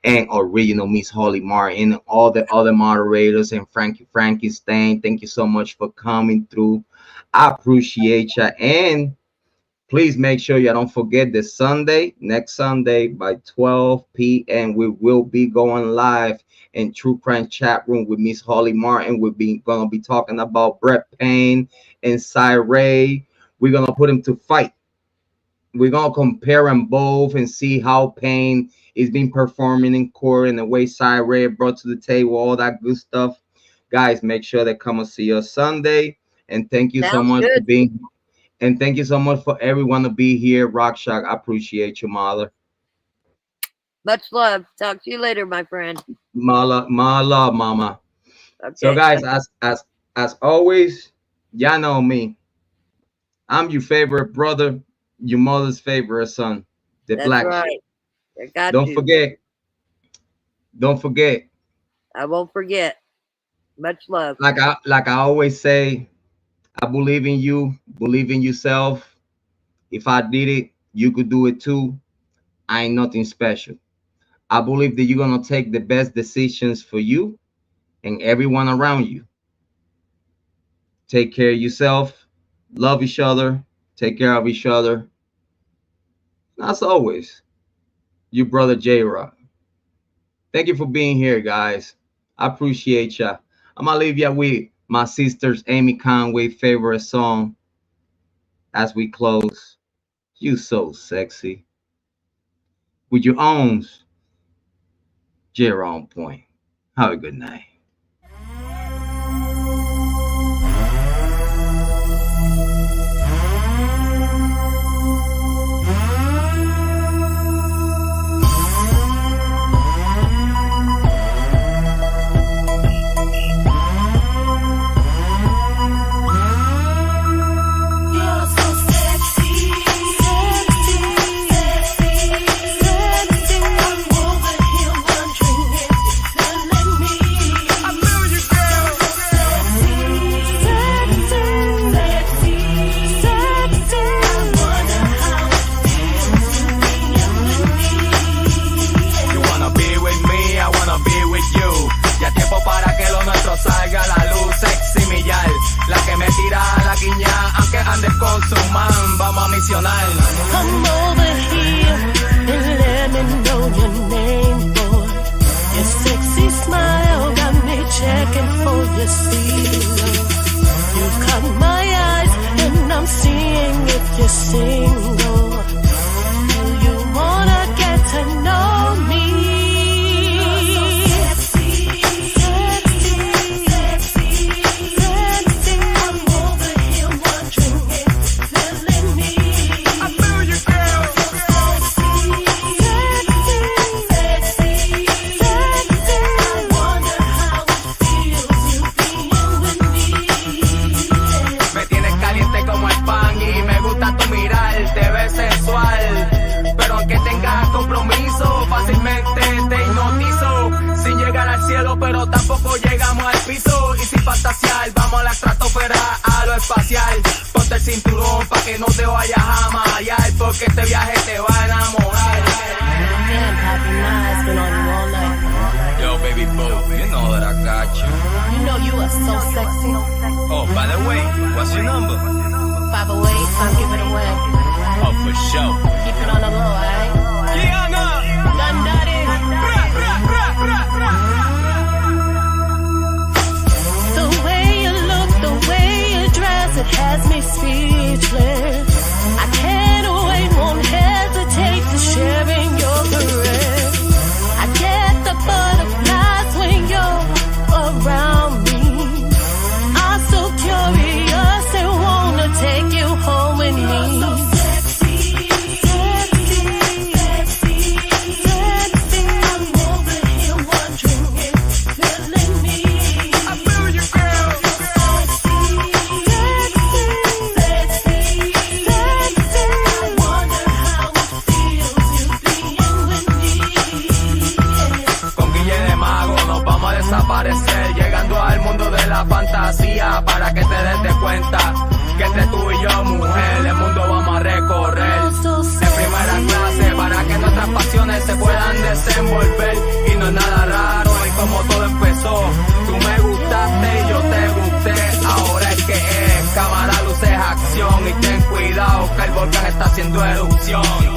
S1: and original Miss Holly Martin, and all the other moderators, and Frankie Stain. Thank you so much for coming through. I appreciate you. And please make sure you don't forget this next Sunday by 12 p.m. We will be going live in True Crime Chat Room with Miss Holly Martin. Gonna be talking about Brett Payne and Cy Ray. We're gonna put them to fight. We're gonna compare them both and see how Payne is being performing in court and the way Cy Ray brought to the table, all that good stuff. Guys, make sure they come and see us Sunday. And thank you so
S4: Sounds
S1: much for
S4: good.
S1: being and thank you so much for everyone to be here. Rock Shock, I appreciate you, Mala.
S4: Much love. Talk to you later, my friend.
S1: Mala, Mama. So,
S4: Okay.
S1: guys, as always, y'all know me. I'm your favorite brother, your mother's favorite son, the
S4: That's
S1: black sheep.
S4: right. I got
S1: Don't
S4: you.
S1: forget, don't forget.
S4: I won't forget. Much love.
S1: Like I always say, I believe in you. Believe in yourself. If I did it, you could do it too. I ain't nothing special. I believe that you're gonna take the best decisions for you and everyone around you. Take care of yourself, love each other, take care of each other. As always, your brother Jrod. Thank you for being here, guys. I appreciate ya. I'm gonna leave ya with my sister's Amy Conway favorite song as we close. You so sexy with your arms Jrod on point. Have a good night.
S9: Salga a la luz, sexy millar. La que me tira a la guiña, aunque andes con su man, vamos a misionar.
S10: Come over here and let me know your name, boy. Your sexy smile got me checking for your seal. You caught my eyes and I'm seeing if you're single. Do you wanna get to know me?
S9: Pero tampoco llegamos al piso. Y sin fantasear, vamos a la estratosfera, a lo espacial. Ponte el cinturón pa' que no te vayas a marear, porque este viaje te va a enamorar.
S10: Damn, Papi, nice, been on you all night.
S9: Yo, baby boo, you know that I got you.
S10: You know you are so sexy.
S9: Oh, by the way, what's your number?
S10: 508, I'll give it away.
S9: Oh, for sure.
S10: Keep it on the low, alright?
S9: Yeah, no.
S10: Done dirty. It has me speechless. I can't wait, won't hesitate to sharing your caress. I get the butterflies when you're around me. I'm so curious and wanna take you home with me.
S9: Llegando al mundo de la fantasía, para que te des de cuenta que entre tú y yo, mujer, el mundo vamos a recorrer en primera clase, para que nuestras pasiones se puedan desenvolver. Y no es nada raro en cómo todo empezó. Tú me gustaste y yo te gusté. Ahora es que es cámara, luces, acción. Y ten cuidado que el volcán está haciendo erupción.